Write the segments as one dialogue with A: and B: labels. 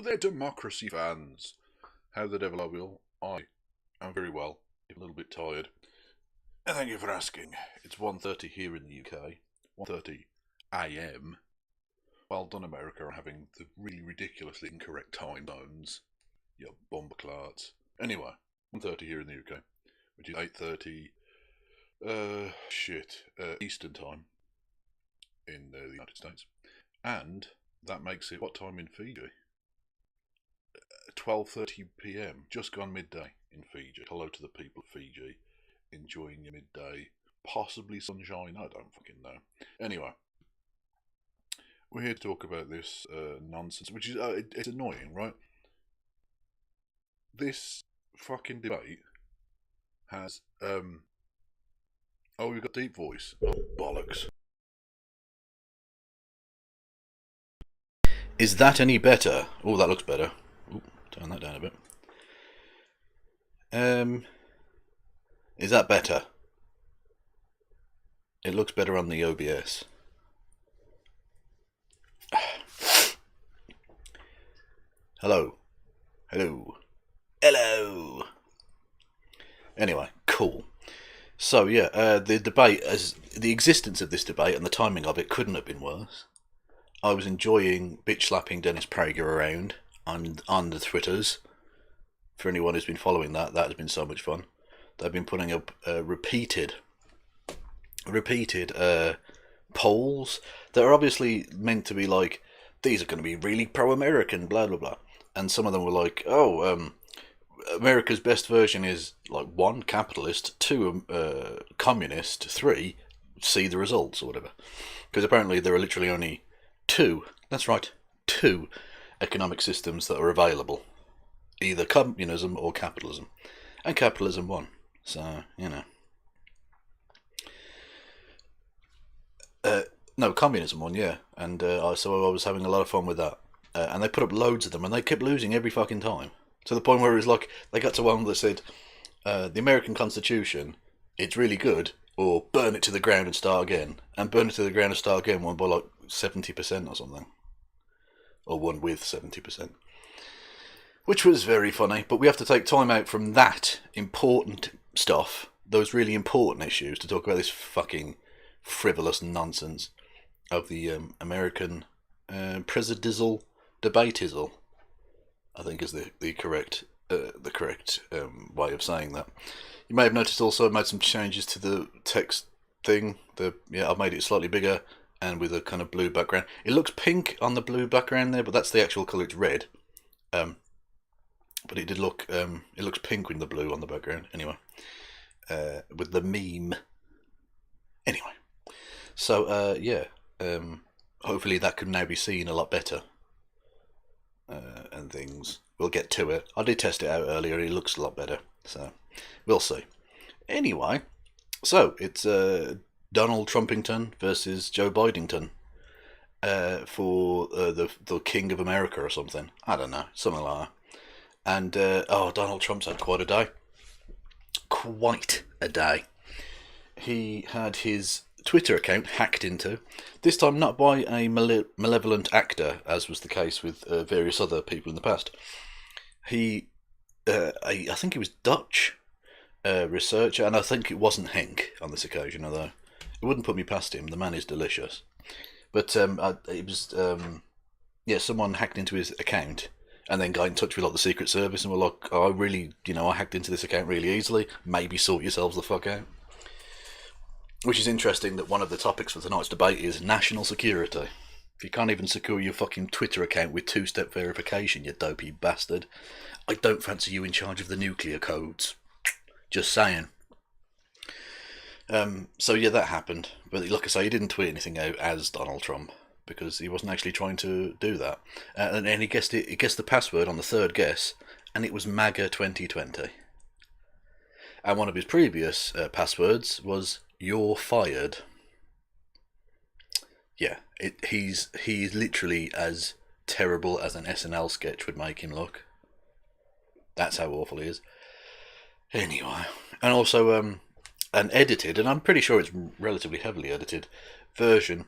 A: there, democracy fans. How the devil are we all? I am very well, a little bit tired. And thank you for asking. It's 1:30 here in the UK, 1:30 AM. Well done, America, on having the really ridiculously incorrect time zones. You bombaclarts. Anyway, 1:30 here in the UK, which is 8:30, Eastern time in the United States. And that makes it, what time in Fiji? 12:30 PM, just gone midday in Fiji. Hello to the people of Fiji, enjoying your midday, possibly sunshine, I don't fucking know. Anyway, we're here to talk about this nonsense, which is, it's annoying, right? This fucking debate has, oh, we've got deep voice. Oh, bollocks. Is that any better? Oh, that looks better. Ooh, turn that down a bit. Is that better? It looks better on the OBS. Hello. Hello. Hello. Anyway, cool. So yeah, the debate, as the existence of this debate and the timing of it couldn't have been worse. I was enjoying bitch slapping Dennis Prager around on the Twitters. For anyone who's been following that has been so much fun. They've been putting up repeated polls that are obviously meant to be like, these are going to be really pro-American, blah blah blah. And some of them were like, oh, America's best version is like 1, capitalist, 2, communist, 3, see the results or whatever. Because apparently there are literally only 2, that's right, 2 economic systems that are available. Either communism or capitalism. And capitalism won. So, you know. No, communism won, yeah. And so I was having a lot of fun with that. And they put up loads of them, and they kept losing every fucking time. To the point where it was like, they got to one that said, the American Constitution, it's really good, or burn it to the ground and start again. And burn it to the ground and start again won by like 70% or something. Or won with 70%. Which was very funny, but we have to take time out from that important stuff, those really important issues, to talk about this fucking frivolous nonsense of the American presidential debateizzle, I think is the correct way of saying that. You may have noticed also I made some changes to the text thing. I've made it slightly bigger and with a kind of blue background. It looks pink on the blue background there, but that's the actual colour. It's red. But it did look, it looks pink with the blue on the background, anyway, with the meme. Anyway, so, hopefully that can now be seen a lot better, and things. We'll get to it. I did test it out earlier, it looks a lot better, so we'll see. Anyway, so it's Donald Trumpington versus Joe Bidington for the King of America or something. I don't know, something like that. And, Donald Trump's had quite a day. Quite a day. He had his Twitter account hacked into, this time not by a malevolent actor, as was the case with various other people in the past. I think he was Dutch researcher, and I think it wasn't Henk on this occasion, although it wouldn't put me past him. The man is delicious. But it was, someone hacked into his account, and then got in touch with like the Secret Service and were like, oh, I hacked into this account really easily, maybe sort yourselves the fuck out. Which is interesting that one of the topics for tonight's debate is national security. If you can't even secure your fucking Twitter account with 2-step verification, you dopey bastard, I don't fancy you in charge of the nuclear codes. Just saying. So yeah, that happened. But like I say, he didn't tweet anything out as Donald Trump, because he wasn't actually trying to do that. And he guessed the password on the third guess, and it was MAGA 2020. And one of his previous passwords was "You're fired." Yeah, he's literally as terrible as an SNL sketch would make him look. That's how awful he is. Anyway, and also an edited, and I'm pretty sure it's relatively heavily edited, version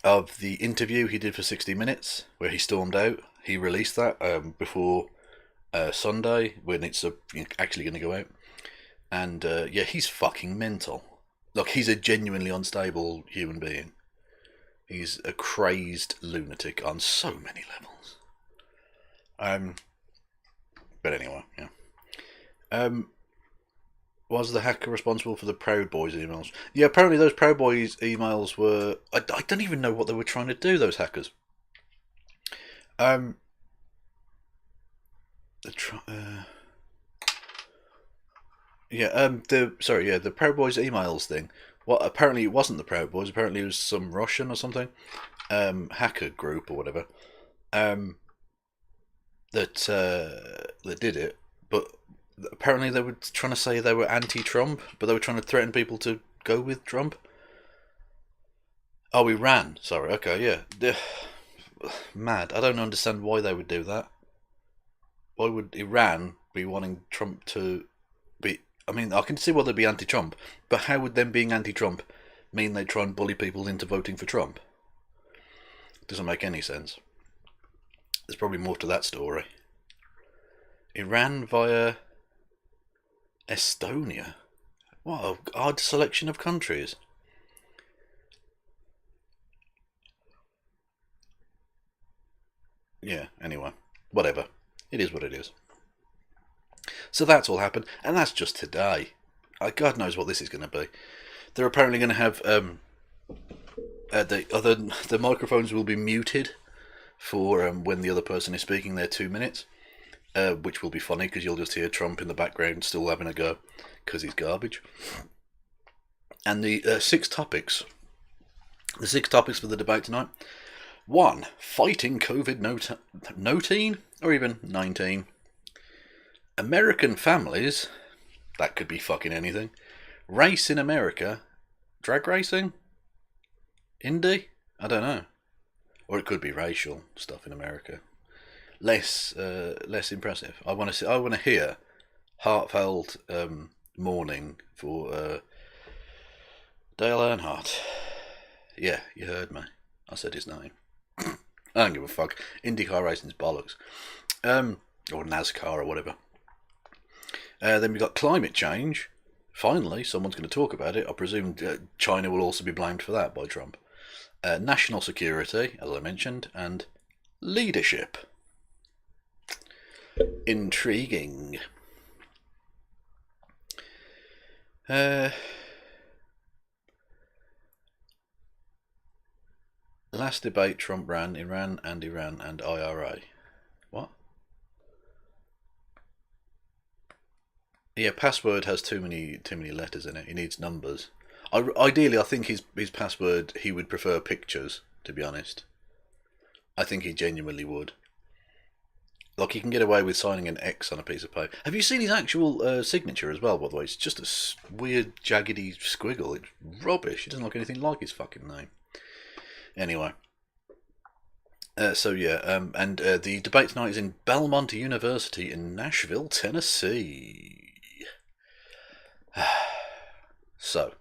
A: of the interview he did for 60 Minutes, where he stormed out. He released that before Sunday, when it's actually going to go out. And yeah, he's fucking mental. Like, he's a genuinely unstable human being. He's a crazed lunatic on so many levels. But anyway, yeah. Was the hacker responsible for the Proud Boys emails? Yeah, apparently those Proud Boys emails were... I don't even know what they were trying to do, those hackers. The Proud Boys emails thing. Well, apparently it wasn't the Proud Boys. Apparently it was some Russian or something, hacker group or whatever, that did it. But apparently they were trying to say they were anti-Trump, but they were trying to threaten people to go with Trump. Oh, Iran. Sorry. Okay, yeah. Mad. I don't understand why they would do that. Why would Iran be wanting Trump to be... I mean, I can see why they'd be anti-Trump, but how would them being anti-Trump mean they try and bully people into voting for Trump? It doesn't make any sense. There's probably more to that story. Iran via Estonia. What an odd selection of countries. Yeah, anyway. Whatever. It is what it is. So that's all happened, and that's just today. God knows what this is going to be. They're apparently going to have the microphones will be muted for when the other person is speaking their 2 minutes, which will be funny because you'll just hear Trump in the background still having a go because he's garbage. And the 6 topics. The 6 topics for the debate tonight. 1. Fighting COVID-19 or even 19. American families. That could be fucking anything. Race in America. Drag racing? Indie? I don't know. Or it could be racial stuff in America. Less impressive. I want to hear heartfelt mourning for Dale Earnhardt. Yeah, you heard me. I said his name. I don't give a fuck. IndyCar racing's bollocks. Or NASCAR or whatever. Then we've got climate change. Finally, someone's going to talk about it. I presume China will also be blamed for that by Trump. National security, as I mentioned, and leadership. Intriguing. Last debate Trump ran, Iran and IRA. What? Yeah, password has too many letters in it. He needs numbers. Ideally, I think his password, he would prefer pictures, to be honest. I think he genuinely would. Like, he can get away with signing an X on a piece of paper. Have you seen his actual signature as well, by the way? It's just a weird, jaggedy squiggle. It's rubbish. It doesn't look anything like his fucking name. Anyway. And the debate tonight is in Belmont University in Nashville, Tennessee. So,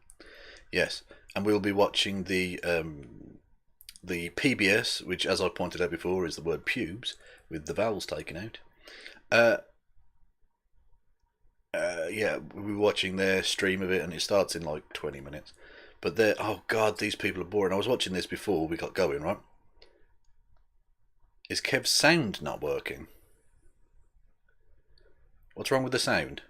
A: yes, and we'll be watching the PBS, which, as I pointed out before, is the word pubes with the vowels taken out. Yeah, we'll be watching their stream of it, and it starts in like 20 minutes. But oh god, these people are boring. I was watching this before we got going, right? Is Kev's sound not working? What's wrong with the sound?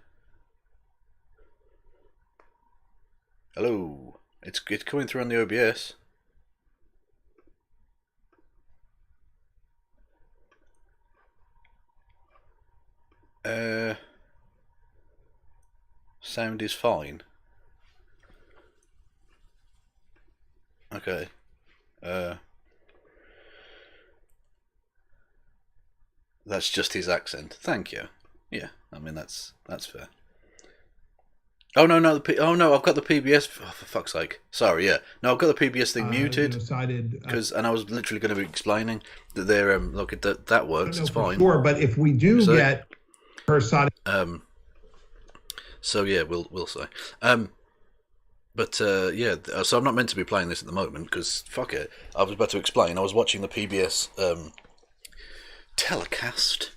A: Hello? It's coming through on the OBS. Sound is fine. Okay. That's just his accent. Thank you. Yeah, I mean that's fair. Oh no, I've got the PBS. Oh, for fuck's sake! Sorry, yeah. No, I've got the PBS thing muted and I was literally going to be explaining that they're look, that works. It's fine.
B: Sure, but if we do get her side,
A: so yeah, we'll say. But But yeah, so I'm not meant to be playing this at the moment because fuck it. I was about to explain. I was watching the PBS telecast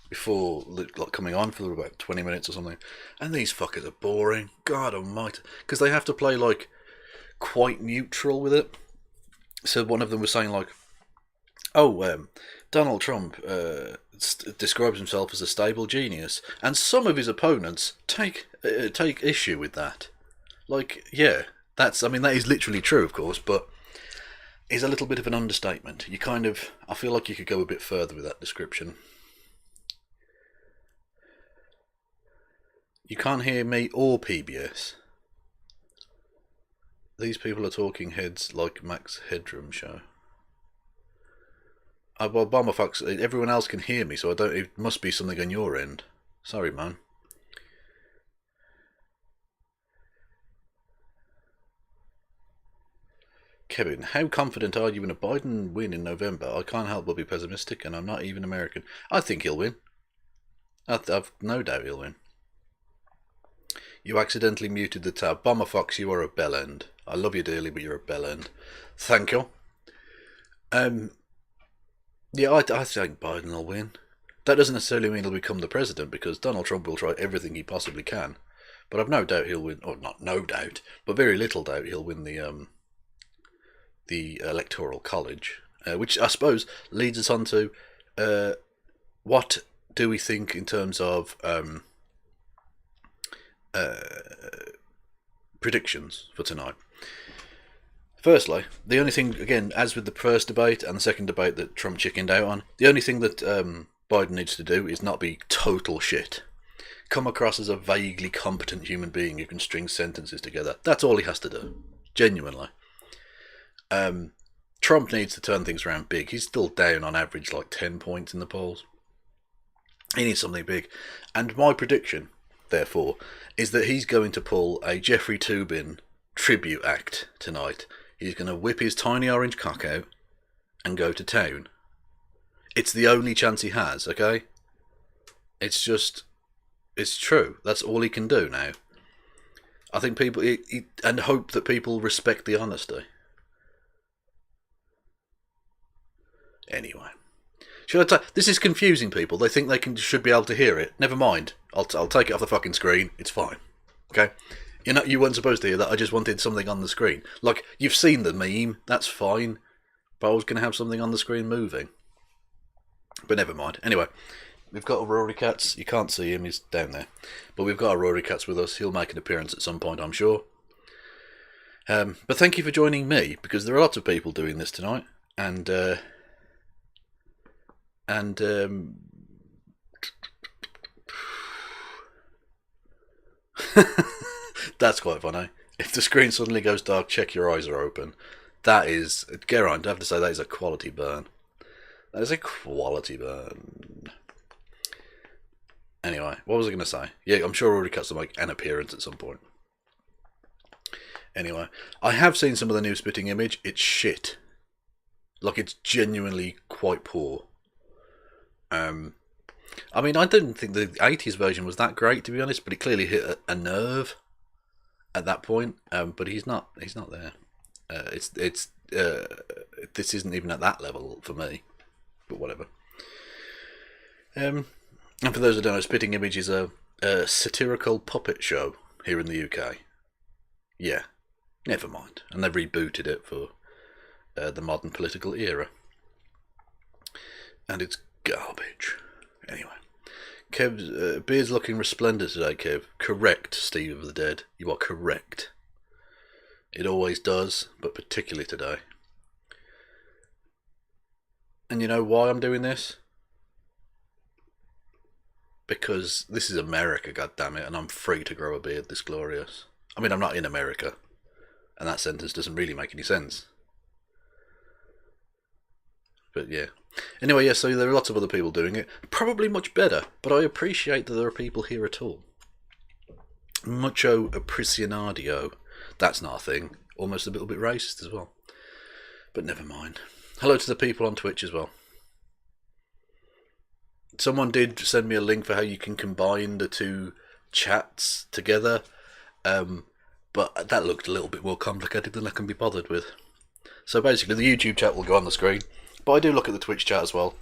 A: before like coming on for about 20 minutes or something, and these fuckers are boring. God almighty, because they have to play like quite neutral with it. So one of them was saying like, "Oh, Donald Trump describes himself as a stable genius, and some of his opponents take issue with that." Like, yeah, that is literally true, of course, but is a little bit of an understatement. I feel like you could go a bit further with that description. You can't hear me or PBS. These people are talking heads like Max Headroom show. Well, bomber fucks. Everyone else can hear me, so I don't. It must be something on your end. Sorry, man. Kevin, how confident are you in a Biden win in November? I can't help but be pessimistic, and I'm not even American. I think he'll win. I've no doubt he'll win. You accidentally muted the tab. Bomber Fox, you are a bellend. I love you dearly, but you're a bellend. Thank you. Yeah, I think Biden will win. That doesn't necessarily mean he'll become the president, because Donald Trump will try everything he possibly can. But I've no doubt he'll win, or not no doubt, but very little doubt he'll win the Electoral College, which I suppose leads us on to what do we think in terms of predictions for tonight. Firstly, the only thing, again, as with the first debate and the second debate that Trump chickened out on, the only thing that Biden needs to do is not be total shit. Come across as a vaguely competent human being who can string sentences together. That's all he has to do. Genuinely. Trump needs to turn things around big. He's still down on average like 10 points in the polls. He needs something big. And my prediction, therefore, is that he's going to pull a Jeffrey Toobin tribute act tonight. He's going to whip his tiny orange cock out and go to town. It's the only chance he has, okay? It's true. That's all he can do now. I think people, and hope that people respect the honesty. Anyway, this is confusing people. They think they should be able to hear it. Never mind. I'll take it off the fucking screen. It's fine. Okay? You weren't supposed to hear that. I just wanted something on the screen. Like, you've seen the meme. That's fine. But I was going to have something on the screen moving. But never mind. Anyway, we've got a Rory Katz. You can't see him. He's down there. But we've got a Rory Katz with us. He'll make an appearance at some point, I'm sure. But thank you for joining me, because there are lots of people doing this tonight. And that's quite funny. If the screen suddenly goes dark, check your eyes are open. That is, Geraint, I have to say, that is a quality burn. That is a quality burn. Anyway, what was I going to say? Yeah, I'm sure Rory Katz will make an appearance at some point. Anyway, I have seen some of the new Spitting Image. It's shit. Like, it's genuinely quite poor. I mean, I didn't think the 80s version was that great, to be honest, but it clearly hit a nerve at that point. But he's not there. This isn't even at that level for me. But whatever. And for those who don't know, Spitting Image is a satirical puppet show here in the UK. Yeah, never mind. And they've rebooted it for the modern political era. And it's garbage. Anyway, Kev's beard's looking resplendent today, Kev. Correct, Steve of the Dead. You are correct. It always does, but particularly today. And you know why I'm doing this? Because this is America, goddammit, and I'm free to grow a beard this glorious. I mean, I'm not in America, and that sentence doesn't really make any sense. But yeah. Anyway, yeah, so there are lots of other people doing it. Probably much better, but I appreciate that there are people here at all. Mucho appreciadio. That's not a thing. Almost a little bit racist as well. But never mind. Hello to the people on Twitch as well. Someone did send me a link for how you can combine the two chats together. But that looked a little bit more complicated than I can be bothered with. So basically, the YouTube chat will go on the screen, but I do look at the Twitch chat as well.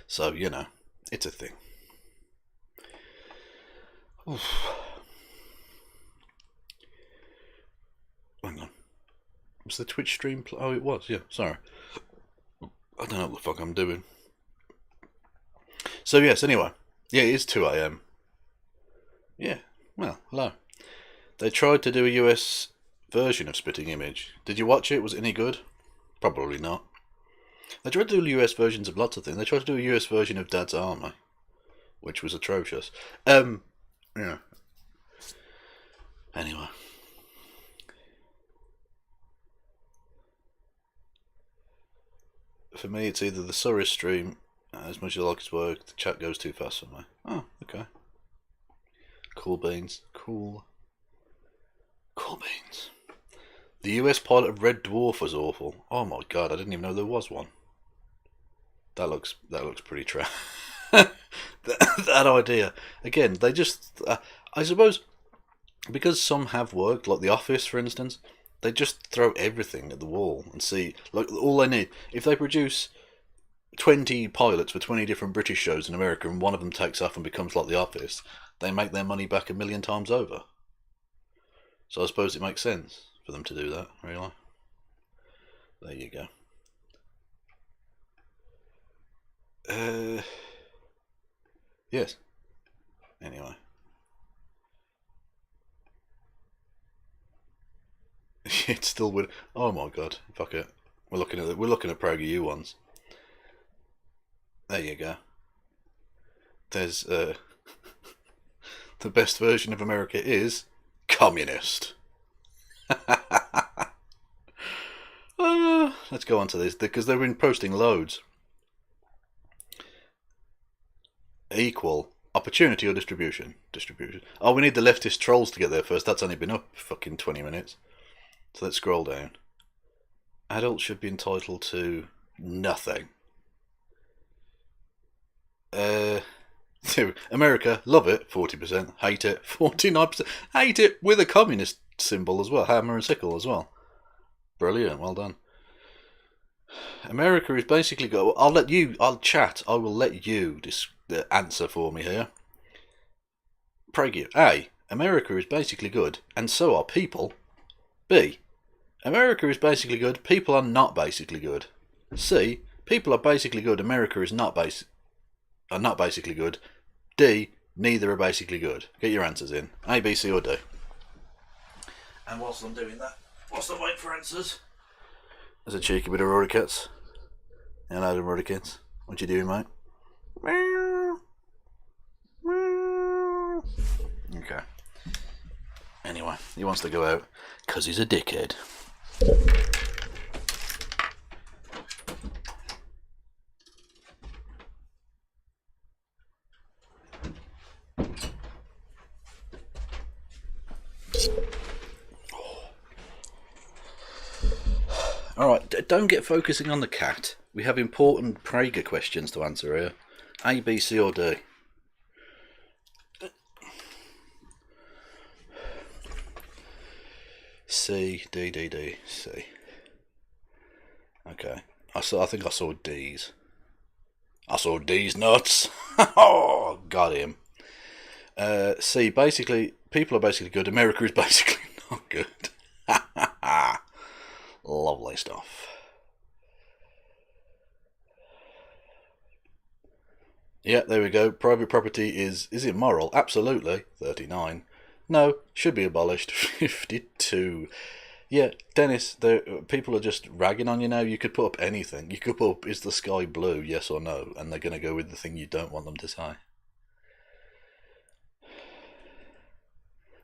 A: So, you know, it's a thing. Oof. Hang on. Was the Twitch stream? Oh, it was, yeah, sorry. I don't know what the fuck I'm doing. So, yes, anyway. Yeah, it is 2 AM. Yeah, well, hello. They tried to do a US version of Spitting Image. Did you watch it? Was it any good? Probably not. They tried to do US versions of lots of things. They tried to do a US version of Dad's Army, which was atrocious. Yeah. Anyway. For me, it's either the Surrey stream, as much as I like his work, the chat goes too fast for me. Oh, okay. Cool beans. Cool beans. The US pilot of Red Dwarf was awful. Oh my god, I didn't even know there was one. That looks pretty trash. that idea. Again, they just... I suppose, because some have worked, like The Office, for instance, they just throw everything at the wall and see... Like, all they need... If they produce 20 pilots for 20 different British shows in America and one of them takes off and becomes like The Office, they make their money back 1,000,000 times over. So I suppose it makes sense for them to do that, really. There you go. Yes. Anyway. It still would. Oh my god! Fuck it. We're looking at PragerU ones. There you go. There's the best version of America is communist. Let's go on to this because they've been posting loads. Equal opportunity or distribution? Distribution. Oh, we need the leftist trolls to get there first. That's only been up fucking 20 minutes. So let's scroll down. Adults should be entitled to nothing. America, love it, 40%. Hate it, 49%. Hate it with a communist symbol as well. Hammer and sickle as well. Brilliant, well done. America is basically go. I'll chat. I will let you answer for me here. PragerU. A. America is basically good, and so are people. B. America is basically good. People are not basically good. C. People are basically good. America is not basically good. D. Neither are basically good. Get your answers in. A, B, C, or D. And whilst I'm doing that, whilst I wait for answers, there's a cheeky bit of Rory Cats. Hello, Rory Cats. What you doing, mate? Okay. Anyway, he wants to go out because he's a dickhead. Alright, don't get focusing on the cat. We have important Prager questions to answer here. A, B, C, or D? C, D, D, D, C. Okay. I think I saw D's. I saw D's nuts. Oh, got him. C, basically, people are basically good. America is basically not good. Lovely stuff. Yeah, there we go. Private property is it moral? Absolutely. 39. No, should be abolished. 52. Yeah, Dennis, people are just ragging on you now. You could put up anything. You could put up, is the sky blue, yes or no? And they're going to go with the thing you don't want them to say.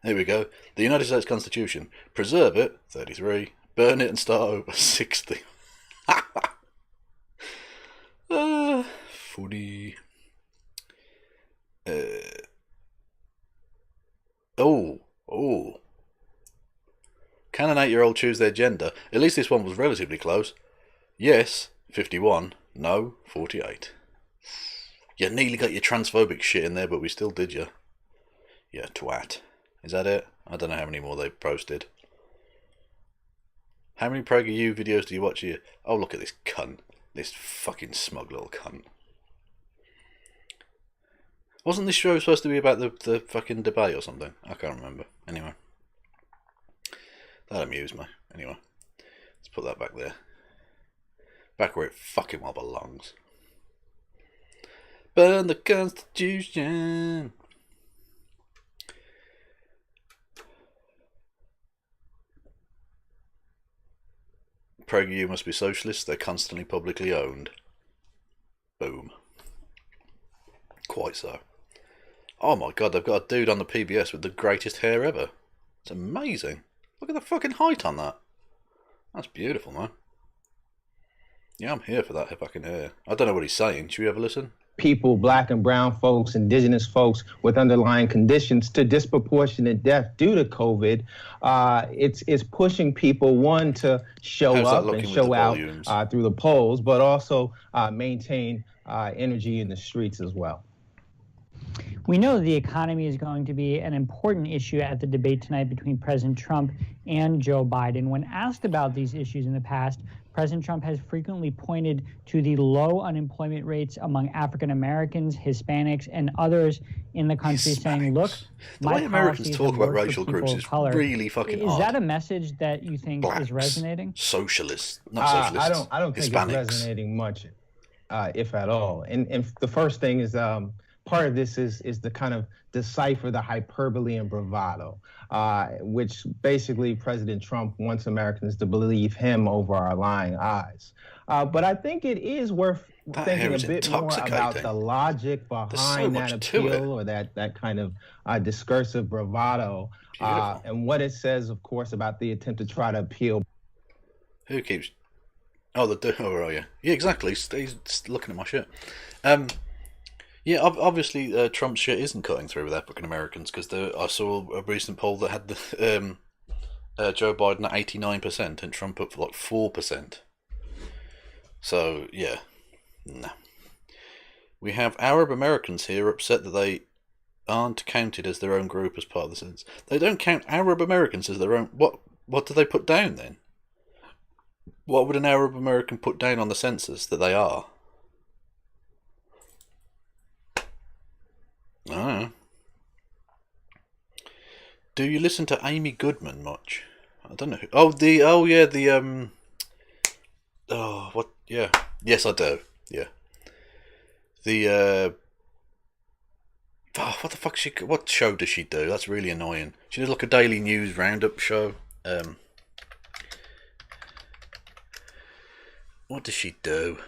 A: There we go. The United States Constitution. Preserve it, 33. Burn it and start over, 60. 40. Oh. Can an 8-year-old choose their gender? At least this one was relatively close. Yes, 51. No, 48. You nearly got your transphobic shit in there, but we still did you. Yeah, twat. Is that it? I don't know how many more they've posted. How many PragerU videos do you watch here? Oh, look at this cunt. This fucking smug little cunt. Wasn't this show supposed to be about the fucking debate or something? I can't remember. Anyway. That amused me. Anyway. Let's put that back there. Back where it fucking well belongs. Burn the Constitution. PragerU must be socialist. They're constantly publicly owned. Boom. Quite so. Oh my god, they've got a dude on the PBS with the greatest hair ever. It's amazing. Look at the fucking height on that. That's beautiful, man. Yeah, I'm here for that fucking hair. I don't know what he's saying. Should we have a listen?
C: People, black and brown folks, indigenous folks with underlying conditions to disproportionate death due to COVID. It's pushing people, one, to show up and show out through the polls, but also maintain energy in the streets as well.
D: We know the economy is going to be an important issue at the debate tonight between President Trump and Joe Biden. When asked about these issues in the past, President Trump has frequently pointed to the low unemployment rates among African Americans, Hispanics, and others in the country, saying, look,
A: the way Americans talk about racial groups is really fucking odd.
D: Is that a message that you think is resonating?
A: Socialists, not socialists.
C: I don't think
A: Hispanics.
C: It's resonating much, if at all. And the first thing is part of this is to kind of decipher the hyperbole and bravado, which basically President Trump wants Americans to believe him over our lying eyes. But I think it is worth thinking a bit more about the logic behind that appeal or that kind of discursive bravado, and what it says, of course, about the attempt to try to appeal.
A: Who keeps... Oh, where are you? Yeah, exactly. He's looking at my shit. Yeah, obviously Trump's shit isn't cutting through with African Americans, because I saw a recent poll that had the Joe Biden at 89% and Trump up for like 4%. So yeah, no. We have Arab Americans here upset that they aren't counted as their own group as part of the census. They don't count Arab Americans as their own. What do they put down then? What would an Arab American put down on the census that they are? Oh. Do you listen to Amy Goodman much? I don't know. Yes, I do. Yeah. What the fuck what show does she do? That's really annoying. She did like a daily news roundup show. What does she do?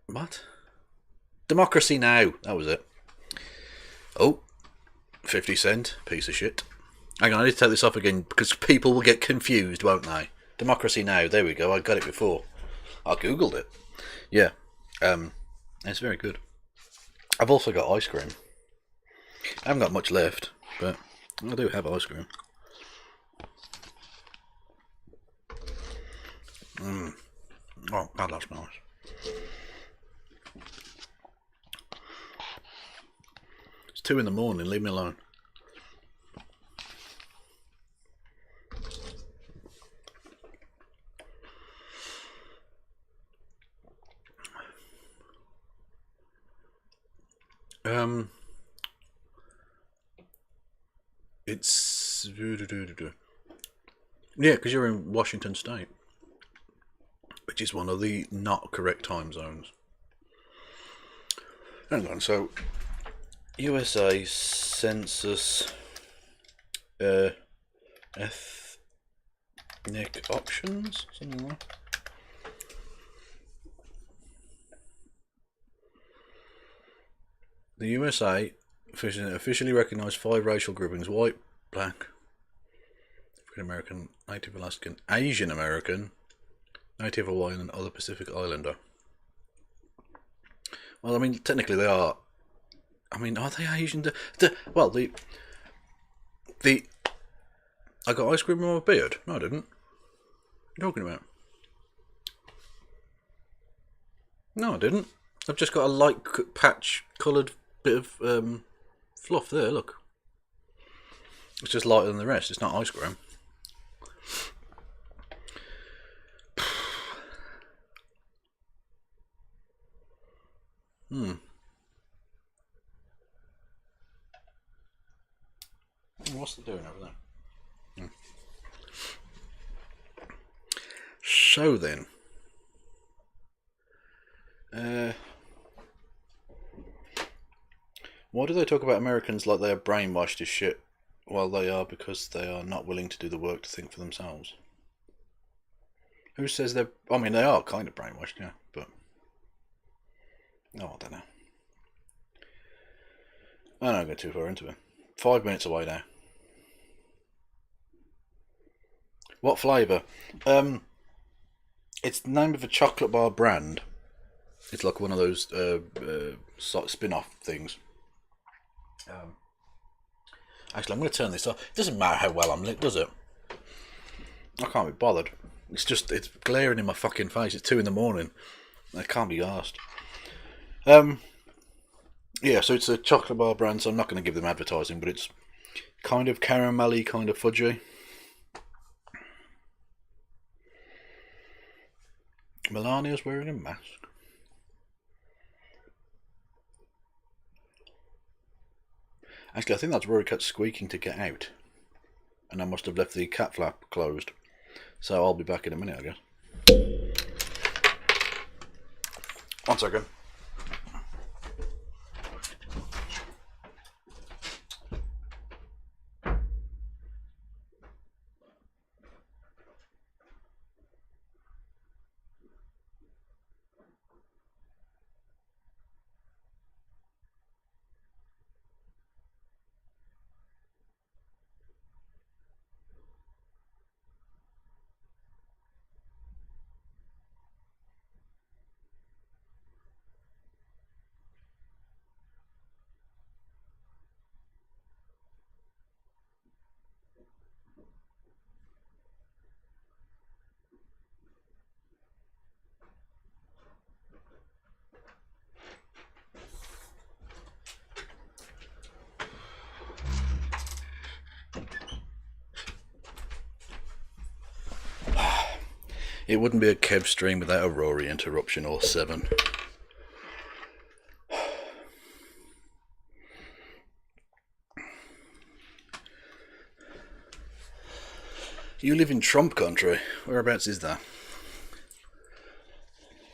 A: What? Democracy Now! That was it. Oh, 50 Cent, piece of shit. Hang on, I need to take this off again because people will get confused, won't they? Democracy Now! There we go, I got it before. I googled it. Yeah, it's very good. I've also got ice cream. I haven't got much left, but I do have ice cream. Oh, God, that's nice. It's 2 in the morning, leave me alone. It's... Yeah, because you're in Washington State, which is one of the not correct time zones. Hang on, so USA Census ethnic options, something like that. The USA officially recognized 5 racial groupings: white, black, African American, Native Alaskan, Asian American, Native Hawaiian, and other Pacific Islander. Well, I mean, technically they are. I mean, are they Asian? Well, I got ice cream on my beard. No, I didn't. What are you talking about? No, I didn't. I've just got a light patch coloured bit of fluff there. Look, It's just lighter than the rest. It's not ice cream. What's it doing over there? So then, why do they talk about Americans like they are brainwashed as shit, while they are because they are not willing to do the work to think for themselves? Who says they're... I mean, they are kind of brainwashed, yeah, but... Oh, I don't know. I don't go too far into it. 5 minutes away now. What flavour? It's the name of a chocolate bar brand. It's like one of those spin-off things. Actually, I'm going to turn this off. It doesn't matter how well I'm lit, does it? I can't be bothered. It's just, it's glaring in my fucking face. It's 2 in the morning. I can't be arsed. Yeah, so it's a chocolate bar brand, so I'm not going to give them advertising, but it's kind of caramelly, kind of fudgy. Melania's wearing a mask. Actually, I think that's Rory Cat squeaking to get out. And I must have left the cat flap closed. So I'll be back in a minute, I guess. 1 second. It wouldn't be a Kev stream without a Rory interruption or 7. You live in Trump country. Whereabouts is that?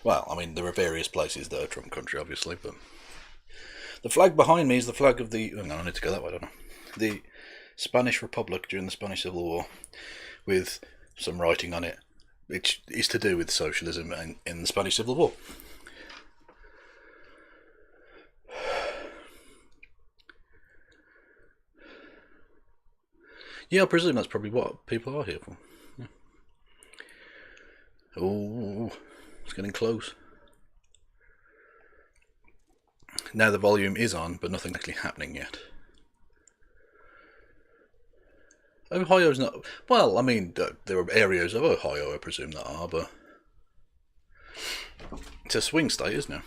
A: Well, I mean, there are various places that are Trump country, obviously, but... The flag behind me is the flag of the... Oh, no, I need to go that way, don't I? The Spanish Republic during the Spanish Civil War, with some writing on it, which is to do with socialism in the Spanish Civil War. Yeah, I presume that's probably what people are here for. Yeah. Oh, it's getting close. Now the volume is on, but nothing's actually happening yet. Ohio's not... Well, I mean, there are areas of Ohio, I presume, that are, but... It's a swing state, isn't it?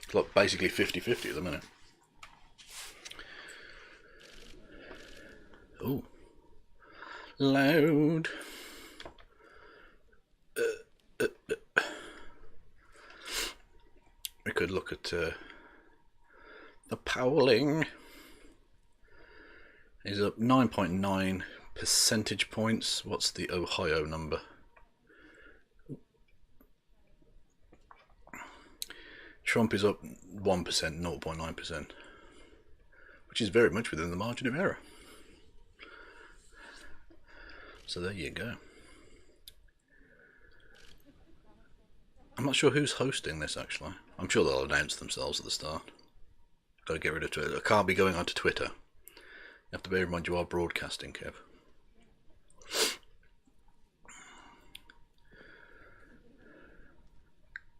A: It's like basically 50-50 at the minute. Ooh. Loud. We could look at the polling. Is up 9.9 percentage points. What's the Ohio number? Trump is up 1%, 0.9%, which is very much within the margin of error. So there you go. I'm not sure who's hosting this, actually. I'm sure they'll announce themselves at the start. Got to get rid of Twitter. I can't be going onto Twitter. You have to bear in mind you are broadcasting, Kev.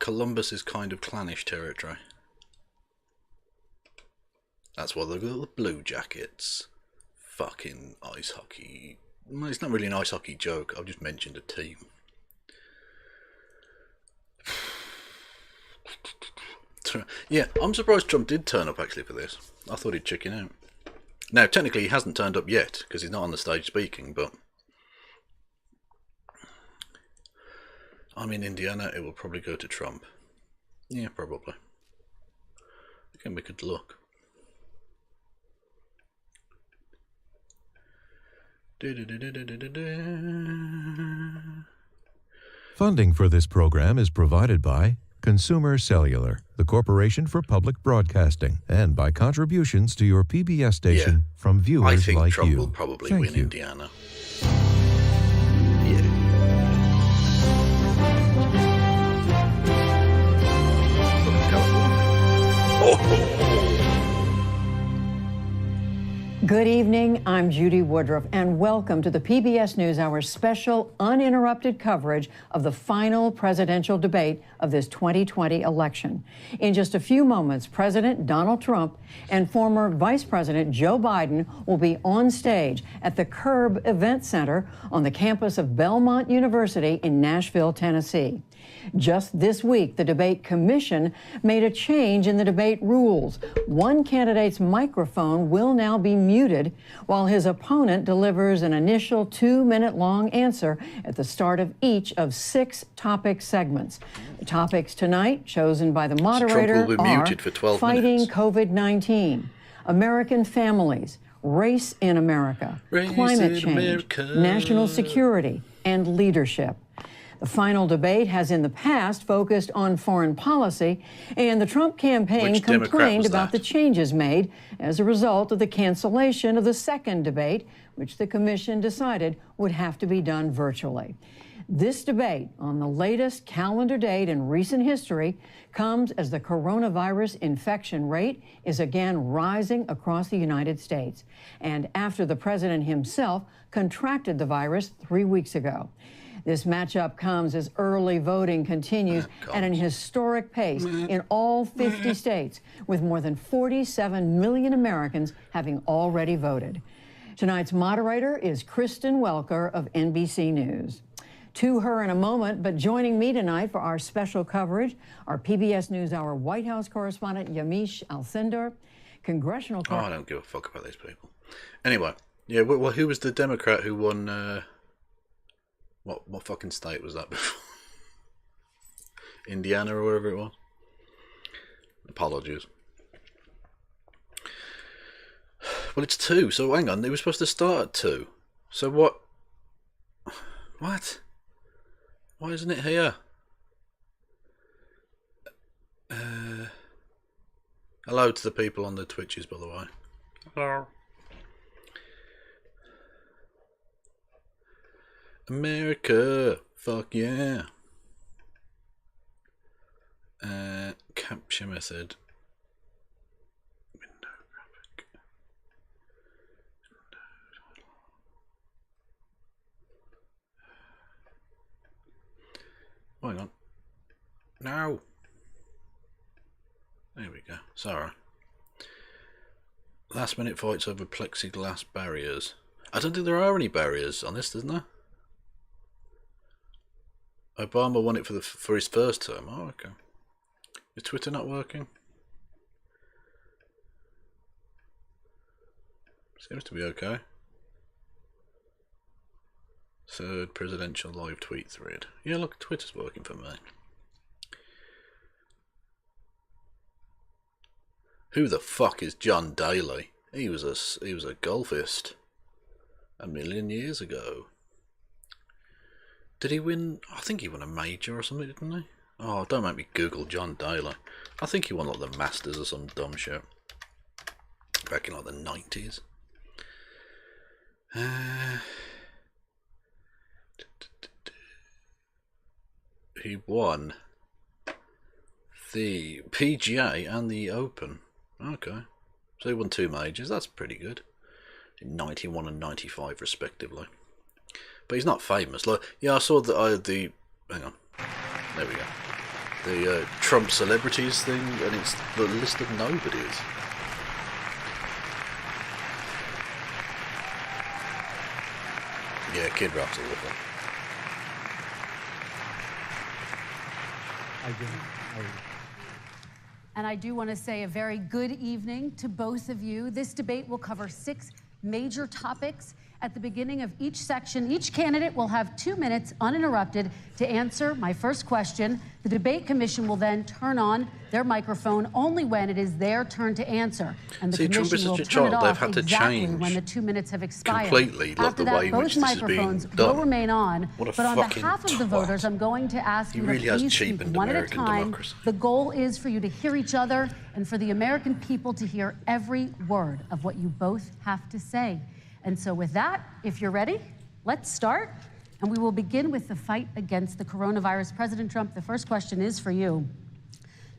A: Columbus is kind of clannish territory. That's why they've got the Blue Jackets. Fucking ice hockey. Well, it's not really an ice hockey joke. I've just mentioned a team. Yeah, I'm surprised Trump did turn up actually for this. I thought he'd chicken out. Now, technically, he hasn't turned up yet because he's not on the stage speaking, but I'm in Indiana. It will probably go to Trump. Yeah, probably. Again, we could look.
E: Funding for this program is provided by Consumer Cellular, the Corporation for Public Broadcasting, and by contributions to your PBS station from
A: I
E: viewers
A: think
E: like
A: Trump
E: you.
A: will probably
E: Thank
A: win
E: you.
A: Indiana. Yeah.
F: Good evening, I'm Judy Woodruff, and welcome to the PBS NewsHour special uninterrupted coverage of the final presidential debate of this 2020 election. In just a few moments, President Donald Trump and former Vice President Joe Biden will be on stage at the Curb Event Center on the campus of Belmont University in Nashville, Tennessee. Just this week, the Debate Commission made a change in the debate rules. One candidate's microphone will now be muted while his opponent delivers an initial 2-minute-long answer at the start of each of 6 topic segments. The topics tonight, chosen by the moderator,
A: Trump will be
F: are
A: muted for 12
F: fighting
A: minutes.
F: COVID-19, American families, race in America,
A: Race
F: climate
A: in
F: change,
A: America.
F: national security, and leadership. The final debate has in the past focused on foreign policy, and the Trump campaign
A: Which Democrat
F: complained
A: was
F: about
A: that?
F: the changes made as a result of the cancellation of the second debate, which the commission decided would have to be done virtually. This debate on the latest calendar date in recent history comes as the coronavirus infection rate is again rising across the United States, and after the president himself contracted the virus 3 weeks ago. This matchup comes as early voting continues at an historic pace in all 50 states, with more than 47 million Americans having already voted. Tonight's moderator is Kristen Welker of NBC News. To her in a moment, but joining me tonight for our special coverage, our PBS NewsHour White House correspondent Yamiche Alcindor, congressional
A: I don't give a fuck about these people. Anyway, yeah, well, who was the Democrat who won... What fucking state was that before? Indiana or wherever it was? Apologies. Well, it's 2, so hang on, they were supposed to start at 2. So what? What? Why isn't it here? Hello to the people on the Twitches, by the way. Hello. America, fuck yeah. Capture method. Window graphic. Hang on. No. There we go. Sorry. Last minute fights over plexiglass barriers. I don't think there are any barriers on this, isn't there? Obama won it for his first term. Oh, okay. Is Twitter not working? Seems to be okay. Third presidential live tweet thread. Yeah, look, Twitter's working for me. Who the fuck is John Daly? He was a golfist a million years ago. Did he win? I think he won a major or something, didn't he? Oh, don't make me Google John Daly. I think he won like the Masters or some dumb shit. Back in like the 90s. He won the PGA and the Open. Okay. So he won 2 majors. That's pretty good. In 91 and 95 respectively. But he's not famous. Like, yeah, I saw the hang on, there we go. The Trump celebrities thing, and it's the list of nobodies. Yeah, Kid Rock's awful.
G: And I do want to say a very good evening to both of you. This debate will cover 6 major topics. At the beginning of each section, each candidate will have 2 minutes uninterrupted to answer my first question. The debate commission will then turn on their microphone only when it is their turn to answer. And the commission will turn it off exactly when the 2 minutes have expired.
A: Completely, like
G: After
A: the way
G: that,
A: in which
G: both
A: this is being
G: microphones
A: done.
G: will remain on.
A: What a
G: But on
A: fucking
G: behalf of the
A: twat.
G: voters, I'm going to ask
A: He
G: you
A: really
G: to
A: has
G: please speak
A: cheapened
G: one at a
A: American
G: time.
A: democracy.
G: The goal is for you to hear each other and for the American people to hear every word of what you both have to say. And so with that, if you're ready, let's start. And we will begin with the fight against the coronavirus. President Trump, the first question is for you.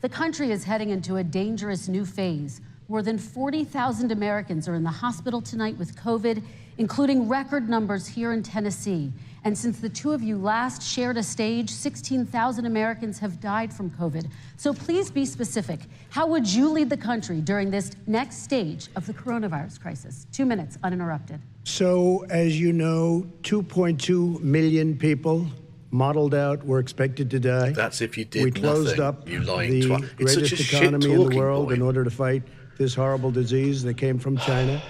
G: The country is heading into a dangerous new phase. More than 40,000 Americans are in the hospital tonight with COVID, including record numbers here in Tennessee. And since the two of you last shared a stage, 16,000 Americans have died from COVID. So please be specific. How would you lead the country during this next stage of the coronavirus crisis? 2 minutes, uninterrupted.
H: So, as you know, 2.2 million people modeled out were expected to die.
A: That's if you did
H: We closed
A: nothing,
H: up
A: you lying
H: the
A: twat. It's such
H: greatest
A: a shit
H: economy in the
A: talking
H: world
A: boy.
H: in order to fight this horrible disease that came from China.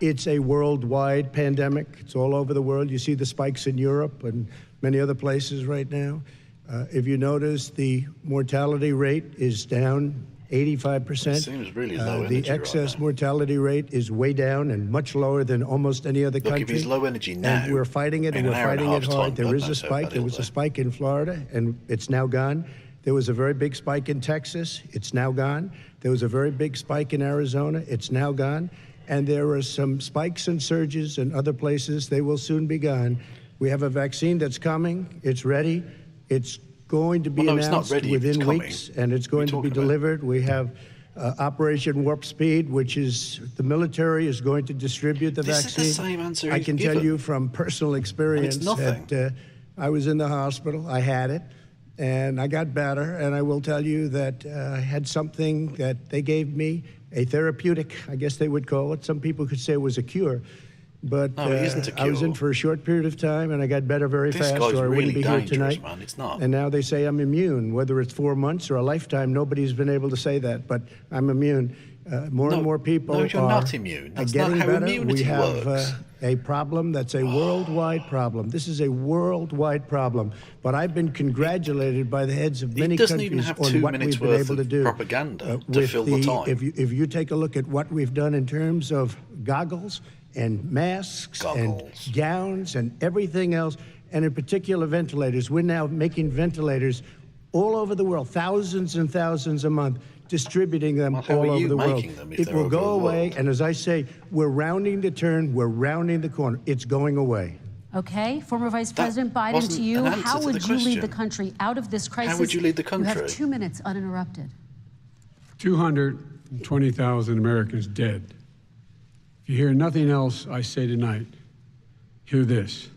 H: It's a worldwide pandemic. It's all over the world. You see the spikes in Europe and many other places right now. If you notice, the mortality rate is down 85%.
A: It seems really low energy
H: The excess
A: right now.
H: mortality rate is way down and much lower than almost any other
A: Look, if
H: country.
A: it's low energy now,
H: And we're fighting it,
A: in
H: and
A: an
H: we're
A: hour and a
H: fighting it
A: half's
H: hard.
A: time,
H: There
A: God
H: is a
A: knows how
H: spike.
A: bad
H: There
A: it'll
H: was a
A: be.
H: spike in Florida, and it's now gone. There was a very big spike in Texas. It's now gone. There was a very big spike in Arizona. It's now gone. And there are some spikes and surges in other places. They will soon be gone. We have a vaccine that's coming. It's ready. It's going to be
A: Well, no, it's not
H: announced
A: ready, it's
H: within
A: coming.
H: weeks, and it's going to
A: What are
H: be
A: you talking about?
H: delivered. We have Operation Warp Speed, which is the military is going to distribute the
A: This is
H: vaccine.
A: the same answer
H: I
A: he's
H: can tell
A: given.
H: you from personal experience
A: nothing.
H: that I was in the hospital. I had it, and I got better. And I will tell you that I had something that they gave me, a therapeutic, I guess they would call it. Some people could say it was a cure. But
A: No, it isn't a
H: I was in
A: cure.
H: for a short period of time, and I got better very
A: This
H: fast,
A: guy's
H: or I
A: really
H: wouldn't be here
A: dangerous,
H: tonight.
A: man. It's not.
H: And now they say I'm immune. Whether it's 4 months or a lifetime, nobody's been able to say that, but I'm immune. More and more people
A: no, you're
H: are
A: not immune. That's not
H: getting
A: how
H: better.
A: immunity
H: We have
A: works.
H: a problem that's a worldwide problem. This is a worldwide problem. But I've been congratulated by the heads of many
A: doesn't even
H: countries
A: have
H: on
A: 2
H: what
A: minutes
H: we've been
A: worth
H: able to
A: of
H: do.
A: propaganda to
H: with
A: fill the time.
H: If you take a look at what we've done in terms of goggles and masks and gowns and everything else, and in particular ventilators, we're now making ventilators all over the world, thousands and thousands a month, distributing them
A: Well, how
H: all
A: are
H: over
A: you
H: the world.
A: making them if
H: It
A: they're
H: will
A: over
H: go
A: the
H: away,
A: world?
H: and as I say, we're rounding the turn, we're rounding the corner. It's going away.
G: Okay, former Vice
A: That
G: President Biden,
A: wasn't
G: to you,
A: an answer
G: how
A: to
G: would
A: the
G: you lead the
A: question.
G: country out of this crisis?
A: would you lead the
G: You have
A: country?
G: 2 minutes uninterrupted.
I: 220,000 Americans dead. If you hear nothing else I say tonight, hear this.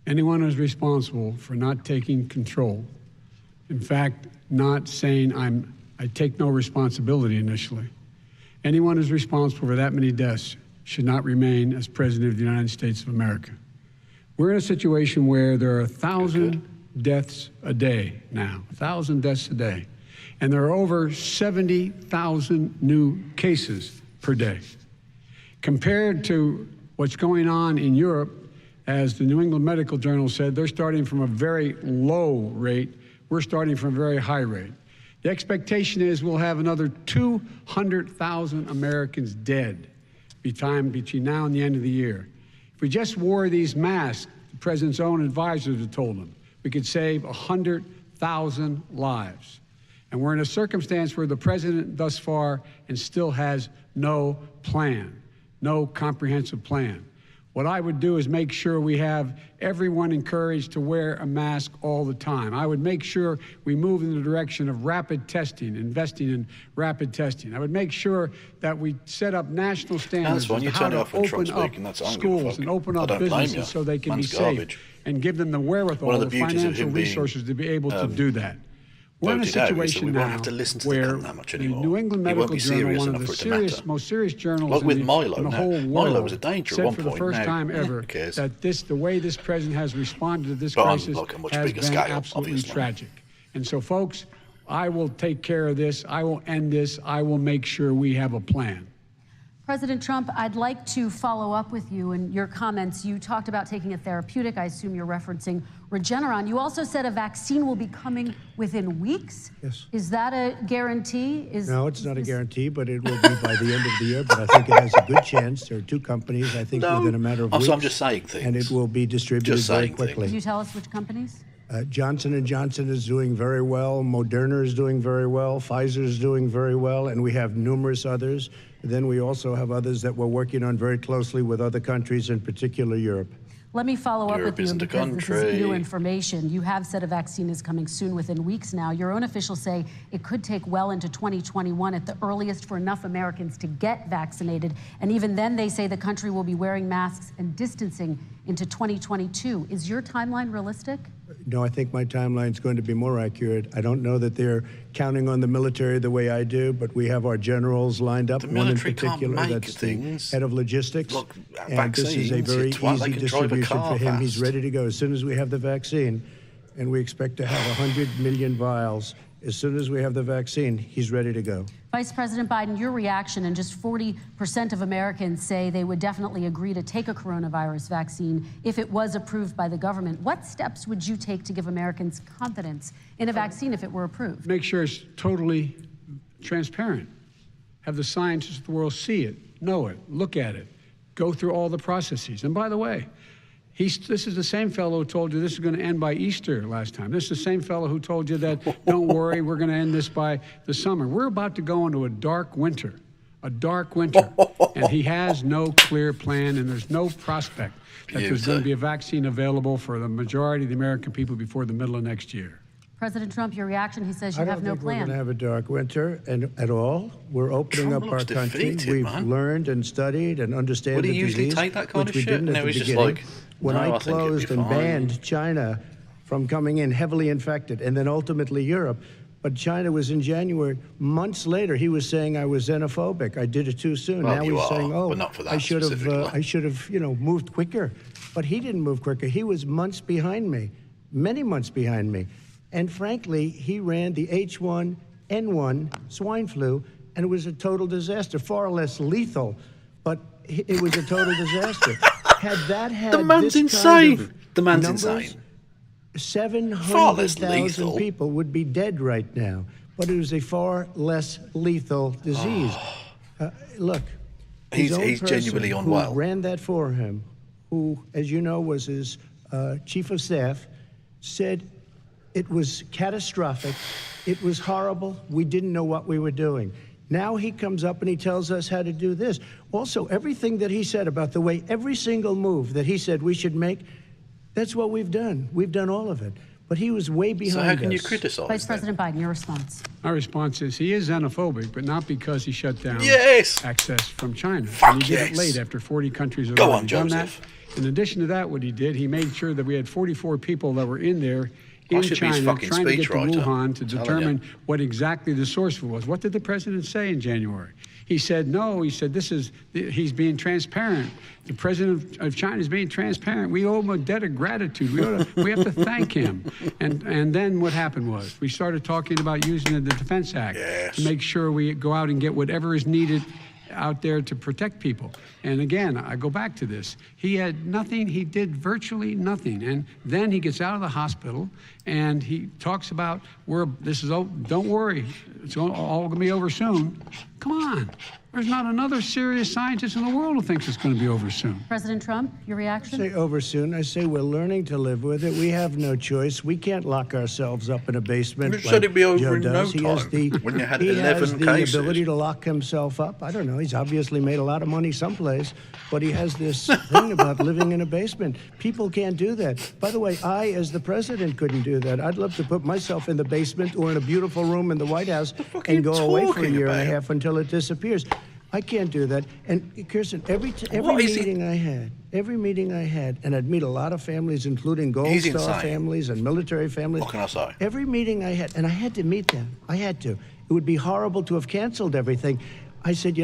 I: Anyone who's responsible for not taking control, in fact, not saying I take no responsibility initially, anyone who's responsible for that many deaths should not remain as President of the United States of America. We're in a situation where there are 1,000 deaths a day now, 1,000 deaths a day. And there are over 70,000 new cases per day. Compared to what's going on in Europe, as the New England Medical Journal said, they're starting from a very low rate. We're starting from a very high rate. The expectation is we'll have another 200,000 Americans dead between now and the end of the year. If we just wore these masks, the president's own advisors have told him, we could save 100,000 lives. And we're in a circumstance where the president thus far and still has no plan, no comprehensive plan. What I would do is make sure we have everyone encouraged to wear a mask all the time. I would make sure we move in the direction of rapid testing, investing in rapid testing. I would make sure that we set up national standards
A: That's when
I: as
A: you
I: to how
A: turn it
I: to
A: off when Trump's
I: open up
A: speaking. That's I don't give a
I: schools
A: fuck.
I: and open
A: I
I: up
A: don't blame
I: businesses
A: you.
I: so they can
A: Man's
I: be
A: garbage.
I: safe and give them the wherewithal,
A: One of the
I: the
A: beauties of
I: financial
A: him being,
I: resources to be able to do that. We're in a
A: voted out is that
I: situation
A: we
I: now
A: won't have to listen to the
I: where
A: cunt that much
I: the
A: anymore.
I: New England
A: He won't
I: Medical
A: be
I: Journal,
A: serious
I: one of
A: enough
I: the
A: for it to matter.
I: most serious journals
A: Like with
I: in
A: Milo
I: the
A: now.
I: whole world,
A: Milo was a danger at
I: said
A: one
I: for
A: point.
I: the first
A: Now,
I: time ever
A: who cares?
I: that the way this president has responded to this
A: But on,
I: crisis
A: like, a much
I: has
A: bigger
I: been
A: scale,
I: absolutely
A: obviously.
I: tragic. And so, folks, I will take care of this. I will end this. I will make sure we have a plan.
G: President Trump, I'd like to follow up with you in your comments. You talked about taking a therapeutic. I assume you're referencing Regeneron. You also said a vaccine will be coming within weeks.
H: Yes.
G: Is that a guarantee?
H: No, it's not a guarantee, but it will be by the end of the year. But I think it has a good chance. There are two companies, I think, within a matter of weeks.
A: So I'm just saying things.
H: And it will be distributed very quickly.
G: Could you tell us which companies?
H: Johnson & Johnson is doing very well. Moderna is doing very well. Pfizer is doing very well. And we have numerous others. Then we also have others that we're working on very closely with other countries, in particular Europe.
G: Let me follow up with you because this is new
A: country.
G: information. You have said a vaccine is coming soon, within weeks now. Your own officials say it could take well into 2021 at the earliest for enough Americans to get vaccinated. And even then, they say the country will be wearing masks and distancing into 2022. Is your timeline realistic?
H: No, I think my timeline is going to be more accurate. I don't know that they're counting on the military the way I do, but we have our generals lined up.
A: The
H: One in
A: military
H: particular,
A: can't make
H: that's
A: things.
H: the head of logistics.
A: Look,
H: and this is a
A: vaccines,
H: very
A: it's why they
H: easy
A: can drive a
H: distribution
A: car
H: for him. He's
A: fast.
H: ready to go as soon as we have the vaccine, and we expect to have 100 million vials. As soon as we have the vaccine, he's ready to go.
G: Vice President Biden, your reaction, and just 40% of Americans say they would definitely agree to take a coronavirus vaccine if it was approved by the government. What steps would you take to give Americans confidence in a vaccine if it were approved?
I: Make sure it's totally transparent. Have the scientists of the world see it, know it, look at it, go through all the processes. And by the way, this is the same fellow who told you this is going to end by Easter last time. This is the same fellow who told you that, don't worry, we're going to end this by the summer. We're about to go into a dark winter, and he has no clear plan, and there's no prospect that there's going to be a vaccine available for the majority of the American people before the middle of next year.
G: President Trump, your reaction, he says you have no
H: I don't think we're
G: plan.
H: going to have a dark winter at all. We're opening
A: Trump
H: up our
A: looks
H: country.
A: defeated,
H: We've
A: man.
H: learned and studied and understand
A: Would
H: the
A: he usually
H: disease,
A: take that kind
H: which
A: of
H: we
A: shit?
H: didn't
A: No,
H: at the
A: he's just
H: beginning.
A: like,
H: when
A: no,
H: I
A: I think it'll be
H: closed and
A: fine.
H: banned China from coming in heavily infected, and then ultimately Europe, but China was in January. Months later, he was saying I was xenophobic. I did it too soon.
A: Well,
H: now
A: you
H: he's
A: are,
H: saying, oh,
A: but not for that
H: I should
A: specifically.
H: have, moved quicker. But he didn't move quicker. He was months behind me, many months behind me. And frankly, he ran the H1N1 swine flu, and it was a total disaster, far less lethal, but it was a total disaster. Had that had
A: The man's
H: this
A: insane.
H: kind of
A: The man's
H: numbers,
A: insane.
H: 700,000
A: lethal.
H: people would be dead right now, but it was a far less lethal disease. Look, his own
A: He's
H: person
A: genuinely
H: who
A: unwell.
H: ran that for him, who, as you know, was his chief of staff, said it was catastrophic. It was horrible. We didn't know what we were doing. Now he comes up and he tells us how to do this. Also, everything that he said about the way every single move that he said we should make, that's what we've done. We've done all of it. But he was way behind us.
A: So how can you criticize
G: Vice
A: them?
G: President Biden, your response.
I: Our response is he is xenophobic, but not because he shut down
A: Yes!
I: access from China.
A: Fuck
I: And he did it
A: yes.
I: late after 40 countries have
A: Go
I: already
A: on,
I: done that.
A: Joseph.
I: In addition to that, what he did, he made sure that we had 44 people that were in there in
A: should be his
I: China
A: fucking
I: trying to get to
A: speechwriter.
I: Wuhan to
A: Telling
I: determine
A: you.
I: what exactly the source was. What did the president say in January? He said, no, he said, he's being transparent. The president of China is being transparent. We owe him a debt of gratitude. We have to thank him. And then what happened was we started talking about using the Defense Act to make sure we go out and get whatever is needed out there to protect people. And again, I go back to this. He had nothing. He did virtually nothing. And then he gets out of the hospital and he talks about, don't worry, it's all going to be over soon. Come on. There's not another serious scientist in the world who thinks it's going to be over soon.
G: President Trump, your reaction?
H: I say over soon. I say we're learning to live with it. We have no choice. We can't lock ourselves up in a basement.
A: You said it'd be over
H: Joe
A: in no
H: does. He has
A: time,
H: the,
A: when you had
H: he
A: 11
H: has the
A: cases.
H: ability to lock himself up. I don't know. He's obviously made a lot of money someplace, but he has this thing about living in a basement. People can't do that. By the way, I, as the president, couldn't do that. I'd love to put myself in the basement or in a beautiful room in the White House and go away for a year and a half until it disappears. I can't do that. And Kirsten, every meeting I had, and I'd meet a lot of families, including Gold Star families and military families.
A: What can I say?
H: Every meeting I had, and I had to meet them. I had to. It would be horrible to have canceled everything. I said,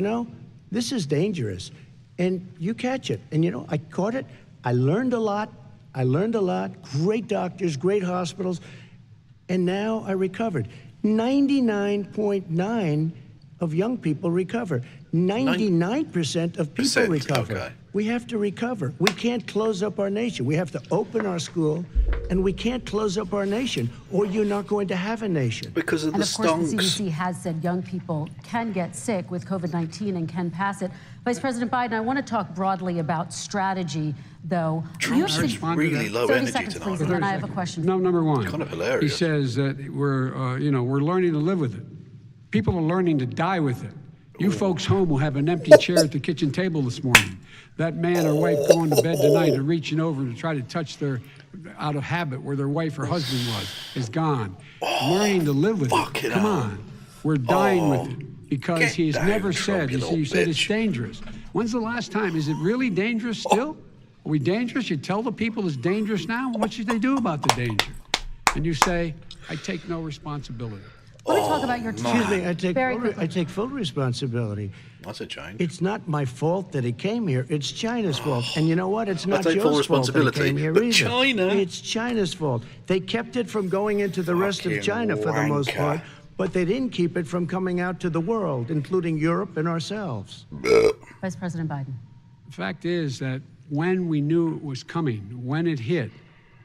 H: this is dangerous, and you catch it. And I caught it. I learned a lot. Great doctors, great hospitals, and now I recovered. 99.9 of young people recover. 99% of people recover.
A: Okay.
H: We have to recover. We can't close up our nation. We have to open our school, and we can't close up our nation, or you're not going to have a nation.
A: Because of
G: And
A: the
G: of course, the
A: stonks.
G: CDC has said young people can get sick with COVID-19 and can pass it. Vice President Biden, I want to talk broadly about strategy, though.
A: Trump's
G: You have
A: is really low
G: 30
A: energy
G: seconds,
A: tonight.
G: please, and then I have a question.
I: No, number one.
A: Kind of hilarious.
I: He says that we're learning to live with it. People are learning to die with it. You folks home will have an empty chair at the kitchen table this morning. That man or wife going to bed tonight and reaching over to try to touch their, out of habit, where their wife or husband was, is gone. Learning to live with it. Come on. We're dying with it because he's never said, you said it's dangerous. When's the last time? Is it really dangerous still? Are we dangerous? You tell the people it's dangerous now? What should they do about the danger? And you say, I take no responsibility.
G: Let me talk about your
H: Excuse me, I
G: Very
H: take full responsibility.
A: That's a change.
H: It's not my fault that he came here. It's China's fault. And you know what? It's not
A: take full
H: your fault that he
A: responsibility,
H: came here
A: but
H: either.
A: China-
H: It's China's fault. They kept it from going into the rest of
A: Fucking
H: China for the most
A: wanker.
H: part, but they didn't keep it from coming out to the world, including Europe and ourselves.
G: Vice President Biden.
I: The fact is that when we knew it was coming, when it hit,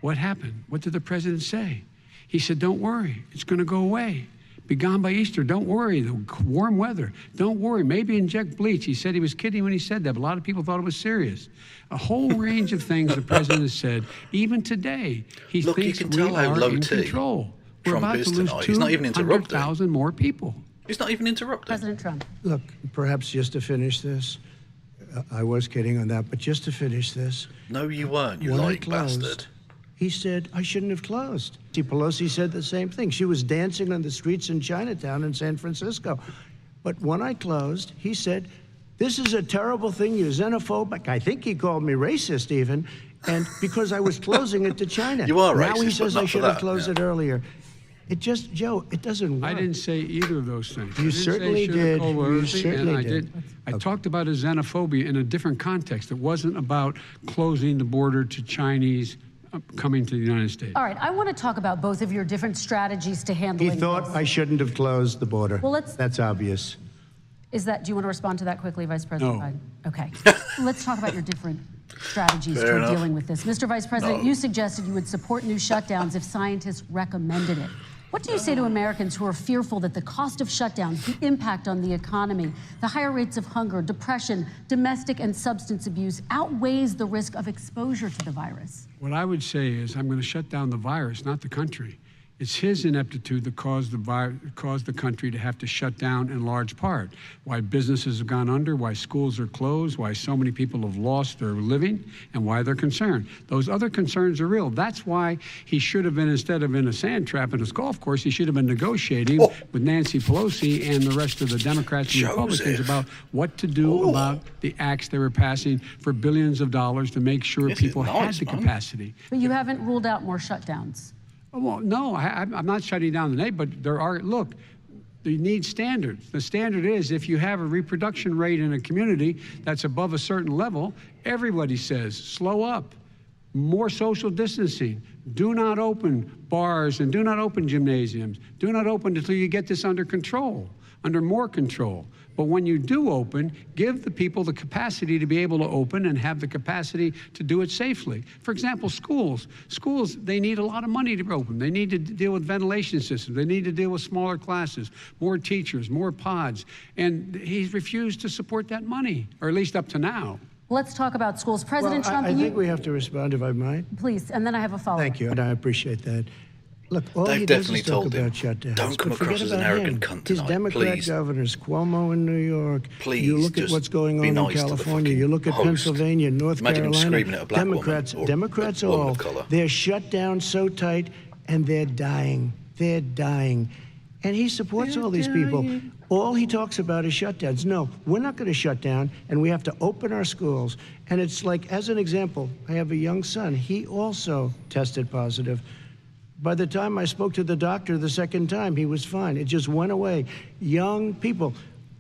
I: what happened? What did the president say? He said, don't worry, it's going to go away. Be gone by Easter. Don't worry. The warm weather. Don't worry. Maybe inject bleach. He said he was kidding when he said that, but a lot of people thought it was serious. A whole range of things the president has said. Even today, he
A: Look, you
I: thinks
A: can
I: we
A: tell how
I: are
A: low
I: in
A: T
I: control. We're
A: Trump
I: about
A: is
I: to lose
A: tonight. He's not even interrupting.
I: 200,000 more people.
A: He's not even interrupting.
G: President Trump.
H: Look, perhaps just to finish this, I was kidding on that, but just to finish this.
A: No, you weren't, you
H: when I
A: lying
H: closed,
A: bastard.
H: He said, I shouldn't have closed. Pelosi said the same thing. She was dancing on the streets in Chinatown in San Francisco. But when I closed, he said, this is a terrible thing, you're xenophobic. I think he called me racist even, and because I was closing it to China.
A: You are
H: Now he
A: racist, but
H: says
A: not
H: I
A: for
H: should have
A: that,
H: closed
A: yeah.
H: it earlier. It just, Joe, it doesn't work.
I: I didn't say either of those things.
H: You
I: I didn't say
H: certainly
I: should have
H: did.
I: called
H: You
I: Pelosi,
H: certainly
I: and I
H: did.
I: I talked about a xenophobia in a different context. It wasn't about closing the border to Chinese coming to the United States.
G: All right, I want to talk about both of your different strategies to handling
H: He thought
G: this.
H: I shouldn't have closed the border.
G: Well,
H: That's obvious.
G: Do you want to respond to that quickly, Vice President
I: No.
G: Biden? Okay. Let's talk about your different strategies
A: Fair
G: for
A: enough.
G: dealing with this. Mr. Vice President,
A: No.
G: you suggested you would support new shutdowns if scientists recommended it. What do you say to Americans who are fearful that the cost of shutdowns, the impact on the economy, the higher rates of hunger, depression, domestic and substance abuse outweighs the risk of exposure to the virus?
I: What I would say is I'm going to shut down the virus, not the country. It's his ineptitude that caused the country to have to shut down in large part. Why businesses have gone under, why schools are closed, why so many people have lost their living, and why they're concerned. Those other concerns are real. That's why he should have been, instead of in a sand trap in his golf course, he should have been negotiating with Nancy Pelosi and the rest of the Democrats and Republicans about what to do about the acts they were passing for billions of dollars to make sure people had the capacity.
G: But you haven't ruled out more shutdowns.
I: Well, no, I'm not shutting down the neighbor, but there are, look, you need standards. The standard is if you have a reproduction rate in a community that's above a certain level, everybody says, slow up, more social distancing, do not open bars and do not open gymnasiums, do not open until you get this under control, under more control. But when you do open, give the people the capacity to be able to open and have the capacity to do it safely. For example, schools. Schools, they need a lot of money to open. They need to deal with ventilation systems. They need to deal with smaller classes, more teachers, more pods. And he's refused to support that money, or at least up to now.
G: Let's talk about schools. President
H: Well,
G: Trump,
H: I think we have to respond, if I might.
G: please, and then I have a follow-up.
H: Thank you, and I appreciate that. Look, all
A: They've
H: he does
A: definitely
H: is talk
A: told him,
H: about shutdowns.
A: don't come
H: but forget
A: across as an
H: about
A: arrogant
H: him.
A: cunt
H: His
A: tonight,
H: Democrat
A: please.
H: governors, Cuomo in New York.
A: Please,
H: you look at
A: just
H: what's going
A: be
H: on in
A: nice to the
H: California.
A: fucking
H: You look at
A: host.
H: Pennsylvania, North
A: Imagine him
H: Carolina.
A: screaming at a black woman
H: Democrats,
A: or
H: Democrats
A: a woman
H: all,
A: of colour.
H: they're shut down so tight, and they're dying. They're dying. And he supports all these people. All he talks about is shutdowns. No, we're not going to shut down, and we have to open our schools. And it's like, as an example, I have a young son. He also tested positive. By the time I spoke to the doctor the second time, he was fine. It just went away. Young people.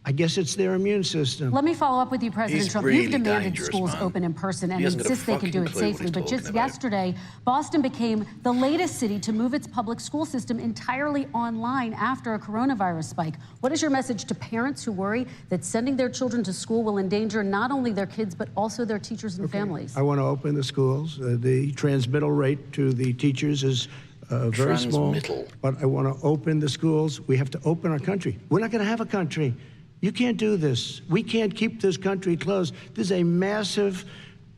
H: I guess it's their immune system.
G: Let me follow up with you, President
A: He's
G: Trump.
A: really
G: You've demanded
A: dangerous,
G: schools
A: man.
G: open in person and
A: He hasn't got a
G: insist they can do
A: fucking
G: it
A: clue what
G: safely.
A: he's
G: But just
A: talking about.
G: yesterday, Boston became the latest city to move its public school system entirely online after a coronavirus spike. What is your message to parents who worry that sending their children to school will endanger not only their kids, but also their teachers and families?
H: I want to open the schools. The transmittal rate to the teachers is very small.
A: Transmittal.
H: But I want to open the schools. We have to open our country. We're not going to have a country. You can't do this. We can't keep this country closed. This is a massive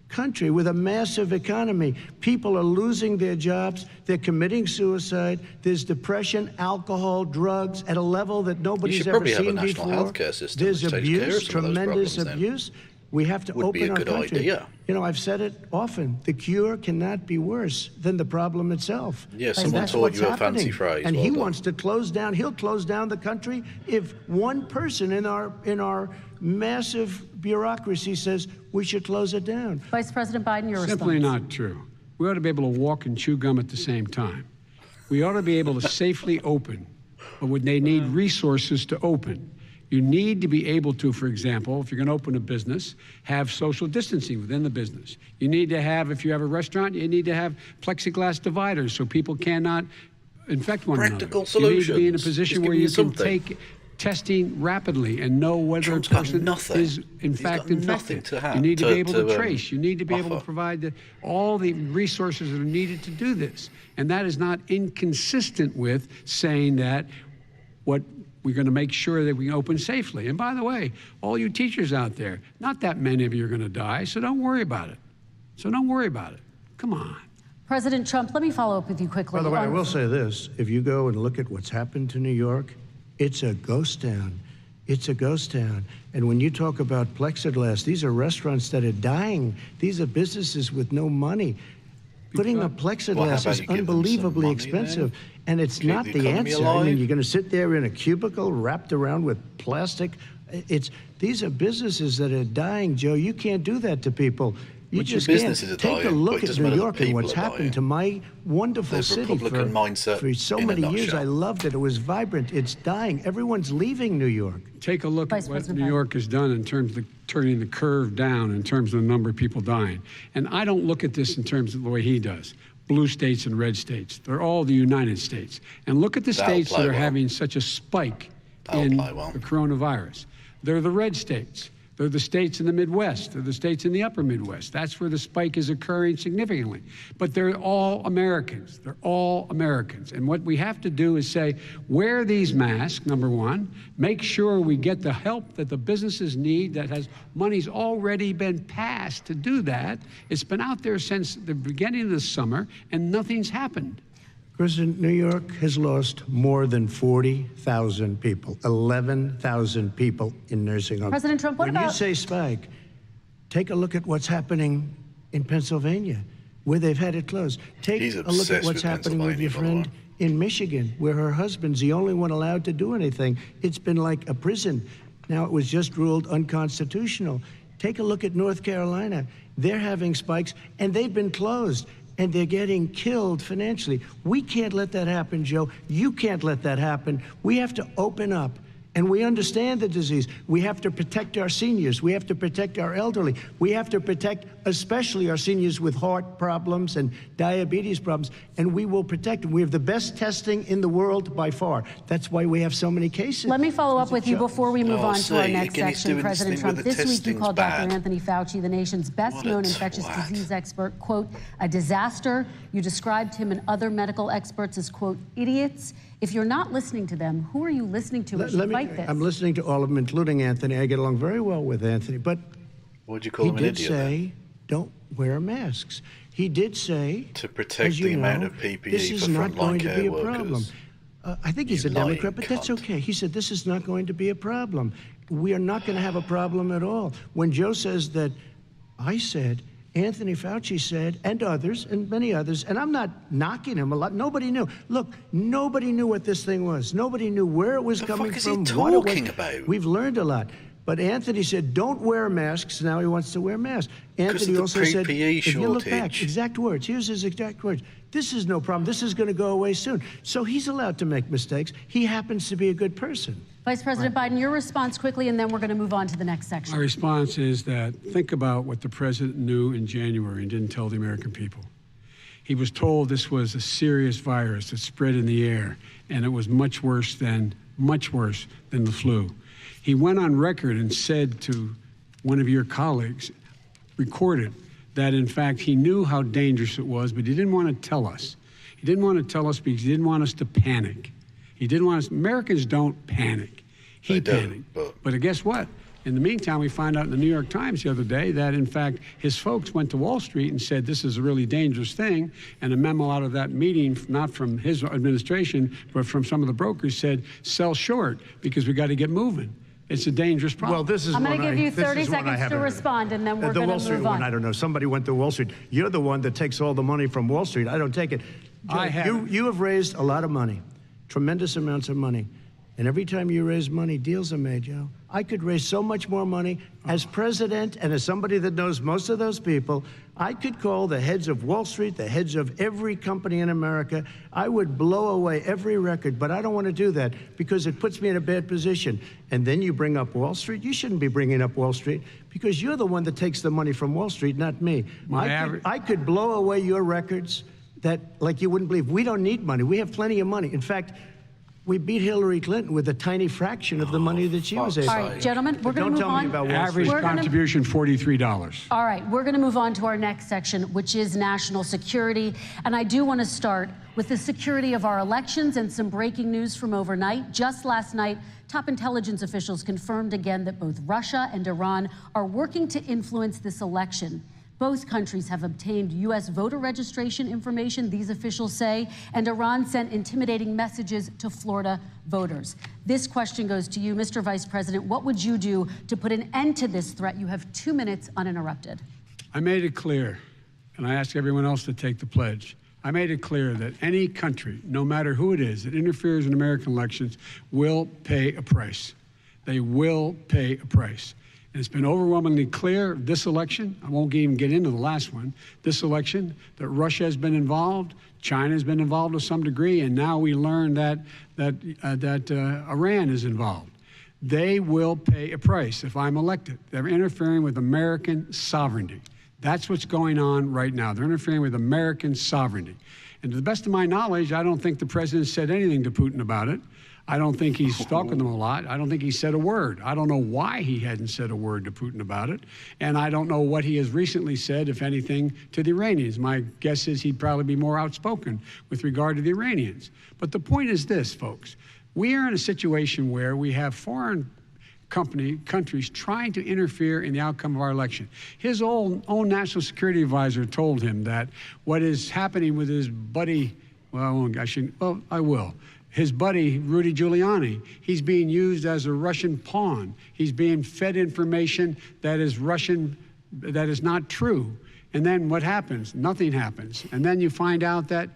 H: country with a massive economy. People are losing their jobs. They're committing suicide. There's depression, alcohol, drugs at a level that nobody's ever
A: probably have a
H: seen
A: national
H: before.
A: healthcare system
H: There's
A: that takes care of
H: abuse,
A: some of those
H: tremendous
A: problems then.
H: abuse. We have to
A: Would be
H: open
A: a
H: our
A: good
H: country.
A: idea.
H: You know, I've said it often. The cure cannot be worse than the problem itself.
A: Yeah,
H: And
A: someone
H: that's
A: taught
H: what's
A: you a fancy
H: happening.
A: phrase.
H: And
A: Well
H: he
A: done.
H: wants to close down. He'll close down the country if one person in our massive bureaucracy says we should close it down.
G: Vice President Biden, your
I: Simply
G: response.
I: not true. We ought to be able to walk and chew gum at the same time. We ought to be able to safely open, but would they need resources to open? You need to be able to, for example, if you're going to open a business, have social distancing within the business. You need to have, if you have a restaurant, you need to have plexiglass dividers so people cannot infect one
A: Practical
I: another. You need to be in a
A: solutions.
I: position
A: Just
I: where
A: give
I: you
A: me
I: can
A: something.
I: take testing rapidly and know whether
A: Trump's
I: a
A: got
I: person
A: nothing.
I: is in
A: He's
I: fact
A: got nothing
I: infected.
A: to have
I: You need to
A: to-
I: be able to
A: to,
I: trace. You need to be able to
A: offer.
I: provide all the resources that are needed to do this. And that is not inconsistent with saying that what we're going to make sure that we can open safely. And by the way, all you teachers out there, not that many of you are going to die, so don't worry about it. So don't worry about it. Come on.
G: President Trump, let me follow up with you quickly.
H: By the way, I
G: on-
H: will say this. If you go and look at what's happened to New York, it's a ghost town. It's a ghost town. And when you talk about plexiglass, these are restaurants that are dying. These are businesses with no money. Putting up
A: Well, how
H: plexiglass
A: about
H: is
A: you give them some
H: unbelievably
A: money
H: expensive.
A: then?
H: And it's
A: Keep
H: not
A: the
H: the
A: economy
H: answer. I mean,
A: alive.
H: you're going to sit there in a cubicle wrapped around with plastic. These are businesses that are dying, Joe. You can't do that to people. You
A: But your
H: just can't.
A: businesses are
H: Take a
A: dying, but
H: look
A: it
H: at
A: doesn't
H: New
A: matter
H: York
A: that
H: and what's
A: people are
H: happened
A: dying.
H: to my wonderful
A: The
H: city
A: Republican mindset
H: for so
A: in a
H: many years.
A: nutshell.
H: I loved it. It was vibrant. It's dying. Everyone's leaving New York.
I: Take a look
G: Vice
I: at what
G: President
I: New
G: Biden.
I: York has done in terms of turning the curve down in terms of the number of people dying. And I don't look at this in terms of the way he does. Blue states and red states. They're all the United States. And look at the
A: That'll
I: states that
A: play
I: are
A: well.
I: having such a spike
A: That'll
I: in
A: play well.
I: the coronavirus. They're the red states. They're the states in the Midwest. They're the states in the upper Midwest. That's where the spike is occurring significantly. But they're all Americans. They're all Americans. And what we have to do is say, wear these masks, number one. Make sure we get the help that the businesses need that has money's already been passed to do that. It's been out there since the beginning of the summer, and nothing's happened.
H: President, New York has lost more than 40,000 people, 11,000 people in nursing homes.
G: President Trump, what
H: when you
G: about-
H: say spike, take a look at what's happening in Pennsylvania, where they've had it closed. Take
A: He's
H: a look
A: obsessed
H: at what's
A: with
H: happening with your
A: Pennsylvania, by the
H: friend in Michigan, where her husband's the only one allowed to do anything. It's been like a prison. Now it was just ruled unconstitutional. Take a look at North Carolina. They're having spikes, and they've been closed. And they're getting killed financially. We can't let that happen, Joe. You can't let that happen. We have to open up. And we understand the disease. We have to protect our seniors. We have to protect our elderly. We have to protect especially our seniors with heart problems and diabetes problems. And we will protect them. We have the best testing in the world by far. That's why we have so many cases.
G: Let me follow up with you
H: Joe.
G: before we move
A: Oh,
G: on to our
A: see,
G: next
A: again, he's
G: section,
A: doing this
G: President
A: thing
G: Trump.
A: where the
G: This week you
A: testing's
G: called Dr.
A: bad.
G: Anthony Fauci, the nation's best-known infectious
A: twat.
G: disease expert, quote, a disaster. You described him and other medical experts as, quote, idiots. If you're not listening to them, who are you listening to as you fight this?
H: I'm listening to all of them, including Anthony. I get along very well with Anthony. But
A: What'd you call
H: he
A: him an
H: did
A: idiot? then?
H: say, don't wear masks. He did say,
A: To protect
H: as you
A: the amount
H: know,
A: of PPE
H: this is
A: for
H: not
A: frontline
H: going to
A: care
H: be a
A: workers.
H: problem. I think he's
A: You
H: a
A: lying
H: Democrat, but that's
A: cunt.
H: okay. He said this is not going to be a problem. We are not going to have a problem at all. When Joe says that, I said, Anthony Fauci said, and others, and many others, and I'm not knocking him a lot. Nobody knew. Look, nobody knew what this thing was. Nobody knew where it was
A: The
H: coming
A: fuck is he
H: from. What it was.
A: talking about?
H: We've learned a lot. But Anthony said, don't wear masks. Now he wants to wear masks. Anthony
A: of the
H: also said,
A: PPE
H: if you look back,
A: shortage.
H: exact words. Here's his exact words. This is no problem. This is going to go away soon. So he's allowed to make mistakes. He happens to be a good person.
G: Vice President Biden, your response quickly, and then we're going to move on to the next section.
I: My response is that think about what the president knew in January and didn't tell the American people. He was told this was a serious virus that spread in the air, and it was much worse than the flu. He went on record and said to one of your colleagues, recorded, that in fact he knew how dangerous it was, but he didn't want to tell us. He didn't want to tell us because he didn't want us to panic. He didn't want us. Americans don't panic. He panicked. But guess what? In the meantime, we find out in the New York Times the other day that, in fact, his folks went to Wall Street and said this is a really dangerous thing. And a memo out of that meeting, not from his administration, but from some of the brokers, said sell short because we got to get moving. It's a dangerous problem.
H: Well, this is
G: I'm going to give you 30
H: seconds
G: seconds to respond, and then we're
H: the
G: going
H: Wall
G: to
H: Street
G: move
H: one,
G: on.
H: I don't know. Somebody went to Wall Street. You're the one that takes all the money from Wall Street. I don't take it. You have raised a lot of money, tremendous amounts of money. And every time you raise money, deals are made, Joe. I could raise so much more money. As president and as somebody that knows most of those people, I could call the heads of Wall Street, the heads of every company in America. I would blow away every record, but I don't want to do that because it puts me in a bad position. And then you bring up Wall Street. You shouldn't be bringing up Wall Street because you're the one that takes the money from Wall Street, not me. I could blow away your records that, like you wouldn't believe. We don't need money. We have plenty of money. In fact, we beat Hillary Clinton with a tiny fraction of the money that she was able.
G: All right, gentlemen, we're going to move on.
H: Don't tell me about Wall Street.
I: Average contribution, $43.
G: All right, we're going to move on to our next section, which is national security. And I do want to start with the security of our elections and some breaking news from overnight. Just last night, top intelligence officials confirmed again that both Russia and Iran are working to influence this election. Both countries have obtained U.S. voter registration information, these officials say, and Iran sent intimidating messages to Florida voters. This question goes to you, Mr. Vice President. What would you do to put an end to this threat? You have 2 minutes uninterrupted.
I: I made it clear, and I ask everyone else to take the pledge. I made it clear that any country, no matter who it is, that interferes in American elections will pay a price. They will pay a price. And it's been overwhelmingly clear this election, I won't even get into the last one, this election, that Russia has been involved, China has been involved to some degree, and now we learn that Iran is involved. They will pay a price if I'm elected. They're interfering with American sovereignty. That's what's going on right now. They're interfering with American sovereignty. And to the best of my knowledge, I don't think the president said anything to Putin about it. I don't think he's talking to them a lot. I don't think he said a word. I don't know why he hadn't said a word to Putin about it. And I don't know what he has recently said, if anything, to the Iranians. My guess is he'd probably be more outspoken with regard to the Iranians. But the point is this, folks. We are in a situation where we have foreign countries trying to interfere in the outcome of our election. His own national security advisor told him that what is happening with his buddy, I will. His buddy, Rudy Giuliani, he's being used as a Russian pawn. He's being fed information that is Russian, that is not true. And then what happens? Nothing happens. And then you find out that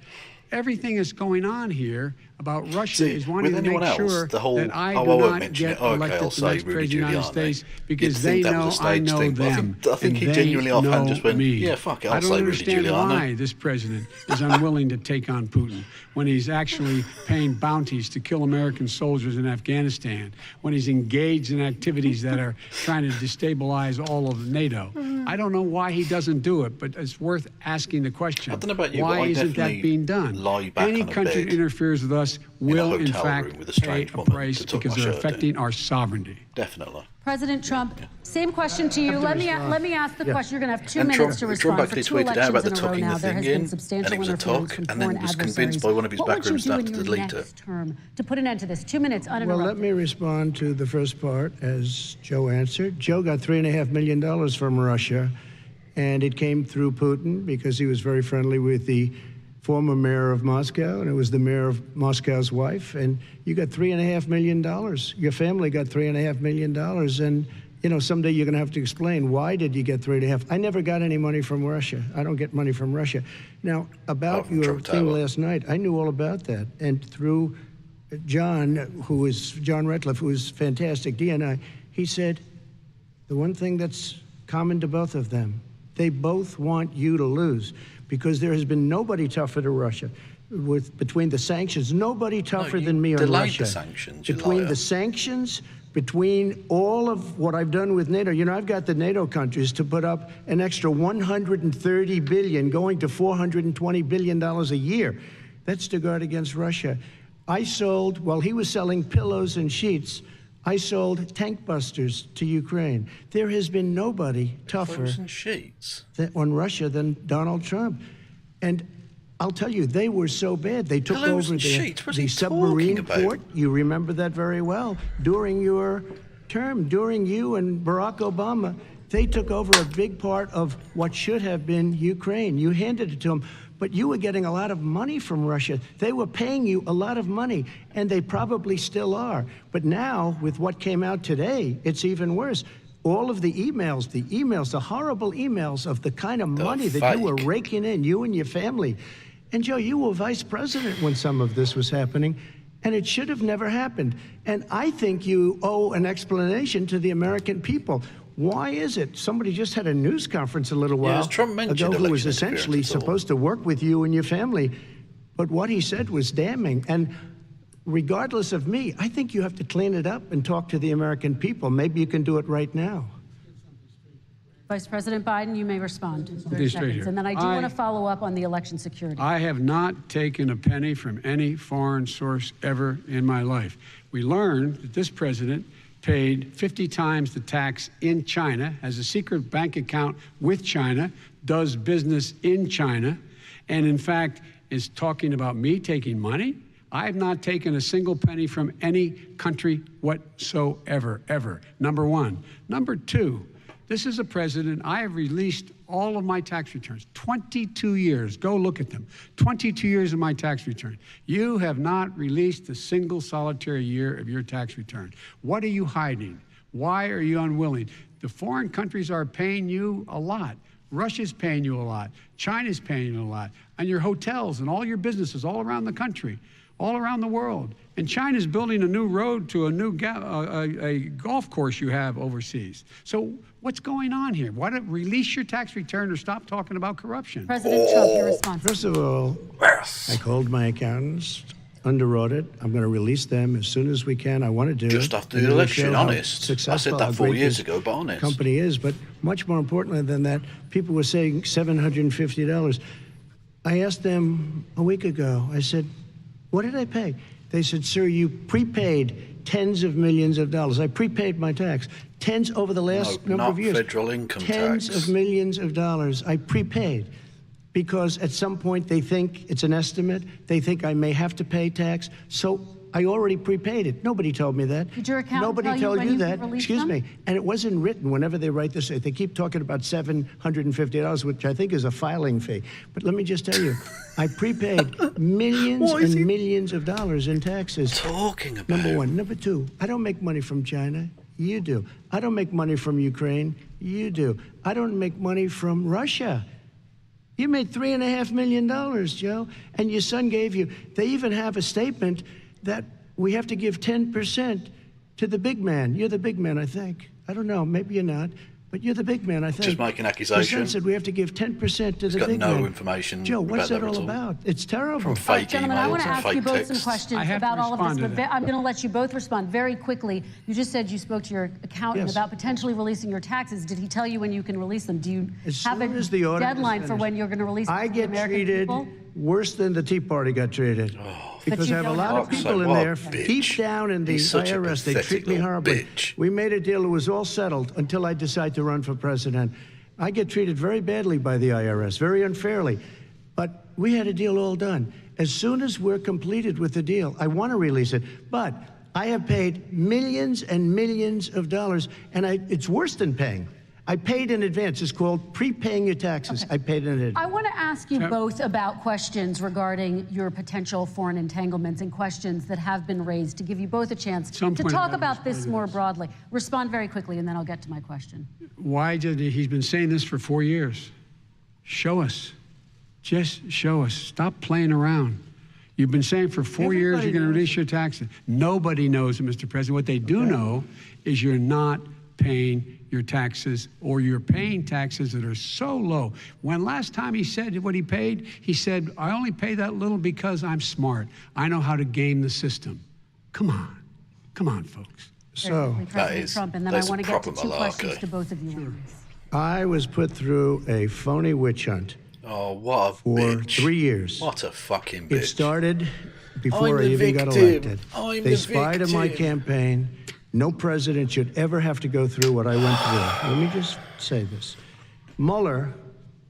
I: everything that's going on here about Russia is wanting to make sure that I do not get elected to the next president of the United States because they know I know them.
A: I think he genuinely offhand just went, yeah, fuck it, I'll say Rudy Giuliani.
I: I don't understand why this president is unwilling to take on Putin when he's actually paying bounties to kill American soldiers in Afghanistan, when he's engaged in activities that are trying to destabilize all of NATO. I don't know why he doesn't do it, but it's worth asking the question.
A: I don't know about you,
I: why isn't that being done? Any country that interferes with us will, in fact, pay a price because they're affecting our sovereignty.
A: Definitely.
G: President Trump, same question to you. Let me ask the question. You're going to have 2 minutes to respond. For 2 elections in a row now, there has been substantial interference from foreign adversaries. What would you do in your next term to put an end to this? 2 minutes uninterrupted.
H: Well, let me respond to the first part as Joe answered. Joe got $3.5 million from Russia, and it came through Putin because he was very friendly with the former mayor of Moscow, and it was the mayor of Moscow's wife, and you got $3.5 million. Your family got $3.5 million, and, you know, someday you're going to have to explain, why did you get $3.5? I never got any money from Russia. I don't get money from Russia. Now, about your thing last night, I knew all about that, and through John Ratcliffe, who is fantastic, DNI, he said, the one thing that's common to both of them, they both want you to lose, because there has been nobody tougher to Russia. between the sanctions. Nobody tougher
A: you
H: than me on
A: delayed
H: Russia.
A: the sanctions, you
H: between
A: liar.
H: the sanctions, between all of what I've done with NATO. You know, I've got the NATO countries to put up an extra $130 billion, going to $420 billion a year. That's to guard against Russia. I sold, while he was selling pillows and sheets, I sold tank busters to Ukraine. There has been nobody tougher
A: Pillows and sheets
H: on Russia than Donald Trump. And I'll tell you, they were so bad. They took
A: Pillows
H: over
A: and sheets? What's he
H: the submarine
A: talking about?
H: port. You remember that very well. During your term, during you and Barack Obama, they took over a big part of what should have been Ukraine. You handed it to them. But you were getting a lot of money from Russia. They were paying you a lot of money, and they probably still are. But now, with what came out today, it's even worse. All of the emails, the horrible emails of the kind of money that you were raking in, you and your family. And Joe, you were vice president when some of this was happening, and it should have never happened. And I think you owe an explanation to the American people. Why is it? Somebody just had a news conference a little while ago who was essentially supposed to work with you and your family, but what he said was damning. And regardless of me, I think you have to clean it up and talk to the American people. Maybe you can do it right now.
G: Vice President Biden, you may respond. 30
I: Okay, straight
G: seconds.
I: here.
G: And then I do want to follow up on the election security.
I: I have not taken a penny from any foreign source ever in my life. We learned that this president paid 50 times the tax in China, has a secret bank account with China, does business in China, and in fact is talking about me taking money. I have not taken a single penny from any country whatsoever, ever. Number one. Number two, this is a president, I have released all of my tax returns, 22 years. Go look at them. 22 years of my tax return. You have not released a single solitary year of your tax return. What are you hiding? Why are you unwilling? The foreign countries are paying you a lot. Russia's paying you a lot. China's paying you a lot. And your hotels and all your businesses all around the country, all around the world. And China's building a new road to a new a golf course you have overseas. So what's going on here? Why don't release your tax return or stop talking about corruption?
G: President Trump, your response.
H: First of all, I called my accountants, underwrote it. I'm going to release them as soon as we can. I want to do
A: just
H: it.
A: after the election, honest. I
H: Successful,
A: said that 4 years
H: this
A: ago, but honest.
H: Company is, but much more importantly than that, people were saying $750. I asked them a week ago, I said, what did I pay? They said, sir, you prepaid tens of millions of dollars. I prepaid my tax. Tens over the last number of years.
A: Federal income
H: tens
A: tax.
H: of millions of dollars I prepaid because at some point they think it's an estimate. They think I may have to pay tax. So I already prepaid it. Nobody told me that.
G: Did your accountant
H: Nobody
G: tell you
H: told
G: when
H: you
G: you
H: that.
G: could release
H: Excuse
G: them?
H: me. And it wasn't written whenever they write this. They keep talking about $750, which I think is a filing fee. But let me just tell you, I prepaid millions and millions of dollars in taxes.
A: Talking about
H: Number one. Number two, I don't make money from China. You do. I don't make money from Ukraine. You do. I don't make money from Russia. You made $3.5 million, Joe, and your son gave you. They even have a statement that we have to give 10% to the big man. You're the big man, I think. I don't know. Maybe you're not. But you're the big man, I think.
A: Just making
H: My
A: accusation.
H: son said we have to give 10% to the
A: got
H: big
A: no
H: man.
A: information
H: Joe, what's
A: about
H: that all
A: at all.
H: about? It's terrible.
A: From fake
G: Gentlemen, I
A: emails
G: want to
A: and
G: ask
A: fake
G: you both
A: texts.
G: some questions
I: I have to
G: about all of
I: respond
G: this,
I: to
G: but
I: that.
G: I'm going to let you both respond very quickly. You just said you spoke to your accountant
H: Yes.
G: about potentially releasing your taxes. Did he tell you when you can release them? Do you
H: As
G: have
H: soon
G: a
H: as the audit is
G: deadline for
H: finished.
G: when you're going to release them
H: I
G: to the
H: get
G: American
H: treated
G: people?
H: worse than the Tea Party got treated. Because
G: you
H: I have a
G: don't
H: lot
G: have
H: of
G: a
H: people in
A: what a
H: there,
A: bitch.
H: deep down in the
A: He's such a
H: IRS, they
A: pathetic
H: treat me
A: little
H: horribly.
A: bitch.
H: We made a deal, it was all settled until I decide to run for president. I get treated very badly by the IRS, very unfairly. But we had a deal all done. As soon as we're completed with the deal, I want to release it. But I have paid millions and millions of dollars, and it's worse than paying. I paid in advance. It's called prepaying your taxes. I paid in advance.
G: I want to ask you both about questions regarding your potential foreign entanglements and questions that have been raised to give you both a chance to
I: Some point
G: talk
I: about
G: about this more broadly. Respond very quickly, and then I'll get to my question.
I: Why did he's been saying this for 4 years? Show us. Just show us. Stop playing around. You've been saying for 4 years you're going to release your taxes. Nobody knows it, Mr. President. What they do know is you're not paying your taxes, or you're paying taxes that are so low. When last time he said what he paid, he said, I only pay that little because I'm smart. I know how to game the system. Come on, folks.
H: So,
G: President Trump, and then I want to get to two questions to both of you.
H: Sure. I was put through a phony witch hunt.
A: Oh, what a
H: for
A: bitch.
H: 3 years.
A: What a fucking bitch.
H: It started before I even got elected. They spied on my campaign. No president should ever have to go through what I went through. Let me just say this. Mueller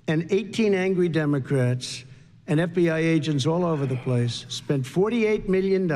H: and 18 angry Democrats and FBI agents all over the place spent $48 million.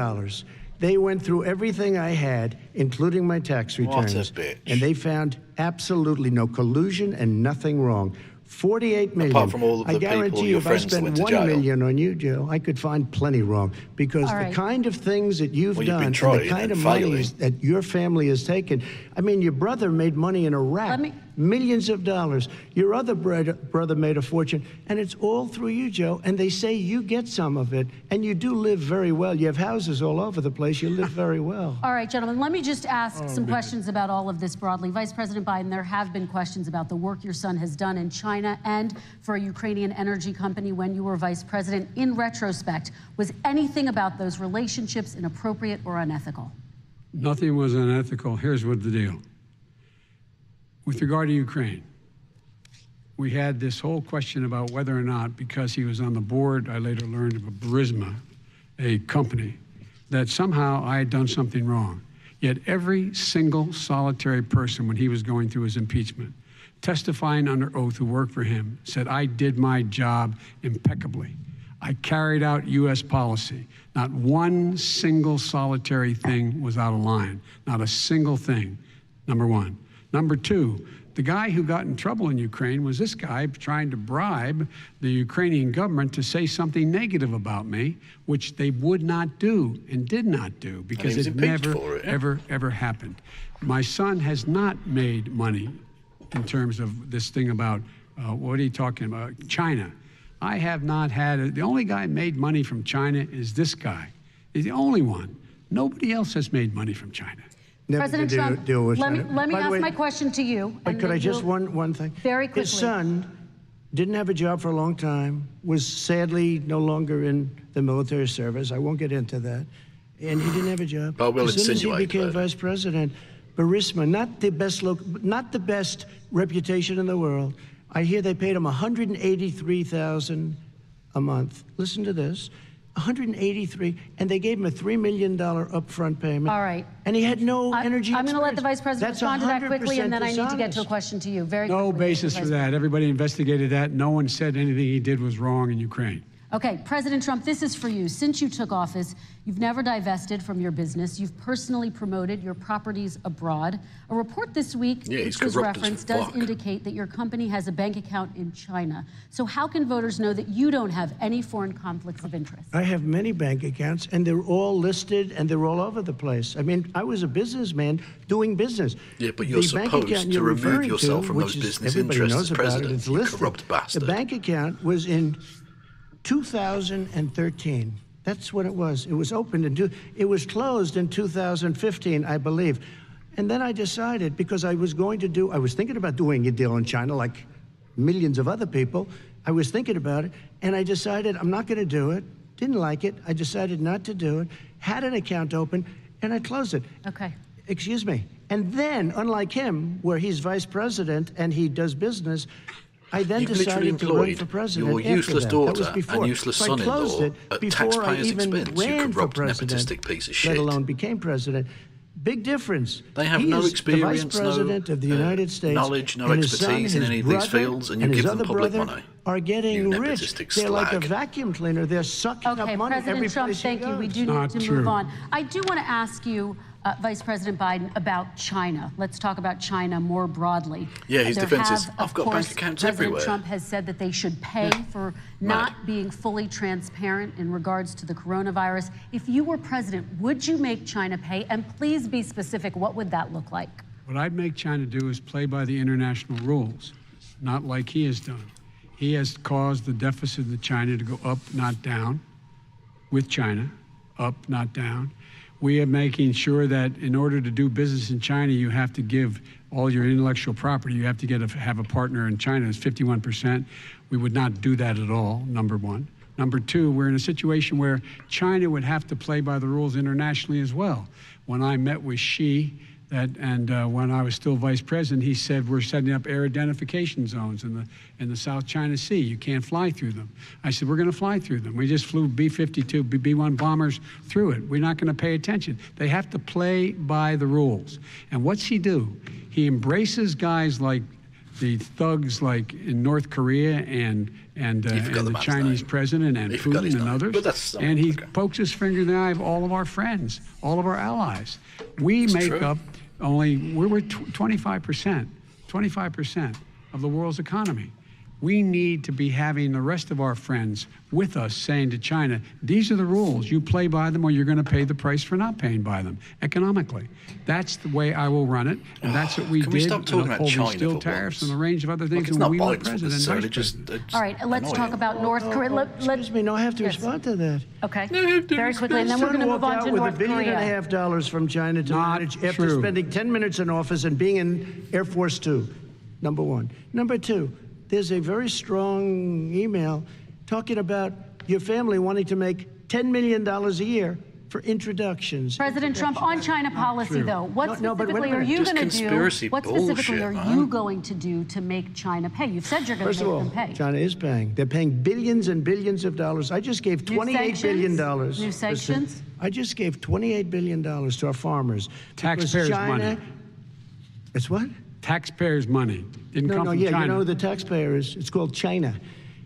H: They went through everything I had, including my tax returns.
A: What a bitch.
H: And they found absolutely no collusion and nothing wrong. 48 million.
A: Apart from all of the
H: I guarantee
A: people,
H: you,
A: your
H: if I
A: friends that
H: spent
A: went to
H: 1
A: jail.
H: million on you, Joe, I could find plenty wrong. Because the kind of things that you've done and the kind of money that your family has taken. I mean, your brother made money in Iraq. Millions of dollars. Your other brother made a fortune. And it's all through you, Joe. And they say you get some of it. And you do live very well. You have houses all over the place. You live very well.
G: All right, gentlemen, let me just ask some questions about all of this broadly. Vice President Biden, there have been questions about the work your son has done in China and for a Ukrainian energy company when you were vice president. In retrospect, was anything about those relationships inappropriate or unethical?
I: Nothing was unethical. Here's what the deal. With regard to Ukraine, we had this whole question about whether or not, because he was on the board, I later learned of Burisma, a company, that somehow I had done something wrong. Yet every single solitary person, when he was going through his impeachment, testifying under oath who worked for him, said, I did my job impeccably. I carried out U.S. policy. Not one single solitary thing was out of line. Not a single thing, number one. Number two, the guy who got in trouble in Ukraine was this guy trying to bribe the Ukrainian government to say something negative about me, which they would not do and did not do because it never, ever happened. My son has not made money in terms of this thing about, what are you talking about, China. I have not had, the only guy made money from China is this guy. He's the only one. Nobody else has made money from China.
G: President Trump, let me ask my question to you.
H: But could I just, one thing?
G: Very quickly.
H: His son didn't have a job for a long time, was sadly no longer in the military service. I won't get into that. And he didn't have a job.
A: But we'll
H: as soon as he
A: insinuate
H: became vice president, Burisma, not the best reputation in the world. I hear they paid him $183,000 a month. Listen to this. $183, and they gave him a $3 million upfront payment.
G: All right.
H: And he had no energy.
G: I'm going to let the vice president respond to that quickly, and then I need to get to a question to you. Very quickly.
I: No basis for that. Everybody investigated that. No one said anything he did was wrong in Ukraine.
G: Okay, President Trump, this is for you. Since you took office, you've never divested from your business. You've personally promoted your properties abroad. A report this week, which was referenced, does indicate that your company has a bank account in China. So how can voters know that you don't have any foreign conflicts of interest?
H: I have many bank accounts, and they're all listed, and they're all over the place. I mean, I was a businessman doing business.
A: Yeah, but you're supposed to remove yourself from those business interests as president.
H: It's listed.
A: Corrupt bastard.
H: The bank account was in 2013. That's what it was. It was opened it was closed in 2015, I believe. And then I decided, because I was thinking about doing a deal in China like millions of other people. I was thinking about it, and I decided I'm not going to do it. Didn't like it. I decided not to do it. Had an account open, and I closed it.
G: Okay.
H: Excuse me. And then, unlike him, where he's vice president and he does business, I then decided to run for president.
A: Your useless daughter and useless
H: so
A: son-in-law at taxpayers' expense. You corrupt,
H: president,
A: nepotistic piece of shit.
H: let alone became president. Big difference.
A: They have
H: he
A: no
H: is
A: experience,
H: the vice president of the United States,
A: knowledge, no
H: and
A: expertise in any of these fields, and you give them public money.
H: Are getting rich. They're like a vacuum cleaner. They're sucking up money every
G: President Trump,
H: place
G: thank you. We do need to move on. I do want to ask you, Vice President Biden, about China. Let's talk about China more broadly.
A: Yeah, his defense is, I've got bank accounts everywhere.
G: President Trump has said that they should pay for not being fully transparent in regards to the coronavirus. If you were president, would you make China pay? And please be specific. What would that look like?
I: What I'd make China do is play by the international rules, not like he has done. He has caused the deficit of China to go up, not down, with China, up, not down. We are making sure that in order to do business in China, you have to give all your intellectual property, you have to have a partner in China. It's 51%. We would not do that at all, number one. Number two, we're in a situation where China would have to play by the rules internationally as well. When I met with Xi, when I was still vice president, he said we're setting up air identification zones in the South China Sea. You can't fly through them. I said, we're going to fly through them. We just flew B-52, B-1 bombers through it. We're not going to pay attention. They have to play by the rules. And what's he do? He embraces guys like the thugs like in North Korea and the Chinese president and Putin and others. And he pokes his finger in the eye of all of our friends, all of our allies. We make up only, we're 25% of the world's economy. We need to be having the rest of our friends with us saying to China, these are the rules. You play by them or you're going to pay the price for not paying by them economically. That's the way I will run it. And that's what we did.
A: Can we stop talking about China
I: steel tariffs and a range of other things.
A: It's
I: when
A: not
I: we were
A: Biden's
I: president.
G: All right, let's talk about North Korea.
H: Excuse me, no, I have to respond to that.
G: Okay, very quickly, and then we're going to move on to North Korea.
H: $1.5 billion from China to manage after spending 10 minutes in office and being in Air Force Two, number one. Number two, there's a very strong email talking about your family wanting to make $10 million a year for introductions.
G: President Trump, on China policy, though, what specifically are you going to do? What specifically are you going to do to make China pay? You've said you're going to make them pay.
H: China is paying. They're paying billions and billions of dollars. I just gave $28 billion.
G: New sanctions?
H: I just gave $28 billion to our farmers.
I: Taxpayers' money.
H: It's what?
I: Taxpayers' money. Didn't come from China.
H: You know the taxpayer is, it's called China.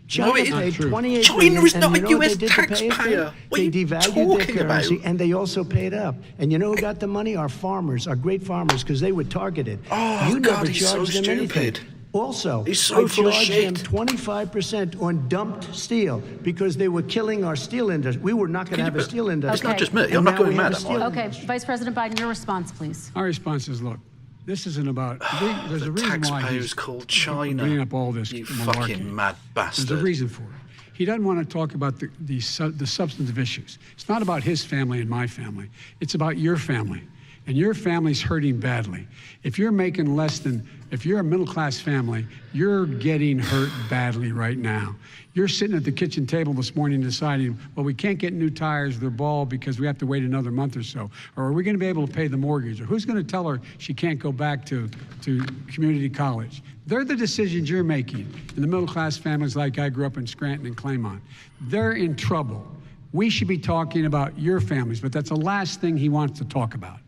A: China
H: paid $28
A: China
H: billion,
A: is not
H: and
A: a
H: you know
A: US
H: what they did to pay it?
A: taxpayer. What
H: They
A: are you
H: devalued
A: talking
H: their currency,
A: about?
H: and they also paid up. And you know who got the money? Our farmers, our great farmers, because they were targeted.
A: Oh,
H: you
A: God,
H: never
A: he's so
H: charged them anything.
A: stupid.
H: Also,
A: He's so
H: I
A: full of
H: charged
A: shit.
H: them 25% on dumped steel because they were killing our steel industry. We were not going to have a steel industry.
A: It's not just me.
H: And
A: I'm not
H: now
A: going
H: we have
A: mad.
H: a steel
G: Okay,
H: industry.
G: Vice President Biden, your response, please.
I: Our response is, look, this isn't about. There's a reason why
A: Taxpayers
I: he's
A: called China.
I: bringing up all this
A: You
I: malarkey.
A: fucking mad bastard.
I: There's a reason for it. He doesn't want to talk about the substantive issues. It's not about his family and my family. It's about your family. And your family's hurting badly. If you're making if you're a middle-class family, you're getting hurt badly right now. You're sitting at the kitchen table this morning deciding, well, we can't get new tires, they're bald because we have to wait another month or so. Or are we going to be able to pay the mortgage? Or who's going to tell her she can't go back to community college? They're the decisions you're making in the middle-class families like I grew up in Scranton and Claymont. They're in trouble. We should be talking about your families, but that's the last thing he wants to talk about.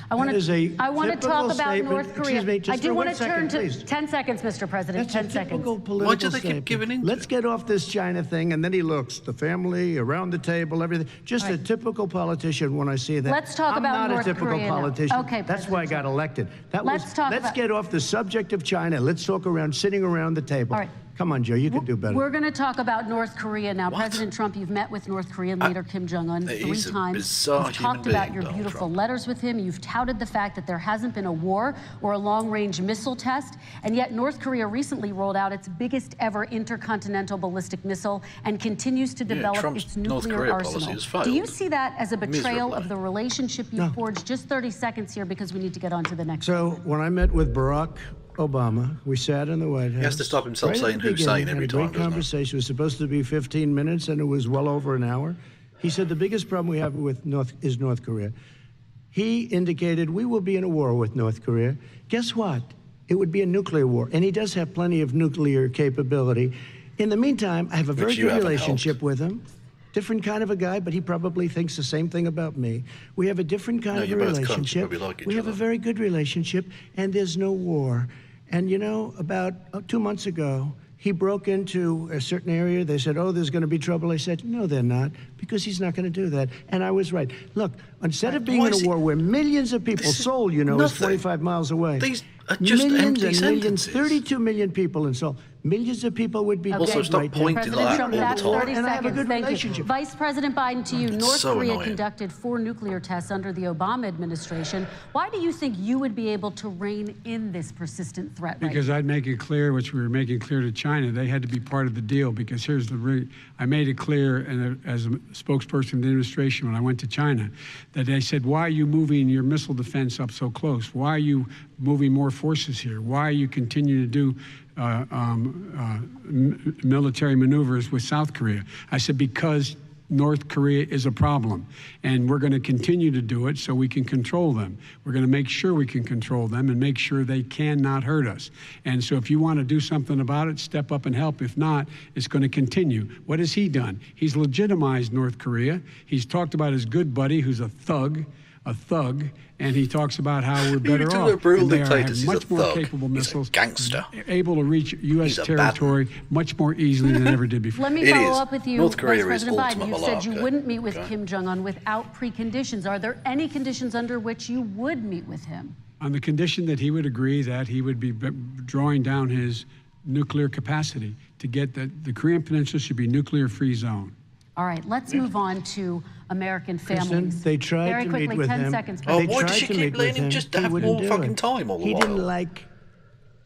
G: I want to talk about
H: statement.
G: North Korea.
H: Excuse me, just
G: I do
H: for
G: want
H: 1
G: to turn
H: second,
G: to
H: please.
G: 10 seconds, Mr. President.
H: That's
G: 10
H: a
G: seconds.
H: typical political
A: Why do they keep
H: statement.
A: giving in to
H: Let's get off this China thing, and then he looks, the family, around the table, everything. Just a typical politician when I see that.
G: Let's talk
H: I'm
G: about
H: not
G: North
H: a typical
G: Korea now.
H: politician.
G: Okay,
H: That's why I got elected.
G: Let's
H: get off the subject of China. Let's talk sitting around the table.
G: All right.
H: Come on, Joe, you can do better.
G: We're going to talk about North Korea now.
A: What?
G: President Trump, you've met with North Korean leader Kim Jong-un 3
A: he's a
G: times.
A: bizarre
G: You've
A: human
G: talked about
A: being,
G: your
A: Donald
G: beautiful
A: Trump.
G: letters with him. You've touted the fact that there hasn't been a war or a long-range missile test. And yet North Korea recently rolled out its biggest ever intercontinental ballistic missile and continues to develop
A: Trump's
G: its
A: North
G: nuclear
A: Korea policy
G: arsenal.
A: has failed
G: Do you see that as a betrayal
A: miserably.
G: of the relationship you forged? Just 30 seconds here because we need to get on to the next.
H: So when I met with Barack Obama, we sat in the White House.
A: He has to stop himself
H: Right at
A: saying
H: the
A: Hussein
H: beginning,
A: every
H: had a
A: time,
H: great
A: doesn't he?
H: conversation. It was supposed to be 15 minutes, and it was well over an hour. He said the biggest problem we have with North Korea. He indicated we will be in a war with North Korea. Guess what? It would be a nuclear war, and he does have plenty of nuclear capability. In the meantime, I have a very good relationship with him. Different kind of a guy, but he probably thinks the same thing about me. We have a different kind of a relationship. We have a very good relationship, and there's no war. And you know, about 2 months ago, he broke into a certain area. They said, oh, there's going to be trouble. I said, no, they're not, because he's not going to do that. And I was right. Look, instead of being in a war where millions of people, Seoul, you know, is 45 miles away.
A: These are just
H: millions
A: empty
H: and millions,
A: sentences.
H: 32 million people in Seoul. Millions of people would be
A: Also,
H: dead
A: stop
H: right now.
A: pointing
G: President
A: like
G: Trump,
A: that all
G: that's
A: the time.
G: 30
H: And I have a
G: seconds.
H: good
G: Thank you.
H: relationship.
G: Vice President Biden, to you. North
A: So
G: Korea
A: annoying.
G: conducted 4 nuclear tests under the Obama administration. Why do you think you would be able to rein in this persistent threat?
I: Because I'd make it clear, which we were making clear to China, they had to be part of the deal. Because here's I made it clear, and as a spokesperson of the administration when I went to China, that they said, why are you moving your missile defense up so close? Why are you moving more forces here? Why are you continuing to do military maneuvers with South Korea? I said, because North Korea is a problem, and we're going to continue to do it so we can control them. We're going to make sure we can control them and make sure they cannot hurt us. And so if you want to do something about it, step up and help. If not, it's going to continue. What has he done? He's legitimized North Korea. He's talked about his good buddy, who's a thug, and he talks about how we're better off.
A: A brutal
I: And they
A: dictator.
I: have
A: He's
I: much
A: a
I: more
A: thug.
I: capable
A: He's
I: missiles,
A: a gangster.
I: able to reach U.S.
A: He's a
I: territory much more easily than ever did before.
G: Let me
A: It
G: follow
A: is.
G: up with you,
A: North Korea
G: Vice
A: is
G: President Biden.
A: ultimate
G: You said you
A: malarkey.
G: wouldn't meet with
A: Okay.
G: Kim Jong-un without preconditions. Are there any conditions under which you would meet with him?
I: On the condition that he would agree that he would be drawing down his nuclear capacity to get the Korean Peninsula should be nuclear-free zone.
G: All right, let's move on to American families.
H: Kristen, they tried
G: Very
H: to
G: quickly,
H: meet with
G: 10
H: him.
G: seconds.
A: Oh,
H: They
A: why does
H: tried
A: she
H: to
A: keep
H: meet
A: letting
H: with
A: him
H: him.
A: just
H: He
A: have
H: wouldn't
A: more
H: do
A: fucking
H: it.
A: time all the
H: He
A: while?
H: didn't like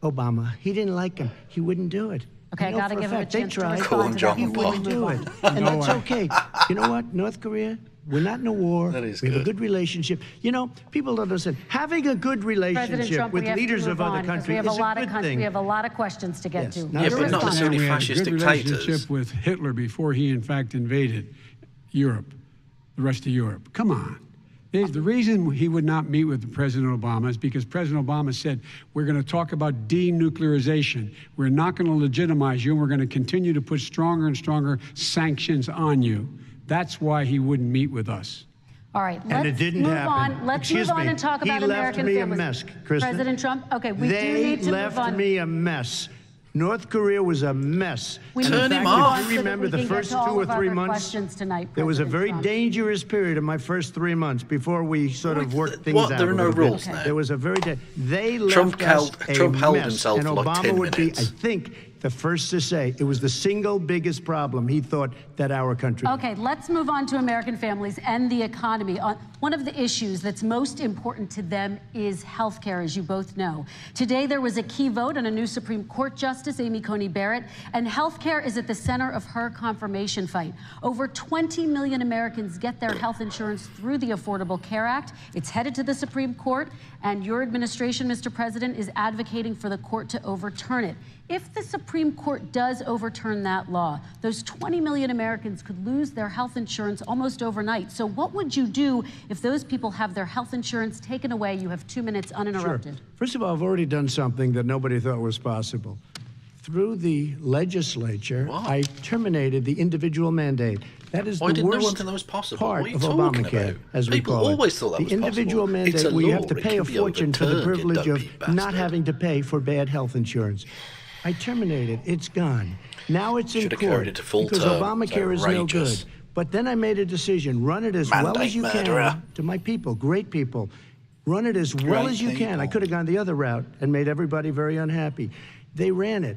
H: Obama. He didn't like him. He wouldn't do it.
G: Okay, I
H: know
G: gotta
H: for
G: give him a
H: fact they
G: chance to
H: tried.
G: respond
A: Cool
G: to
A: John
G: that
H: He
G: before we
H: wouldn't
G: move
H: do
G: on.
H: it. And that's okay. You know what? North Korea, we're not in a war.
A: That is
H: we have a
A: good.
H: good relationship. You know, people don't understand. Having a good
G: President
H: relationship
G: Trump,
H: with
G: we have to
H: leaders
G: move
H: of
G: on
H: other
G: 'cause we
H: countries
G: have
H: is
G: a lot
H: a
G: of
H: good thing.
G: we have a lot of questions to get
H: Yes.
G: to.
H: Now,
A: Yeah,
H: your
A: but not
H: response.
A: necessarily
I: We had a
A: fascist
I: good
A: dictators.
I: relationship with Hitler before he, in fact, invaded Europe, the rest of Europe. Come on. The reason he would not meet with President Obama is because President Obama said, we're going to talk about denuclearization. We're not going to legitimize you, and we're going to continue to put stronger and stronger sanctions on you. That's why he wouldn't meet with us.
G: All right,
H: And it
G: let's
H: didn't
G: move
H: happen.
G: on. Let's
H: Excuse
G: move on
H: me.
G: and talk
H: He
G: about
H: left
G: American
H: me a
G: families.
H: mess, Kristen.
G: President Trump, okay, we do
H: They
G: need to move
H: left
G: on.
H: me a mess. North Korea was a mess.
G: We
H: In
G: need
A: Turn
G: to
A: him
H: fact,
G: move
A: off.
H: if
G: on
H: you
G: so that
H: remember
G: we
H: the
G: can get
H: first
G: to all
H: 2 or
G: of
H: 3
G: our
H: months,
G: questions tonight,
H: there was a
G: President
H: very
G: Trump.
H: dangerous period in my first 3 months before we sort of worked things
A: What?
H: out.
A: There are
H: a
A: no
H: little bit.
A: rules now.
H: There was a very they left
A: Trump
H: us
A: Trump
H: a
A: held
H: mess,
A: himself
H: and
A: for like
H: Obama
A: 10
H: would
A: minutes.
H: be, I think, the first to say it was the single biggest problem he thought that our country.
G: Okay, let's move on to American families and the economy. One of the issues that's most important to them is health care, as you both know. Today, there was a key vote on a new Supreme Court Justice, Amy Coney Barrett, and health care is at the center of her confirmation fight. Over 20 million Americans get their health insurance through the Affordable Care Act. It's headed to the Supreme Court, and your administration, Mr. President, is advocating for the court to overturn it. If the Supreme Court does overturn that law, those 20 million Americans could lose their health insurance almost overnight. So what would you do if those people have their health insurance taken away? You have 2 minutes uninterrupted.
H: Sure. First of all, I've already done something that nobody thought was possible. Through the legislature,
A: What?
H: I terminated the individual mandate. That is
A: I
H: the
A: didn't know
H: worst
A: one thing that was possible.
H: part
A: What are you
H: of
A: talking
H: Obamacare,
A: about?
H: as we
A: People
H: call it.
A: always thought that
H: the
A: was
H: individual
A: possible.
H: mandate,
A: It's a
H: where you have
A: law.
H: to
A: It
H: pay
A: can
H: a
A: be
H: fortune for the
A: overturned, you
H: privilege of
A: dopey
H: not
A: bastard.
H: having to pay for bad health insurance. I terminated. It's gone. Now it's in
A: Should have
H: court
A: carried it to full
H: because
A: term.
H: Obamacare
A: It's
H: is no good.
A: outrageous.
H: But then I made a decision: run it as well
A: Mandate
H: as you
A: murderer.
H: can to my people, great people. Run it as well
A: Great
H: as you can. I
A: people.
H: could have gone the other route and made everybody very unhappy. They ran it.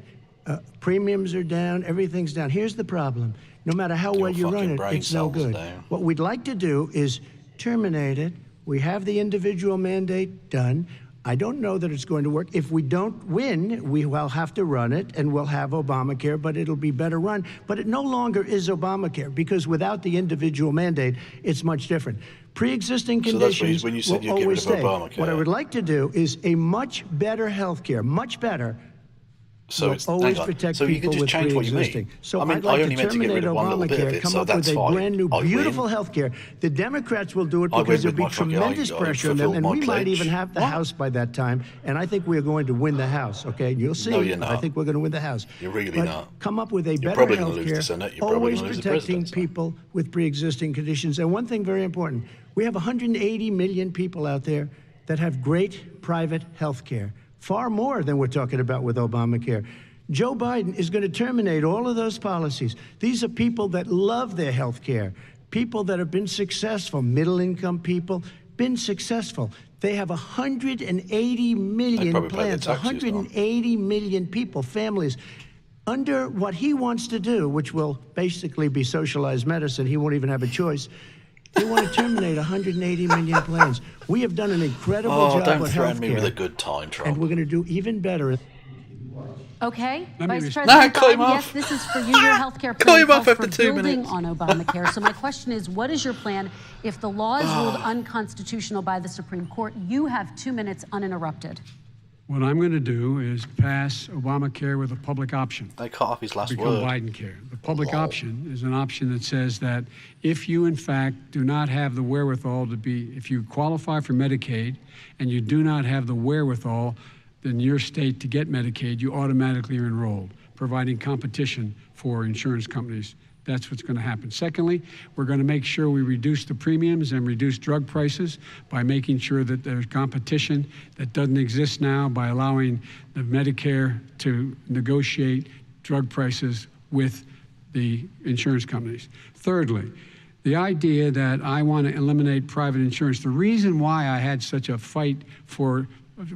H: Premiums are down. Everything's down. Here's the problem. No matter how well you run
A: fucking
H: it,
A: brain
H: it's no
A: cells
H: good.
A: down.
H: What we'd like to do is terminate it. We have the individual mandate done. I don't know that it's going to work. If we don't win, we will have to run it, and we'll have Obamacare, but it'll be better run. But it no longer is Obamacare, because without the individual mandate, it's much different. Pre-existing
A: So that's
H: conditions
A: when you said
H: will
A: you'd get
H: always
A: rid of
H: stay.
A: Obamacare.
H: What I would like to do is a much better health care, much better.
A: So
H: will
A: it's
H: always
A: hang on.
H: protect
A: So you
H: people
A: can just
H: with
A: change what you
H: pre-existing.
A: mean.
H: So
A: I mean,
H: I'd like
A: I only
H: to
A: meant to get
H: terminate
A: rid of one little bit of
H: Obamacare,
A: it,
H: come
A: so
H: up with
A: that's
H: a
A: fine.
H: brand new,
A: I win.
H: beautiful health care. The Democrats will do it
A: I win
H: because
A: with
H: there'll
A: my
H: be
A: fucking-
H: tremendous
A: I
H: pressure on them,
A: fulfilled
H: and
A: my
H: we might
A: pledge.
H: even have the
A: What?
H: House by that time. And I think we're going to win the House. Okay, you'll see.
A: No, you're
H: I
A: not.
H: think we're going to win the House.
A: You're really
H: But
A: not.
H: Come up with a better
A: probably gonna
H: health
A: lose the
H: care,
A: Senate. You're probably
H: always
A: gonna lose the
H: protecting
A: presidency.
H: people with pre-existing conditions. And one thing very important: we have 180 million people out there that have great private health care, far more than we're talking about with Obamacare. Joe Biden is going to terminate all of those policies. These are people that love their health care, people that have been successful, middle-income people, been successful. They have 180 million
A: probably pay their
H: plans,
A: taxes,
H: 180 million people, families. under what he wants to do, which will basically be socialized medicine, he won't even have a choice. They want to terminate 180 million plans. We have done an incredible job
A: don't
H: with
A: threaten me with a
H: healthcare,
A: good time, Trump.
H: and we're going to do even better.
G: Okay,
I: Let me
G: Vice
I: respond.
G: President
A: Cut him
G: Biden,
A: off.
G: yes, this is for you. Your healthcare
A: Cut
G: plan
A: him off
G: calls
A: after
G: for
A: 2
G: building
A: minutes.
G: on Obamacare. So my question is, what is your plan if the law is ruled unconstitutional by the Supreme Court? You have 2 minutes uninterrupted.
I: What I'm going to do is pass Obamacare with a public option.
A: They cut off his last
I: Become
A: word.
I: Biden care. The public option is an option that says that if you, in fact, do not have the wherewithal to be, if you qualify for Medicaid and you do not have the wherewithal in your state to get Medicaid, you automatically are enrolled, providing competition for insurance companies. That's what's going to happen. Secondly, we're going to make sure we reduce the premiums and reduce drug prices by making sure that there's competition that doesn't exist now by allowing the Medicare to negotiate drug prices with the insurance companies. Thirdly, the idea that I want to eliminate private insurance, the reason why I had such a fight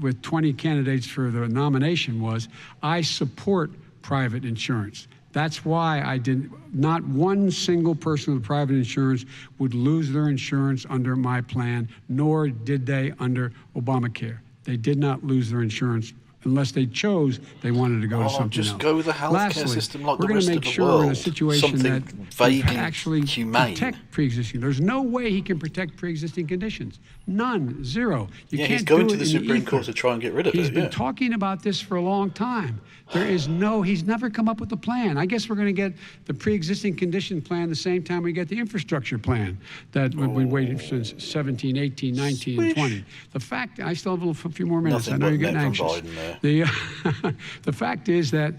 I: with 20 candidates for the nomination was I support private insurance. That's why I did not one single person with private insurance would lose their insurance under my plan, nor did they under Obamacare. They did not lose their insurance unless they chose they wanted to go to something
A: just
I: else.
A: go with the healthcare
I: Lastly,
A: system like
I: we're
A: the
I: going
A: rest
I: to
A: of
I: make
A: the
I: sure we're in a
A: world.
I: situation
A: Something
I: that
A: vaguely
I: actually
A: humane.
I: protect pre-existing. There's no way he can protect pre-existing conditions. None, zero. You
A: Yeah,
I: can't
A: he's going
I: do
A: to
I: it
A: the
I: in
A: Supreme
I: ether.
A: Court to try and get rid of
I: He's
A: it.
I: been
A: Yeah.
I: talking about this for a long time. He's never come up with a plan. I guess we're going to get the pre-existing condition plan the same time we get the infrastructure plan that we've been waiting since 17, 18, 19, and 20. The fact, I still have a few more minutes.
A: Nothing
I: I know
A: but
I: you're getting
A: net from
I: anxious.
A: Biden there.
I: The fact is that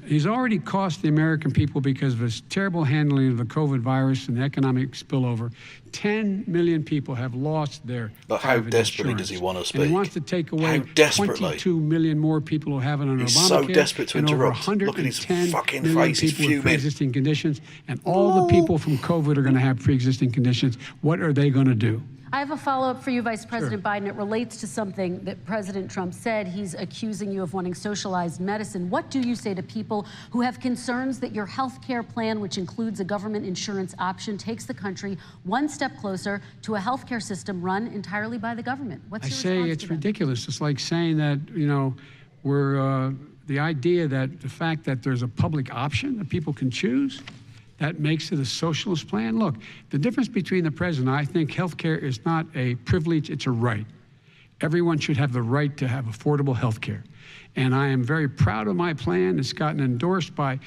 I: he's already cost the American people, because of his terrible handling of the COVID virus and the economic spillover, 10 million people have lost their
A: But how
I: private
A: desperately
I: insurance.
A: does he want to
I: And he
A: speak?
I: wants to take
A: How
I: away
A: desperately?
I: 22 million more people who have it under
A: He's
I: Obamacare.
A: so desperate to
I: and over
A: interrupt. Look at his
I: 110
A: fucking
I: million
A: face, he's
I: people with
A: fuming.
I: pre-existing conditions. And all the people from COVID are going to have pre-existing conditions. What are they going to do?
G: I have a follow-up for you, Vice President Biden. It relates to something that President Trump said. He's accusing you of wanting socialized medicine. What do you say to people who have concerns that your health care plan, which includes a government insurance option, takes the country one step closer to a health care system run entirely by the government? What's your response
I: I say it's
G: to that?
I: ridiculous. It's like saying that, we're the idea that the fact that there's a public option that people can choose, that makes it a socialist plan. Look, the difference between the president, I think health care is not a privilege, it's a right. Everyone should have the right to have affordable health care. And I am very proud of my plan. It's gotten endorsed by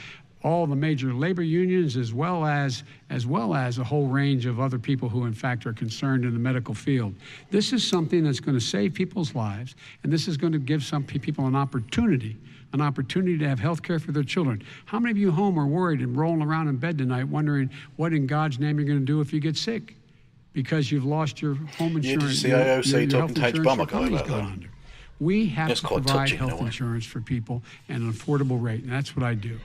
I: all the major labor unions, as well as a whole range of other people who, in fact, are concerned in the medical field. This is something that's going to save people's lives, and this is going to give some people an opportunity to have health care for their children. How many of you home are worried and rolling around in bed tonight wondering what in God's name you're going to do if you get sick because you've lost your home insurance?
A: Yeah, did you see IOC
I: your
A: talking to
I: health
A: H.
I: insurance,
A: Obama
I: your family's
A: about
I: gone
A: that?
I: under. We have
A: That's
I: to
A: quite
I: provide
A: touching, in a
I: health
A: way.
I: insurance for people at an affordable rate, and that's what I do.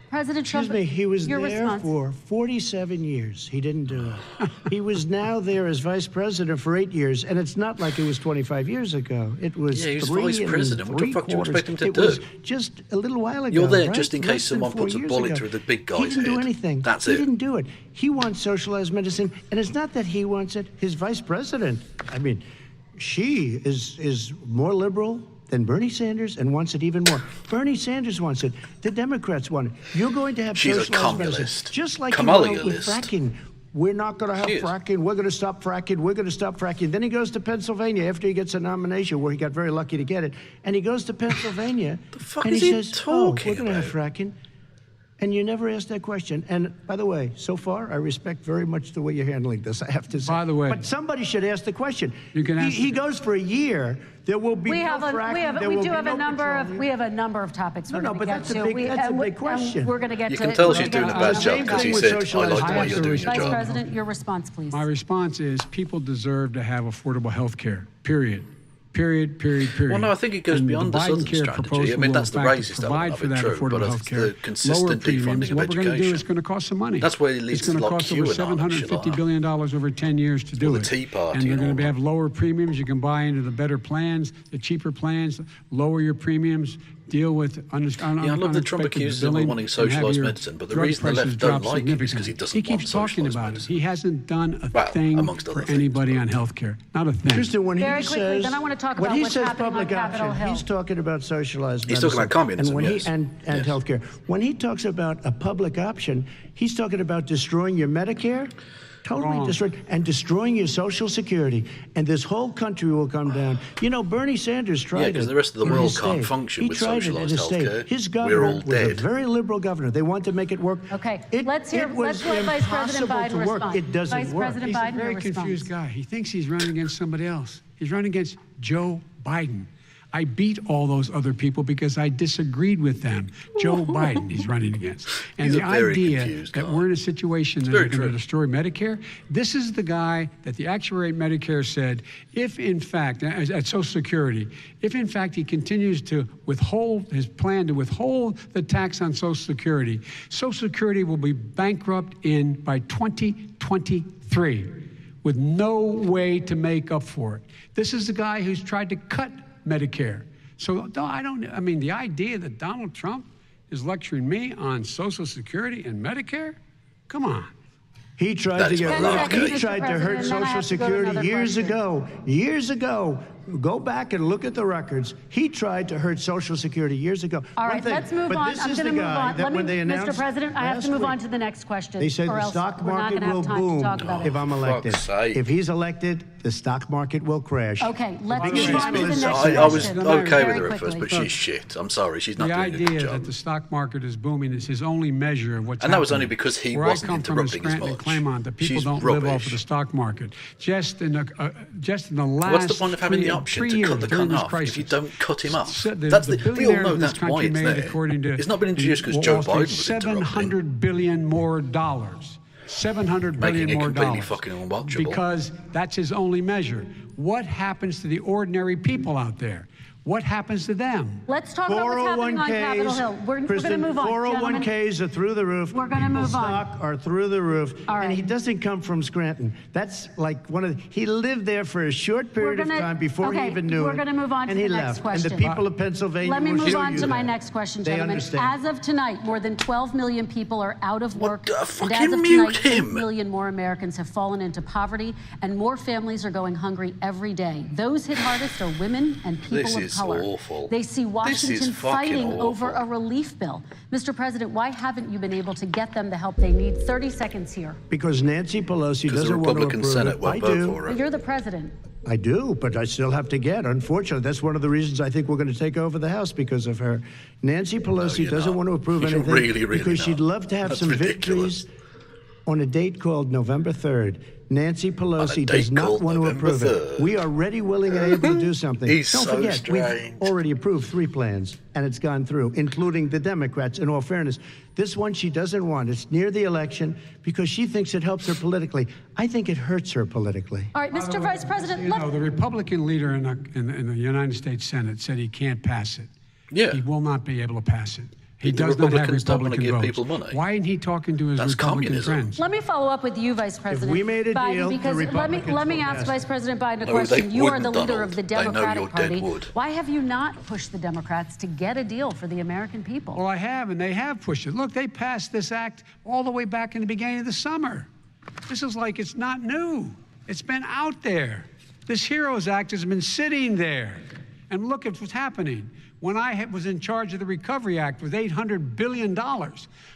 G: President Trump,
H: Excuse me, he was
G: your
H: there
G: response.
H: for 47 years. He didn't do it. He was now there as vice president for 8 years, and it's not like it was 25 years ago. It was
A: Yeah, he was
H: 3
A: vice
H: and
A: president. What the
H: 3
A: fuck do you
H: quarters.
A: expect him to
H: It
A: do?
H: was just a little while ago.
A: You're there
H: right?
A: just in case
H: Less than
A: someone
H: 4
A: puts a
H: years
A: bullet
H: ago.
A: through the big
H: He
A: guy's
H: didn't do
A: head.
H: anything.
A: That's
H: he
A: it.
H: didn't do it. He wants socialized medicine, and it's not that he wants it. His vice president, I mean, she is more liberal than Bernie Sanders and wants it even more. Bernie Sanders wants it. The Democrats want it. You're going to have
A: She's a
H: socialized medicine.
A: Communist.
H: Just like you went out with
A: Communist.
H: fracking. We're not going to have
A: She is.
H: fracking. We're going to stop fracking. We're going to stop fracking. Then he goes to Pennsylvania after he gets a nomination, where he got very lucky to get it. And he goes to Pennsylvania
A: The fuck
H: and
A: is
H: he
A: he
H: says,
A: talking
H: we're going to have
A: about?
H: fracking. And you never asked that question. And by the way, so far, I respect very much the way you're handling this, I have to say.
I: By the way-
H: But somebody should ask the question.
I: You can ask
H: He
I: the-
H: goes for a year. There will be
G: We
H: no
G: have
H: fracking. there
G: we
H: will
G: do
H: be
G: have
H: no
G: a number of
H: petroleum.
G: topics
H: No,
G: we're
H: no,
G: going to
H: but
G: get
H: that's a
G: to.
H: big- that's a big question.
G: We're going to get
A: You
G: to.
A: can tell
G: we're
A: she's
G: gonna
A: doing a
G: get
A: bad
G: to-
A: job because he
H: with
A: said, I
H: socialized
A: like the way you're doing your
G: Vice
A: job.
G: President, your response, please.
I: My response is people deserve to have affordable health care, period. Period.
A: Well, no, I think it goes
I: And
A: beyond the
I: Biden
A: Southern
I: care
A: strategy.
I: proposal
A: I mean,
I: will,
A: that's
I: in
A: the
I: fact,
A: racist
I: provide
A: element
I: for
A: of it,
I: that
A: true,
I: affordable
A: but
I: health
A: it's
I: care.
A: the consistent
I: Lower premiums.
A: defunding of
I: What we're going to do
A: education.
I: is going to cost some money.
A: That's where it leads
I: It's going
A: to,
I: to
A: like,
I: cost over
A: QAnon and shit like
I: $750 billion over 10 years to do
A: the
I: it.
A: Tea Party
I: And they're
A: and
I: going
A: all
I: to have
A: that.
I: lower premiums. You can buy into the better plans, the cheaper plans, lower your premiums, deal with.
A: I love that Trump accuses him of wanting socialised medicine, but the reason the left don't like him is because he doesn't want socialised medicine.
I: He hasn't done a thing for anybody on health care. Not a thing.
H: Kristen, when
G: Very
H: he
G: quickly,
H: says,
G: then I want to talk
H: when
G: about
H: he
G: what's
H: says
G: happening on
H: public
G: Capitol
H: option,
G: Hill.
H: he's talking about socialized
A: He's
H: medicine.
A: talking about communism,
H: and when
A: yes.
H: and
A: Yes.
H: healthcare. When he talks about a public option, he's talking about destroying your Medicare, totally destroying your Social Security, and this whole country will come down. You know, Bernie Sanders tried it.
A: Yeah, because the rest of the
H: in
A: world
H: his
A: can't
H: state.
A: function
H: He
A: with
H: tried it in
A: socialised
H: his state.
A: healthcare.
H: His
A: We're
H: governor
A: all
H: was
A: dead.
H: a very liberal governor. They wanted to make it work.
G: Okay,
H: It
G: let's
H: was
G: let Vice President
H: impossible
G: Biden
H: to work.
G: respond.
H: It doesn't
G: Vice
H: work.
G: President
I: He's
G: Biden,
I: a very
G: your
I: confused
G: response.
I: guy. He thinks he's running against somebody else. He's running against Joe Biden. I beat all those other people because I disagreed with them. Joe Biden he's running against. And
A: He's
I: the
A: a very
I: idea
A: confused
I: that
A: guy.
I: we're in a situation that
A: very
I: we're going to
A: true.
I: destroy Medicare, this is the guy that the actuary at Medicare said, if in fact, at Social Security, if in fact he continues to withhold his plan to withhold the tax on Social Security will be bankrupt by 2023. With no way to make up for it. This is the guy who's tried to cut Medicare. So the idea that Donald Trump is lecturing me on Social Security and Medicare? Come on.
H: He tried
A: That
H: to
A: is
H: get rid
A: malarkey.
H: of. He tried to hurt
G: President, and then I
H: Social
G: have to go to
H: Security
G: another
H: years
G: question.
H: ago. Years ago. Go back and look at the records. He tried to hurt Social Security years ago.
G: All
H: One
G: right,
H: thing,
G: let's move
H: but
G: on.
H: this
G: I'm
H: is
G: going to
H: the
G: move
H: guy
G: on.
H: that when they
G: Mr.
H: announced
G: President, I have
H: last
G: to move
H: week,
G: on to the next question.
H: They said
G: or
H: the
G: else
H: stock
G: we're not
H: market
G: going to
H: will
G: have time to
H: boom
G: talk about
H: if
G: it.
H: I'm elected.
A: Fuck's sake.
H: If he's elected, the stock market will crash.
G: Okay, let's
H: biggest
G: move on to the
H: issue
G: next
H: is-
G: question.
A: I was okay with
G: Very
A: her at first,
G: quickly.
A: but she's shit. I'm sorry, she's not
I: The
A: doing a good
I: idea
A: job.
I: that the stock market is booming is his only measure of what's
A: And that was
I: happening.
A: only because he
I: Where
A: wasn't
I: I come from in
A: interrupting as
I: Scranton and
A: much.
I: Claymont, the people
A: She's
I: don't live off
A: rubbish.
I: of the stock market. Just in the last
A: What's the point of having the option
I: 3
A: to
I: years
A: cut the
I: during
A: cunt
I: this
A: off
I: crisis,
A: if you don't cut him off?
I: So
A: That's
I: the
A: we all
I: billionaires
A: know
I: in this
A: that's why
I: country
A: it's
I: made,
A: there.
I: according to
A: It's not been introduced because
I: Wall
A: Joe
I: Street,
A: Biden was interrupting.
I: $700 billion more dollars. $700
A: Making
I: billion
A: it
I: more
A: completely
I: dollars.
A: fucking unwatchable.
I: Because that's his only measure. What happens to the ordinary people out there? What happens to them?
G: Let's talk about what's happening on Capitol Hill. We're going to move on, gentlemen.
H: 401ks are through the roof.
G: We're gonna move on.
H: Stock are through the roof.
G: All right.
H: And he doesn't come from Scranton. That's like he lived there for a short period of time before he even knew it.
G: We're going to move on
H: and
G: to
H: he
G: the next
H: left.
G: question.
H: And the people of Pennsylvania
G: Let me
H: will
G: move
H: show
G: on
H: you
G: to my
H: that.
G: next question,
H: They
G: gentlemen.
H: understand.
G: As of tonight, more than 12 million people are out of work.
A: the
G: And
A: fucking
G: as of
A: mute
G: tonight, 8
A: him.
G: million more Americans have fallen into poverty, and more families are going hungry every day. Those hit hardest are women and people
A: This
G: of
A: is
G: color.
A: awful.
G: They see Washington
A: fucking
G: fighting
A: awful.
G: over a relief bill. Mr. President, why haven't you been able to get them the help they need? 30 seconds here.
H: Because Nancy Pelosi
A: Because the
H: doesn't want to
A: Republican
H: approve
A: Senate
H: it.
A: won't
H: I
A: vote
H: do.
A: for
G: But
A: her.
G: you're the president.
H: I do, but I still have to get. Unfortunately, that's one of the reasons I think we're going to take over the House because of her. Nancy Pelosi
A: you're
H: doesn't
A: not.
H: want to approve
A: You're
H: anything
A: really
H: because
A: not.
H: she'd love to have
A: That's
H: some
A: ridiculous.
H: victories on a date called November 3rd. Nancy Pelosi does
A: date
H: not
A: called
H: want to
A: November
H: approve
A: 3rd.
H: it. We are ready, willing, and able to do something.
A: He's
H: Don't
A: so
H: forget,
A: strange.
H: we've already approved 3 plans, and it's gone through, including the Democrats, in all fairness. This one she doesn't want. It's near the election because she thinks it helps her politically. I think it hurts her politically.
G: All right, Mr. Vice President,
I: You know, the Republican leader in the United States Senate said he can't pass it.
A: Yeah.
I: He will not be able to pass it. He
A: The
I: does not have
A: Republicans don't wanna
I: Republican
A: give
I: votes.
A: people money.
I: Why isn't he talking to his
A: That's
I: Republican
A: communism.
I: friends?
G: let me follow up with you, Vice President
H: we made a
G: Biden,
H: deal, the
G: because
H: Republicans
G: let me
H: will
G: ask
H: pass
G: Vice President Biden a
A: No,
G: question.
A: they
G: You are the
A: wouldn't,
G: leader of the
A: Donald. I know
G: Democratic
A: you're dead
G: Party.
A: wood.
G: Why have you not pushed the Democrats to get a deal for the American people?
I: Well, I have, and they have pushed it. Look, they passed this act all the way back in the beginning of the summer. This is like it's not new. It's been out there. This HEROES Act has been sitting there. And look at what's happening. When I was in charge of the Recovery Act with $800 billion,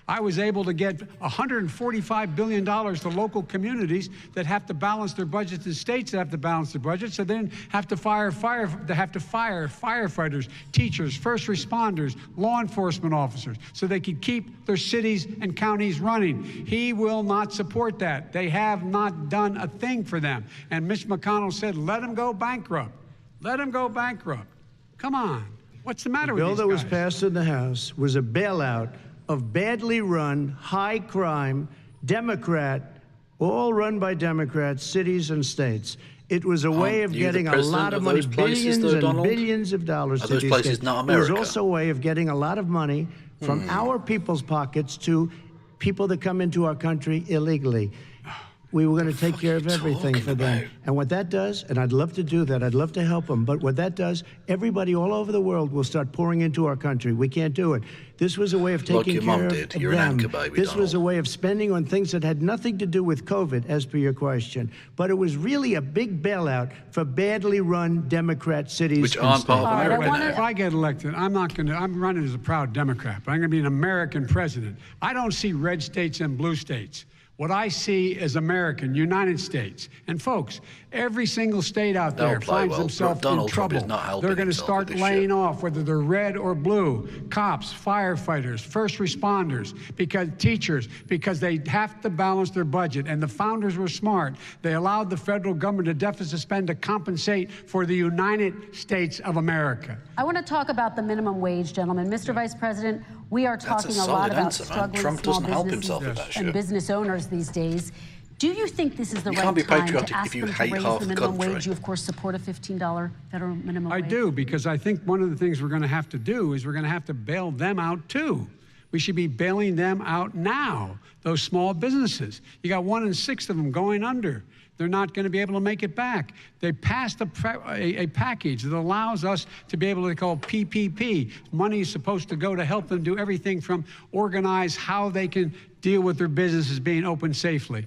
I: I was able to get $145 billion to local communities that have to balance their budgets and states that have to balance their budgets, so then have to fire firefighters, teachers, first responders, law enforcement officers, so they could keep their cities and counties running. He will not support that. They have not done a thing for them. And Mitch McConnell said, let them go bankrupt. Let them go bankrupt. Come on. What's the matter
H: The bill
I: with
H: that
I: these
H: was
I: guys?
H: passed in the House was a bailout of badly run, high crime, Democrat, all run by Democrats, cities and states. It was a way of
A: you the
H: getting a
A: president
H: lot of
A: of
H: money,
A: those places,
H: billions
A: though,
H: and
A: Donald?
H: billions of dollars
A: Are
H: to
A: those
H: these
A: places
H: states.
A: not
H: It was
A: America?
H: also a way of getting a lot of money from our people's pockets to people that come into our country illegally. we were going to take care of everything for them. And what that does, and I'd love to do that, I'd love to help them, but what that does, everybody all over the world will start pouring into our country. We can't do it. This was a way of taking care of them.
A: You're an anchor baby,
H: this was a way of spending on things that had nothing to do with COVID, as per your question. But it was really a big bailout for badly run Democrat cities.
A: Which aren't part of America.
I: If I get elected, I'm running as a proud Democrat, but I'm going to be an American president. I don't see red states and blue states. What I see is American, United States. And folks, every single state out there finds themselves in trouble. They're going to start laying off, whether they're red or blue, cops, firefighters, first responders, because teachers, because they have to balance their budget. And the founders were smart. They allowed the federal government to deficit spend to compensate for the United States of America.
G: I want to talk about the minimum wage, gentlemen. Mr. Vice President, we are talking a lot about struggling small businesses and business owners these days. Do you think this is the right time to ask them to raise the minimum wage? You, of course, support a $15 federal minimum wage.
I: I do, because I think one of the things we're going to have to do is we're going to have to bail them out, too. We should be bailing them out now, those small businesses. You got 1 in 6 of them going under. They're not going to be able to make it back. They passed a package that allows us to be able to call PPP. Money is supposed to go to help them do everything from organize how they can deal with their businesses being open safely.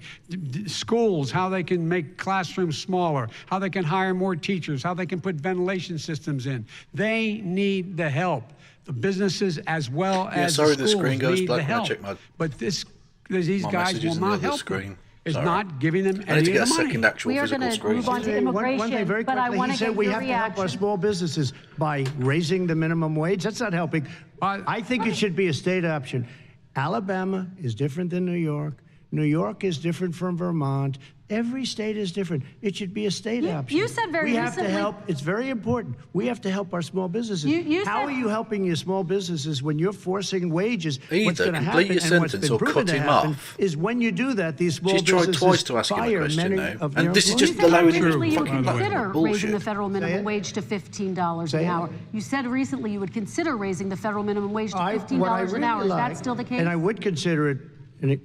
I: Schools, how they can make classrooms smaller, how they can hire more teachers, how they can put ventilation systems in. They need the help. The businesses as well as the schools
A: the screen goes
I: need
A: black
I: the help.
A: But
I: these guys will not help them. Is not giving them any of the money.
G: We are going to move on to immigration,
H: one thing very
G: but I
H: quickly,
G: want
H: he
G: to
H: said
G: get
H: we
G: your
H: have to help our
G: reaction.
H: small businesses by raising the minimum wage. That's not helping. I think it should be a state option. Alabama is different than New York. New York is different from Vermont. Every state is different. It should be a state option.
G: You said very
H: recently. We have
G: recently.
H: to help. It's very important. We have to help our small businesses. How are you helping your small businesses when you're forcing wages? What's going to happen, and what's been proven to happen, is when you do that, these small businesses
A: twice to ask him a
H: fire
A: question
H: many
A: now.
H: of their
A: And this is
H: employees.
A: just allowing
G: you would
A: fucking
G: consider
A: bullshit.
G: raising the federal minimum wage to $15 an hour. You said recently you would consider raising the federal minimum wage to $15 an hour. Is that still the case?
H: And I would consider it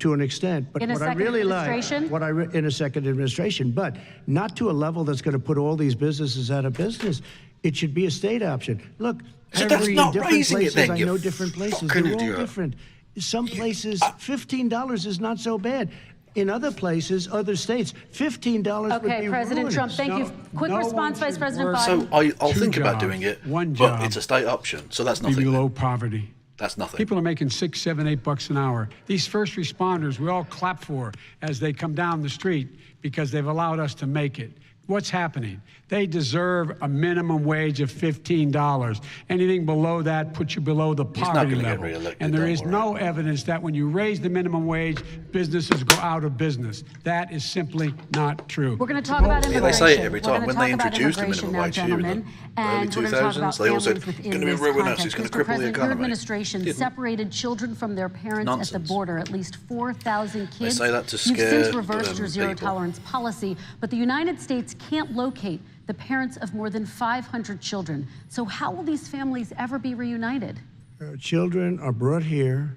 H: to an extent, but
G: in a
H: what I
G: second
H: really
G: administration?
H: like, in a second administration, but not to a level that's going to put all these businesses out of business. It should be a state option. Look,
A: So that's not raising it then,
H: I
A: you
H: know different places.
A: fucking
H: They're all
A: idiot.
H: different. Some places, $15 is not so bad. In other places, other states, $15 would be
G: Okay, President
H: ruinous.
G: Trump, thank you. Quick response, Vice President Biden.
A: So I'll think about
I: jobs,
A: doing it,
I: one
A: but
I: job.
A: it's a state option, so that's
I: Be
A: nothing.
I: below poverty.
A: That's nothing.
I: People are making $6, $7, $8 an hour. These first responders, we all clap for as they come down the street because they've allowed us to make it. What's happening? They deserve a minimum wage of $15. Anything below that puts you below the poverty
A: gonna get
I: level.
A: re-elected,
I: And there
A: don't
I: is
A: worry.
I: no evidence that when you raise the minimum wage, businesses go out of business. That is simply not true.
G: We're going to talk about
A: Yeah,
G: immigration.
A: they say it every time.
G: We're
A: When
G: gonna
A: they
G: talk about
A: introduced the
G: immigration
A: minimum
G: now,
A: wage here in the
G: gentlemen.
A: early
G: And we're going to talk
A: 2000s,
G: about
A: they all said,
G: families within
A: "It's gonna be
G: this
A: ruin us,
G: context.
A: it's gonna
G: Mr.
A: cripple the
G: President, your
A: economy."
G: administration
A: Didn't.
G: separated children from their parents at the
A: Nonsense.
G: border. At least 4,000 kids.
A: say that to
G: You've
A: scare,
G: since reversed your zero
A: people.
G: tolerance policy, but the United States can't locate the parents of more than 500 children. So how will these families ever be reunited?
H: Children are brought here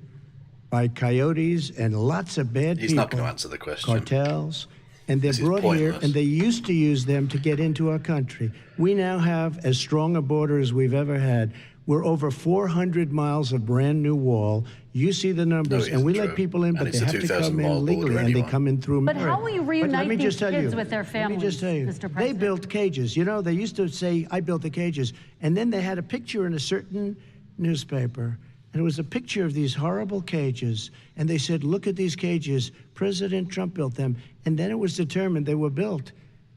H: by coyotes and lots of bad people.
A: He's not going to answer the question.
H: Cartels. And they're
A: This is
H: brought here,
A: pointless.
H: and they used to use them to get into our country. We now have as strong a border as we've ever had. We're over 400 miles of brand new wall. You see the numbers,
A: No,
H: and we
A: it's
H: let
A: true.
H: people in,
A: And
H: but
A: it's
H: they
A: a
H: have to
A: 2,000
H: come
A: mile
H: in legally,
A: border
H: and they
A: anyway.
H: come in through
G: But
H: merit.
G: how will you
H: But let
G: reunite
H: me
G: these
H: just tell
G: kids
H: you,
G: with their
H: Let me just
G: families,
H: tell you,
G: Mr.
H: they
G: President?
H: built cages. You know, they used to say, I built the cages. And then they had a picture in a certain newspaper, and it was a picture of these horrible cages. And they said, look at these cages. President Trump built them. And then it was determined they were built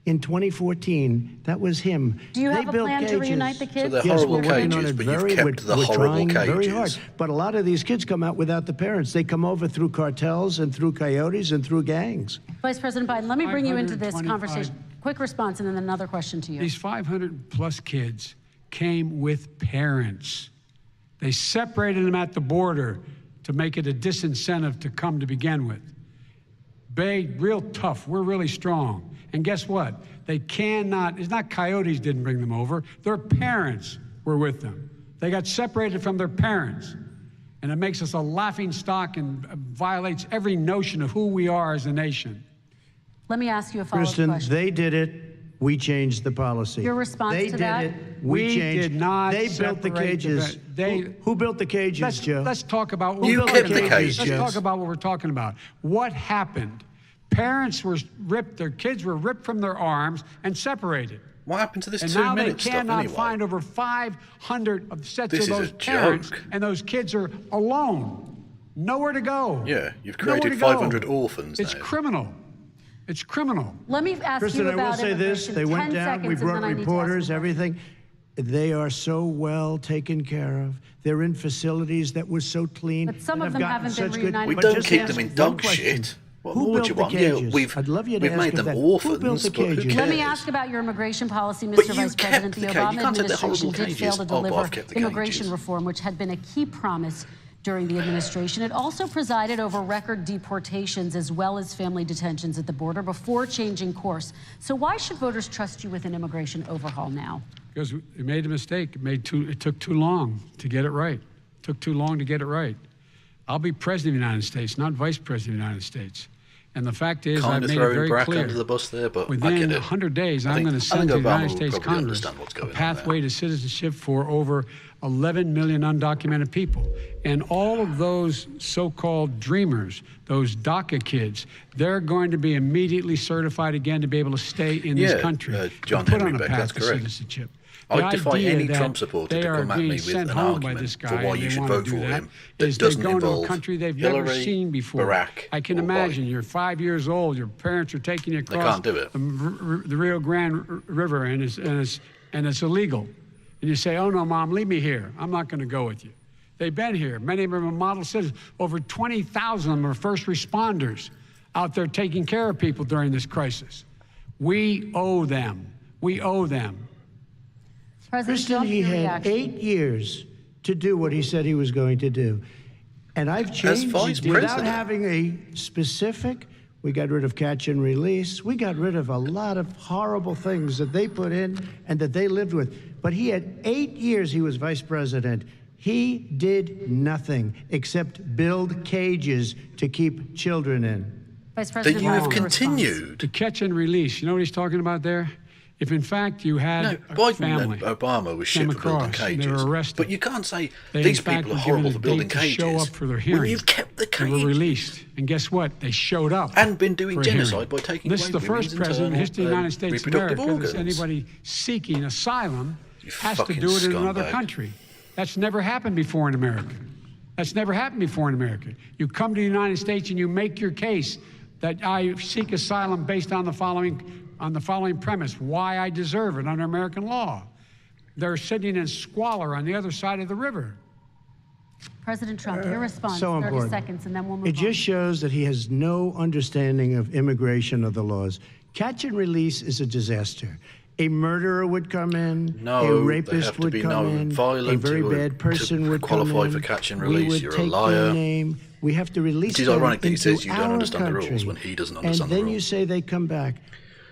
H: in 2014. That was him.
G: Do you
H: They
G: have a
H: built
G: plan to
H: cages.
G: reunite the kids?
A: So they're
H: Yes,
A: horrible
H: we're working on
A: cages,
H: it
A: but you've
H: very.
A: kept the
H: We're
A: horrible
H: trying very hard.
A: cages.
H: But a lot of these kids come out without the parents. They come over through cartels and through coyotes and through gangs.
G: Vice President Biden, let me bring you into this
I: 525
G: conversation. Quick response and then another question to you.
I: These 500 plus kids came with parents. They separated them at the border to make it a disincentive to come to begin with. Real tough. We're really strong. And guess what? They cannot, it's not coyotes didn't bring them over. Their parents were with them. They got separated from their parents. And it makes us a laughing stock and violates every notion of who we are as a nation.
G: Let me ask you a follow-up
H: Kristen,
G: question.
H: they did it. We changed the policy.
G: Your response
H: they
G: to that?
H: They did it. We changed.
I: Did not
H: They built the
I: separate
H: cages. Who built the cages, Joe?
I: Let's talk about what
A: You
I: we're
A: kept
I: talking
A: the
I: about.
A: cages.
I: Let's talk about what we're talking about. What happened? Parents were ripped, their kids were ripped from their arms and separated.
A: What happened to this
I: And
A: 2
I: now they
A: minute stuff
I: cannot
A: anyway?
I: find over 500 of sets
A: This
I: of
A: is
I: those
A: a
I: parents,
A: joke.
I: and those kids are alone, nowhere to go.
A: Yeah, you've
I: Nowhere
A: created
I: to go.
A: 500 orphans
I: It's
A: now.
I: criminal. It's criminal.
G: Let me ask
H: Kristen,
G: you
H: I
G: about
H: will say this.
G: immigration.
H: They went
G: 10
H: down.
G: seconds,
H: We
G: and
H: brought
G: then I need to ask
H: reporters,
G: you.
H: everything. They are so well taken care of. They're in facilities that were so clean.
G: But some
H: and
G: of
H: have
G: them
H: gotten
G: haven't been
H: such good-
G: reunited.
A: We
H: But
A: don't
H: just
A: keep
H: ask
A: them in
H: one
A: dog
H: question.
A: shit. What
H: Who
A: more
H: built
A: do you
H: the
A: want? Yeah,
H: cages? I'd love you to
A: we've
H: ask
A: made
H: us
A: them
H: that.
A: orphans,
H: Who built the
A: but who
H: cages?
G: Let me
A: cares?
G: ask about your immigration policy,
A: But
G: Mr.
A: you
G: Vice
A: kept
G: President.
A: the
G: The
A: cage. You
G: Obama
A: can't say the
G: administration
A: horrible
G: did fail
A: cages.
G: to
A: Oh, but
G: deliver
A: I've kept the
G: immigration
A: cages.
G: reform, which had been a key promise during the administration. It also presided over record deportations as well as family detentions at the border before changing course. So why should voters trust you with an immigration overhaul now?
I: Because we made a mistake. It took too long to get it right. It took too long to get it right. I'll be president of the United States, not vice president of the United States. And the fact is,
A: Kind
I: I've
A: of
I: made it
A: throwing
I: very
A: Barack
I: clear.
A: under the bus there, but I
I: Within
A: get it.
I: 100 days,
A: I
I: I'm
A: think-
I: going to
A: I
I: send
A: think
I: to the
A: Obama
I: United
A: will
I: States
A: probably
I: Congress
A: understand what's
I: a
A: going on
I: pathway
A: there.
I: to citizenship for over 11 million undocumented people. And all of those so-called dreamers, those DACA kids, they're going to be immediately certified again to be able to stay in
A: Yeah,
I: this country.
A: John
I: put
A: Henry
I: on a
A: Beck,
I: path
A: that's
I: to
A: correct.
I: citizenship.
A: I
I: The
A: defy
I: idea
A: any
I: that
A: Trump supporter
I: they
A: to
I: are
A: come at
I: being
A: me with
I: sent
A: an
I: home by
A: argument
I: this
A: for
I: guy
A: why
I: and
A: you
I: they
A: should
I: wanna
A: vote
I: do
A: for
I: that,
A: him that
I: is they're
A: doesn't
I: going to a
A: involve
I: country they've
A: Hillary,
I: never seen before.
A: Barack,
I: I can
A: or
I: imagine
A: Biden.
I: you're 5 years old, your parents are taking you
A: They
I: across
A: can't do it.
I: the Rio Grande River and it's illegal. And you say, oh no, Mom, leave me here. I'm not going to go with you. They've been here. Many of them are model citizens. Over 20,000 of them are first responders out there taking care of people during this crisis. We owe them. We owe them.
G: President
H: Kristen,
G: Trump,
H: he
G: your
H: had
G: reaction.
H: 8 years to do what he said he was going to do. And I've changed
A: vice
H: it without
A: president.
H: having a specific. We got rid of catch and release. We got rid of a lot of horrible things that they put in and that they lived with. But he had 8 years he was vice president. He did nothing except build cages to keep children in.
G: Vice
A: That
G: President
A: you have
G: Biden, your response.
A: continued.
I: To catch and release. You know what he's talking about there? If in fact you
A: No,
I: had a
A: Biden
I: family,
A: and Obama was shit
I: came
A: for building
I: across and
A: cages.
I: they were arrested.
A: But you can't say
I: They,
A: these
I: in fact,
A: people are
I: were
A: horrible
I: given
A: for
I: a
A: building
I: date to
A: cages.
I: show up for their
A: When
I: hearing.
A: you've kept the
I: They were
A: cage
I: released, and guess what? They showed up
A: and been doing
I: for a
A: genocide
I: hearing.
A: by taking
I: This
A: away
I: is the first
A: women's
I: president in the history of the
A: internal,
I: United States of
A: reproductive
I: America that
A: organs.
I: anybody seeking asylum
A: You
I: has to
A: fucking
I: do it in another
A: scumbag.
I: country. That's never happened before in America. That's never happened before in America. You come to the United States and you make your case that I seek asylum based on the following premise: why I deserve it under American law. They're sitting in squalor on the other side of the river.
G: President Trump, your response,
H: So
G: 30
H: important.
G: seconds, and then we'll move
H: It just shows that he has no understanding of immigration or the laws. Catch and release is a disaster. A murderer would come in,
A: No,
H: a
A: they have
H: rapist
A: to
H: would
A: be
H: come
A: no
H: in,
A: violent
H: a very
A: to-
H: bad person
A: to
H: would come
A: qualify
H: in.
A: for catch and
H: We
A: release.
H: would
A: You're a
H: take
A: liar.
H: their name. We have to release
A: It is
H: them
A: ironic that he
H: into
A: says you don't
H: our
A: understand the rules
H: country.
A: when he doesn't understand the
H: And then you
A: rules.
H: say they come back.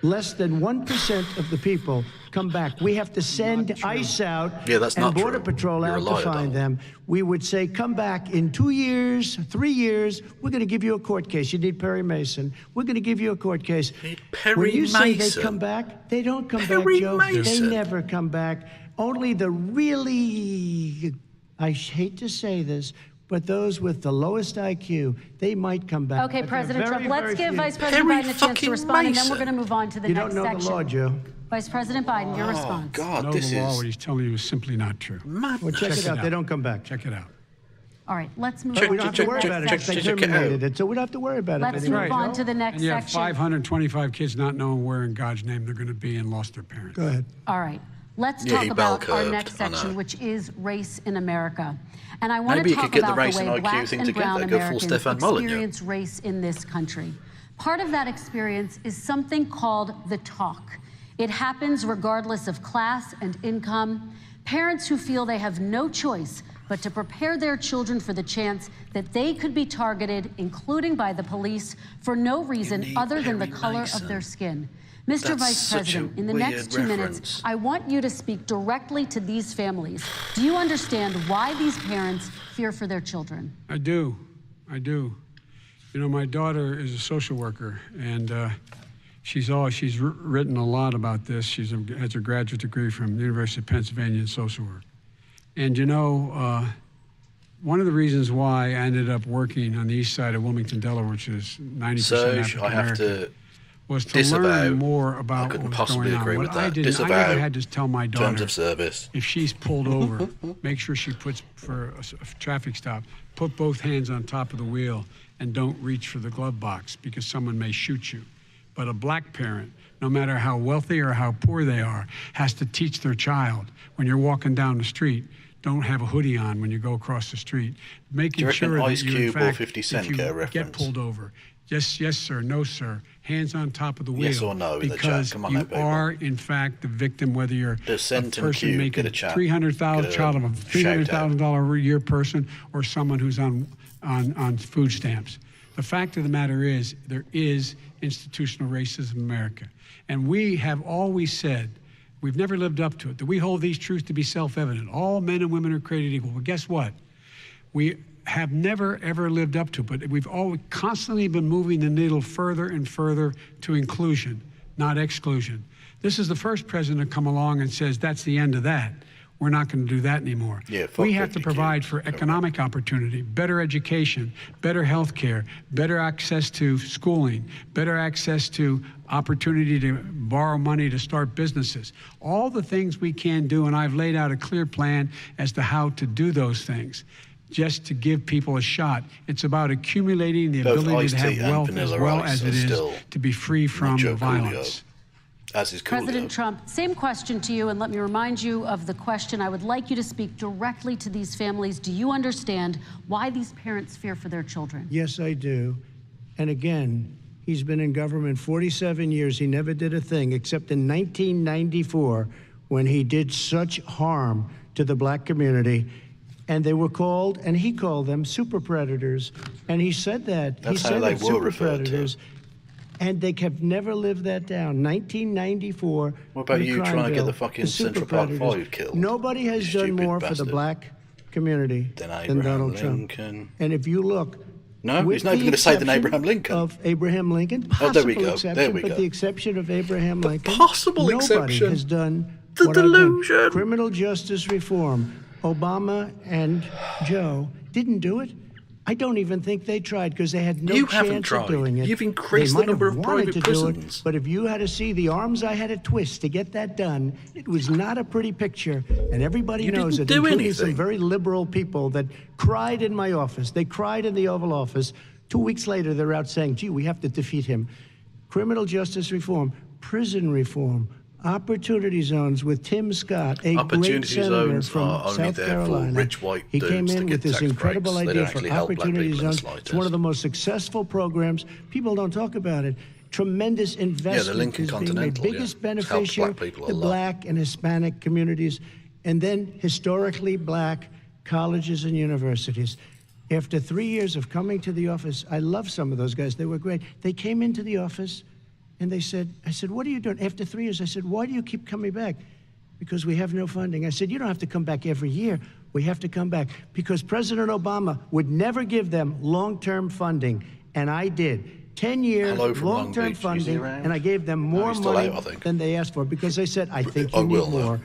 H: Less than 1% of the people come back. We have to send ICE out
A: Yeah, that's
H: and
A: not
H: Border
A: true.
H: Patrol
A: You're a
H: out
A: liar,
H: to find
A: Donald.
H: them. We would say, come back in 2 years, 3 years. We're going to give you a court case. You need Perry Mason. We're going to give you a court case.
A: Need Perry
H: when you say they
A: Mason?
H: come back, they don't come
A: Perry
H: back, Joe.
A: Mason?
H: They never come back. Only the really, I hate to say this, but those with the lowest IQ, they might come back.
G: Okay,
H: But they're
G: President
H: very,
G: Trump, let's
H: very
G: give
H: few.
G: Vice President
A: Perry
G: Biden a chance
A: fucking
G: to respond, and then we're
A: Mason.
G: going to move on to the
H: You
G: next
H: don't know
G: section.
H: the law, Joe.
G: Vice President Biden, your
A: Oh,
G: response.
A: God,
I: Know
A: this
I: the law,
A: is
I: what he's telling you is simply not true.
A: madness.
H: Well, check it out. They don't come back.
I: Check it out.
G: All right, let's move
H: But
G: on
H: we don't have to worry about it.
G: next
H: They
G: section.
H: terminated it, so we don't have to worry about it
G: Let's
H: anymore.
G: move on to the next
I: And you have
G: section.
I: 525 kids not knowing where in God's name they're going to be and lost their parents.
H: Go ahead.
G: All right. Let's
A: Yeah,
G: talk
A: he
G: about our
A: bell-curved,
G: next
A: I know.
G: section, which is race in America. And I want
A: Maybe
G: to
A: you
G: talk
A: could get the
G: about
A: race
G: the
A: and
G: way
A: IQ
G: black
A: thing
G: and
A: together,
G: brown
A: go full
G: Americans
A: Stefan Molyneux.
G: experience race in this country. Part of that experience is something called the talk. It happens regardless of class and income. Parents who feel they have no choice but to prepare their children for the chance that they could be targeted, including by the police, for no reason
A: need
G: other than the
A: Perry
G: color
A: Mason.
G: of their skin. Mr.
A: That's
G: Vice
A: such a
G: President, in the
A: weird
G: next 2 minutes,
A: reference.
G: I want you to speak directly to these families. Do you understand why these parents fear for their children?
I: I do. I do. You know, my daughter is a social worker, and She's written a lot about this. She has a graduate degree from the University of Pennsylvania in social work. And you know, one of the reasons why I ended up working on the east side of Wilmington, Delaware, which is 90% African American, was to learn more about what was going on. What I did, I never had to tell my daughter
A: terms of service.
I: If she's pulled over, make sure she puts for a traffic stop, put both hands on top of the wheel and don't reach for the glove box because someone may shoot you. But a black parent, no matter how wealthy or how poor they are, has to teach their child when you're walking down the street, don't have a hoodie on when you go across the street, making sure that you, in fact, if you get pulled over, yes, sir, no, sir, hands on top of the wheel.
A: Yes or no in the chat. Come on,
I: you are, in fact, the victim, whether you're a person making $300,000 a year person or someone who's on food stamps. The fact of the matter is there is institutional racism in America. And we have always said, we've never lived up to it, that we hold these truths to be self-evident. All men and women are created equal. But guess what? We have never, ever lived up to it, but we've always constantly been moving the needle further and further to inclusion, not exclusion. This is the first president to come along and says, that's the end of that. We're not going to do that anymore.
A: Yeah,
I: we have to provide for economic opportunity, better education, better health care, better access to schooling, better access to opportunity to borrow money to start businesses. All the things we can do, and I've laid out a clear plan as to how to do those things, just to give people a shot. It's about accumulating the ability to have wealth as well as it is to be free from violence.
A: As is Coolio.
G: President Trump, same question to you, and let me remind you of the question. I would like you to speak directly to these families. Do you understand why these parents fear for their children?
H: Yes, I do. And again, he's been in government 47 years. He never did a thing except in 1994 when he did such harm to the black community. And they were called, and he called them super predators. And he said that.
A: That's
H: he said
A: how they
H: that,
A: were
H: super
A: referred
H: predators.
A: to.
H: And they have never lived that down. 1994.
A: What about you trying to get the fucking Central Park 5 killed?
H: Nobody has done more for the black community than Donald Trump. And if you look,
A: no, he's not even going to say than Abraham Lincoln.
H: Of Abraham Lincoln,
A: oh, there we go.
H: Exception,
A: there we
H: but
A: go.
H: the exception of Abraham Lincoln,
A: possible
H: nobody
A: exception.
H: has done
A: the
H: what
A: delusion.
H: I've done. Criminal justice reform. Obama and Joe didn't do it. I don't even think they tried because they had no chance of doing it.
A: You've increased the number of private prisons.
H: But if you had to see the arms I had to twist to get that done, it was not a pretty picture. And everybody knows it, including some very liberal people that cried in my office. They cried in the Oval Office. 2 weeks later, they're out saying, gee, we have to defeat him. Criminal justice reform, prison reform, opportunity zones with Tim Scott, a great senator from South Carolina.
A: Rich white
H: he came in with this incredible idea for opportunity zones. It's one of the most successful programs. People don't talk about it. Tremendous investment is being made. Biggest beneficiary, the black and Hispanic communities, and then historically black colleges and universities. After 3 years of coming to the office, I love some of those guys. They were great. They came into the office. And they said, I said, what are you doing? After 3 years, I said, why do you keep coming back? Because we have no funding. I said, you don't have to come back every year. We have to come back because President Obama would never give them long-term funding. And I did. 10 years, long-term funding, and I gave them more money than they asked for because they said, I think you need more.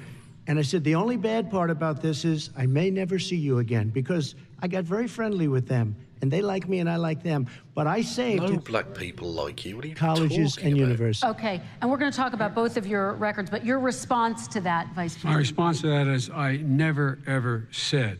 H: And I said, the only bad part about this is I may never see you again because I got very friendly with them. And they like me and I like them. But I saved
A: no black people like you. What are you
H: colleges and universities.
G: Okay, and we're going to talk about both of your records, but your response to that, Vice Chairman.
I: My response to that is I never, ever said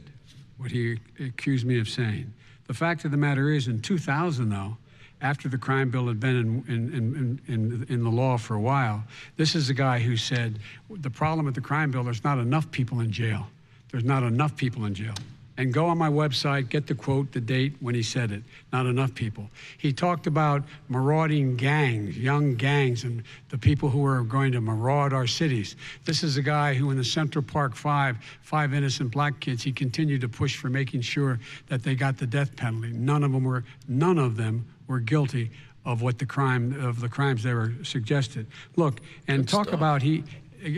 I: what he accused me of saying. The fact of the matter is, in 2000, though, after the crime bill had been in the law for a while, this is the guy who said, the problem with the crime bill, there's not enough people in jail. There's not enough people in jail. And go on my website, get the quote, the date when he said it. Not enough people. He talked about marauding gangs, young gangs, and the people who are going to maraud our cities. This is a guy who in the Central Park 5 innocent black kids, he continued to push for making sure that they got the death penalty. None of them were guilty of the crimes they were suggested. Look, and talk about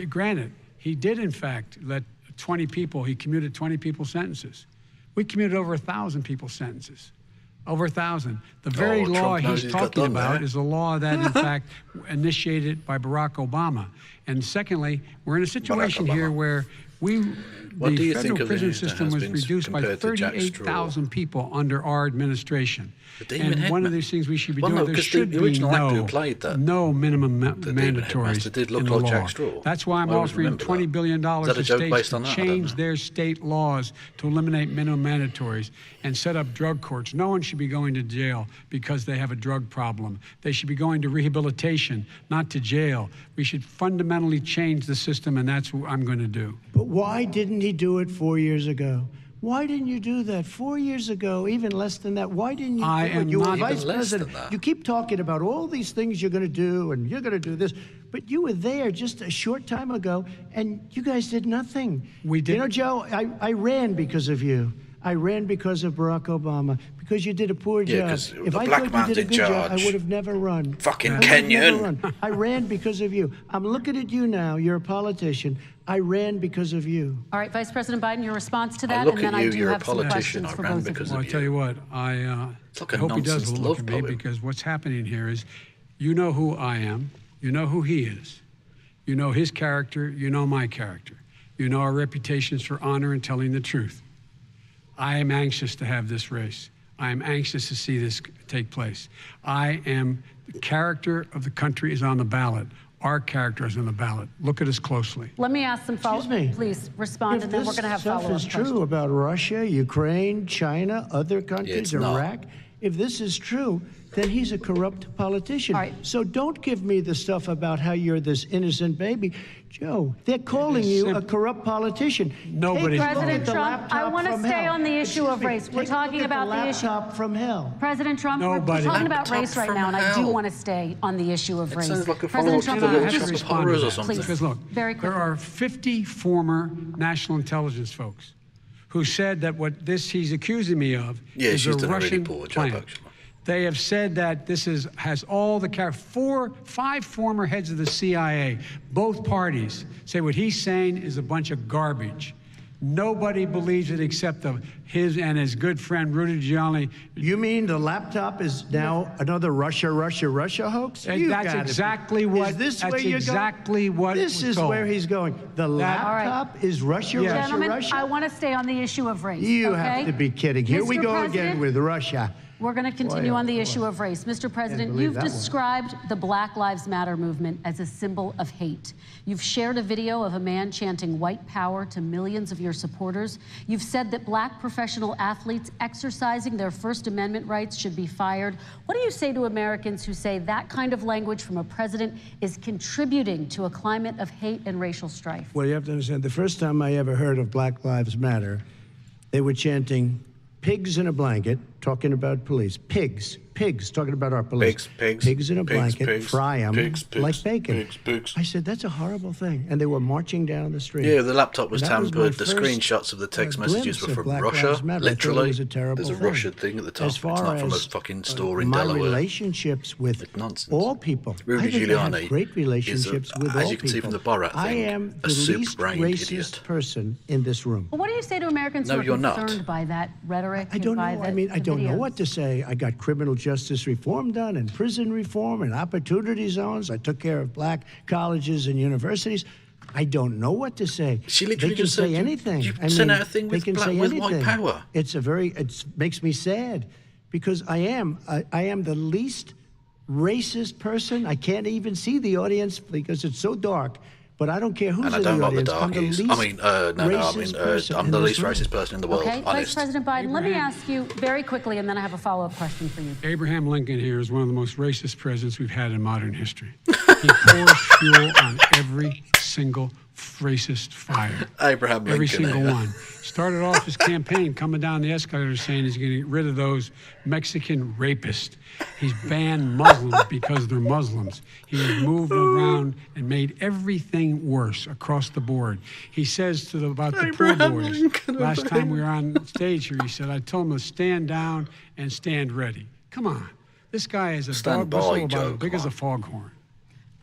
I: granted, he did in fact let 20 people, he commuted 20 people's sentences. We commuted over 1,000 people's sentences. Over 1,000. The very
A: Trump
I: law
A: knows
I: he's
A: he's got
I: talking
A: done
I: about
A: there.
I: is a law that, in fact, initiated by Barack Obama. And secondly, we're in a situation here where
A: What do
I: the
A: you
I: federal
A: think of
I: prison
A: the
I: system
A: has
I: was
A: been
I: reduced by
A: compared to Jack Straw?
I: 38,000 people under our administration.
A: The Demon
I: And one of
A: Headmaster.
I: these things we should be
A: Well,
I: doing,
A: no,
I: there
A: 'cause
I: should
A: the
I: be
A: original actor who
I: no,
A: played that,
I: no minimum
A: the Demon
I: mandatories
A: Headmaster, did look
I: in the
A: like
I: law.
A: Jack Straw.
I: That's why I'm
A: I always
I: offering
A: remember
I: $20
A: that.
I: billion
A: Is that
I: to
A: a joke
I: states
A: based
I: to
A: on that? I don't
I: change
A: know.
I: their state laws to eliminate minimum mandatories and set up drug courts. No one should be going to jail because they have a drug problem. They should be going to rehabilitation, not to jail. We should fundamentally change the system, and that's what I'm going to do.
H: But why didn't he do it 4 years ago? Why didn't you do that 4 years ago, even less than that? Why didn't you
I: I
H: do it?
I: am
H: You were
I: not-
H: vice
A: Even less than
H: president.
A: that.
H: You keep talking about all these things you're going to do and you're going to do this, but you were there just a short time ago and you guys did nothing.
I: We did-
H: You know, Joe, I ran because of you. I ran because of Barack Obama, because you did a poor
A: Yeah,
H: job.
A: 'cause
H: If
A: the
H: I
A: black
H: thought you
A: man's
H: did a
A: in
H: good job, I
A: charge.
H: would have never run.
A: Fucking
H: I would have never
A: Kenyan.
H: run. I ran because of you. I'm looking at you now. You're a politician. I ran because of you.
G: All right, Vice President Biden, your response to
A: I
G: that,
A: look
G: and then
A: at
G: I
A: you,
G: do
A: you're a
G: have some
A: politician.
G: questions
A: I
G: for
A: ran
G: both of
A: because
G: you.
I: Well, I tell you what, I
A: like a
I: hope he does
A: nonsense
I: look
A: love
I: at me,
A: poem.
I: because what's happening here is, you know who I am, you know who he is, you know his character, you know my character, you know our reputations for honor and telling the truth. I am anxious to have this race. I am anxious to see this take place. The character of the country is on the ballot. Our character is on the ballot. Look at us closely.
G: Let me ask some follow-up.
H: Excuse me.
G: Please respond, and then we're going to have
H: If
G: follow-up
H: this stuff is
G: questions.
H: true about Russia, Ukraine, China, other countries,
A: it's not.
H: Iraq, if this is true, then he's a corrupt politician.
G: All right.
H: So don't give me the stuff about how you're this innocent baby. Joe, they're calling you a corrupt politician.
I: Nobody's
H: Take a look
G: President
H: at the
G: Trump, I
H: laptop
G: wanna
H: from
G: stay
H: hell.
G: on the issue of
H: Excuse me,
G: race. We're
H: take a look
G: talking
H: at
G: about the issue.
H: laptop from hell.
G: President Trump, we're
I: Nobody.
G: talking about
A: Laptop
G: race right
A: from
G: now, and I do
A: hell.
G: want to stay on the issue of
A: It
G: race.
A: sounds like a
G: President
A: follow-up
G: Trump,
A: to
I: Can
A: the
I: I
G: I
I: have to
A: Shop of
I: respond to
A: Horrors or
I: that?
A: something.
I: Because look,
G: Very
I: there
G: quickly.
I: are 50 former national intelligence folks who said that what he's accusing me of
A: Yeah,
I: is
A: she's
I: a
A: done a really
I: Russian
A: poor job,
I: plan.
A: actually.
I: They have said that this has all the five former heads of the CIA, both parties, say what he's saying is a bunch of garbage. Nobody believes it except his and his good friend Rudy Giuliani.
H: You mean the laptop is now another Russia hoax?
I: And
H: You
I: that's
H: gotta be-
I: exactly what-
H: Is this
I: that's
H: where you're
I: exactly
H: going?
I: what
H: This
I: was
H: is
I: told.
H: where he's going. The
G: All right.
H: laptop is Russia,
I: Yeah.
G: Gentlemen,
H: Russia.
G: I want to stay on the issue of race.
H: You
G: okay?
H: have to be kidding. Here we
G: Mr.
H: go
G: President,
H: again with Russia.
G: We're going to continue
H: Boy,
G: on the
H: boy.
G: issue of race. Mr. President,
H: believe
G: you've
H: that one.
G: described the Black Lives Matter movement as a symbol of hate. You've shared a video of a man chanting white power to millions of your supporters. You've said that black professional athletes exercising their First Amendment rights should be fired. What do you say to Americans who say that kind of language from a president is contributing to a climate of hate and racial strife?
H: Well, you have to understand, the first time I ever heard of Black Lives Matter, they were chanting pigs in a blanket, talking about police. Pigs, talking about our police. Pigs in a blanket, fry them like bacon.
A: Pigs.
H: I said, that's a horrible thing. And they were marching down the street.
A: Yeah, the laptop was
H: And that was my
A: tampered. The
H: first,
A: screenshots of the text messages
H: glimpse
A: were
H: of
A: from
H: Black
A: Russia.
H: Lives Matter. I thought it
A: Literally,
H: was a terrible
A: there's a
H: thing.
A: Russian thing at the top.
H: As far
A: It's not from a
H: as,
A: fucking store in
H: my
A: Delaware.
H: relationships with
A: It's nonsense.
H: all people.
A: Rudy
H: I think I
A: Giuliani
H: have great relationships
A: is a-
H: with all
A: as you can see
H: people.
A: from the Borat
H: I
A: thing,
H: am
A: a
H: the
A: super
H: least
A: brained
H: racist
A: idiot.
H: person in this room.
G: Well, what do you say to Americans
A: No,
G: who are
A: you're not.
G: concerned by that rhetoric?
H: I don't know.
G: and by
H: I mean, I
G: the
H: don't know
G: videos?
H: what to say. I got criminal justice reform done and prison reform and opportunity zones. I took care of black colleges and universities. I don't know what to say.
A: She literally
H: they can
A: just said
H: say
A: you-
H: anything.
A: you
H: I
A: sent
H: mean,
A: out a thing
H: they
A: with
H: can
A: black-
H: say
A: with white
H: anything.
A: power.
H: It makes me sad because I am the least racist person. I can't even see the audience because it's so dark. But I don't care who's
A: And I
H: in
A: don't
H: the
A: like the
H: audience. I'm the
A: darkies.
H: least
A: I mean,
H: racist person
A: I'm
H: in
A: the
H: this
A: least
H: room.
A: racist person in the world.
G: Okay, Vice
A: Honest.
G: President Biden, let me
I: Abraham.
G: ask you very quickly, and then I have a follow-up question for you.
I: Abraham Lincoln here is one of the most racist presidents we've had in modern history. He pours fuel on every single racist fire.
A: Abraham Lincoln.
I: Every single
A: eh?
I: one. Started off his campaign coming down the escalator saying he's going to get rid of those Mexican rapists. He's banned Muslims because they're Muslims. He has moved around and made everything worse across the board. He says about the poor boys. Last time we were on stage here, he said, I told them to stand down and stand ready. Come on. This guy is a
A: Stand
I: dog whistle
A: by,
I: about
A: Joe,
I: as big
A: come
I: as a
A: on.
I: foghorn.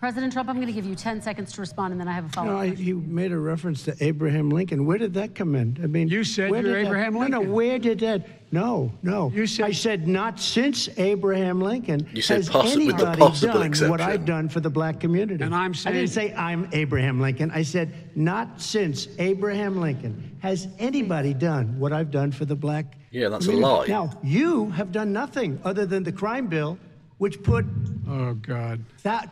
G: President Trump, I'm going to give you 10 seconds to respond, and then I have a follow-up question.
H: He made a reference to Abraham Lincoln. Where did that come in? I mean,
I: You said
H: where
I: you're
H: did
I: Abraham
H: that,
I: Lincoln.
H: No, where did that? No.
I: You said-
H: I said not since Abraham Lincoln
A: You said
H: has
A: with the
H: anybody
A: possible
H: done what
A: exception.
H: I've done for the black community.
I: And I'm
H: I
I: saying-
H: didn't say I'm Abraham Lincoln. I said not since Abraham Lincoln has anybody done what I've done for the black
A: Yeah, that's a
H: community.
A: lie.
H: Now, you have done nothing other than the crime bill, which put
I: Oh, God.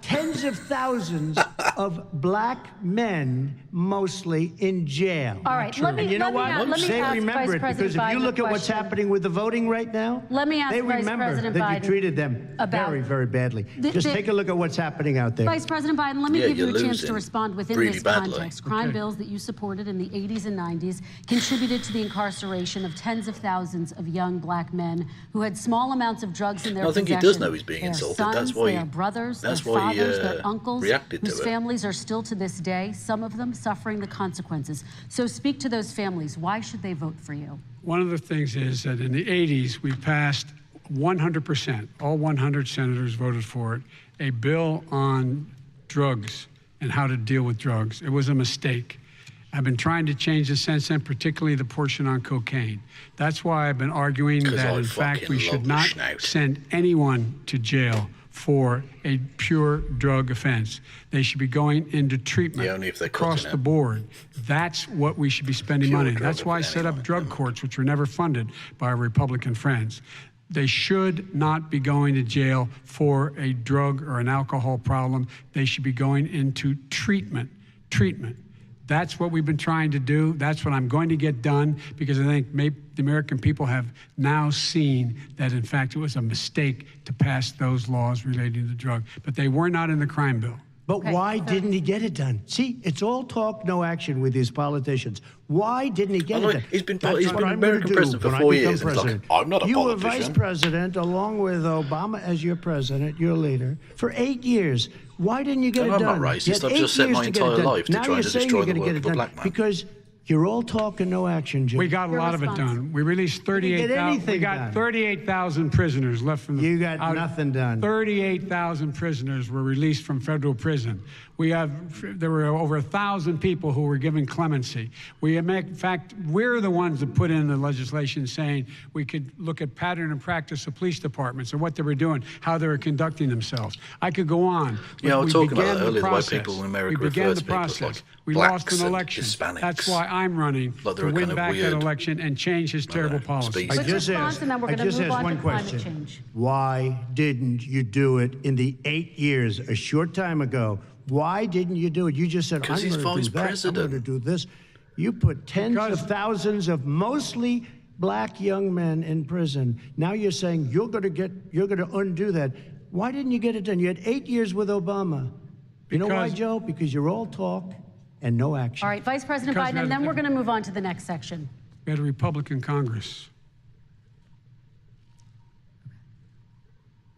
H: tens of thousands of black men, mostly, in jail.
G: All right, let me-
H: And you know
G: let me
H: what?
G: ask- let me
H: They
G: ask
H: remember
G: Vice
H: it, because
G: President
H: if you
G: Biden
H: look
G: a
H: at what's
G: question.
H: happening with the voting right now,
G: Let me ask
H: they
G: Vice
H: remember
G: President
H: that you
G: Biden
H: treated them
G: about-
H: very, very badly. Just take a look at what's happening out there.
G: Vice President Biden, let me
A: Yeah,
G: give you a
A: you're
G: chance to
A: losing
G: respond within
A: really
G: this
A: badly.
G: context. Crime bills that you supported in the 80s and 90s contributed to the incarceration of tens of thousands of young black men who had small amounts of drugs in their
A: No, I think he
G: possession.
A: does know he's being
G: They are
A: insulted.
G: Sons,
A: That's why
G: they
A: he-
G: are brothers,
A: that's
G: their
A: why he,
G: fathers, their uncles,
A: reacted to
G: whose
A: it.
G: families are still to this day, some of them suffering the consequences. So speak to those families. Why should they vote for you?
I: One of the things is that in the 80s, we passed 100%, all 100 senators voted for it, a bill on drugs and how to deal with drugs. It was a mistake. I've been trying to change it since then, particularly the portion on cocaine. That's why I've been arguing
A: 'Cause
I: that,
A: I
I: in fact,
A: fucking
I: we should
A: love
I: not
A: the schnout.
I: send anyone to jail for a pure drug offense. They should be going into treatment
A: Yeah, only if they're
I: across
A: cooking
I: the
A: it.
I: board. That's what we should be spending
A: Pure
I: money.
A: drug
I: That's why I
A: offense
I: set up
A: anyway.
I: drug courts, which were never funded by our Republican friends. They should not be going to jail for a drug or an alcohol problem. They should be going into treatment. That's what we've been trying to do. That's what I'm going to get done, because I think maybe the American people have now seen that, in fact, it was a mistake to pass those laws relating to drug. But they were not in the crime bill.
H: But why didn't he get it done? See, it's all talk, no action with these politicians. Why didn't he get it done?
A: He's been
H: That's
A: he's
H: what
A: been
H: I'm gonna
A: American
H: do
A: president for
H: when I
A: 4
H: become
A: years. And he's like,
H: president.
A: I'm not a
H: you
A: politician.
H: were vice president, along with Obama as your president, your leader, for 8 years. Why didn't you get
A: No,
H: it
A: I'm
H: done?
A: not racist.
H: You had
A: I've
H: 8
A: just set
H: years
A: my
H: to get it
A: entire
H: done.
A: life to
H: now
A: try
H: you're
A: to
H: saying
A: destroy
H: you're
A: the
H: gonna
A: work
H: get
A: of
H: it
A: a
H: done
A: black man.
H: because you're all talk and no action, Jim.
I: We got a
G: Your
I: lot of it
G: response.
I: done. We released
H: get
I: 38,000.
H: anything
I: We got
H: done.
I: 38,000 prisoners left from the.
H: You got nothing done.
I: 38,000 prisoners were released from federal prison. There were over 1,000 people who were given clemency. In fact, we're the ones that put in the legislation saying we could look at pattern and practice of police departments and what they were doing, how they were conducting themselves. I could go on.
A: Yeah, I was
I: We
A: talking about
I: began
A: that
I: the
A: earlier, the way
I: process.
A: people in America
I: We began
A: refer
I: the
A: to people as,
I: process.
A: like,
I: We
A: blacks
I: lost an
A: and
I: election.
A: Hispanics.
I: That's why I'm running
A: Like they're
I: to
A: a
I: win
A: kind of
I: back that
A: weird,
I: election and change his terrible policies.
A: species.
H: I just
G: response,
H: asked,
G: and then we're
H: I
G: gonna
H: just
G: move
H: asked
G: on
H: one
G: to climate
H: question.
G: change.
H: Why didn't you do it in the 8 years, a short time ago? Why didn't you do it? You just said, I'm
A: 'Cause he's
H: going to
A: vice
H: do that, I'm
A: president.
H: going to do this. You put tens
I: Because-
H: of thousands of mostly black young men in prison. Now you're saying you're going to undo that. Why didn't you get it done? You had 8 years with Obama. You know why,
I: Because-
H: Joe? Because you're all talk and no action.
G: All right, Vice President
I: Because
G: Biden,
I: we
G: and
I: had
G: then
I: a
G: we're going to move on to the next section.
I: We had a Republican Congress.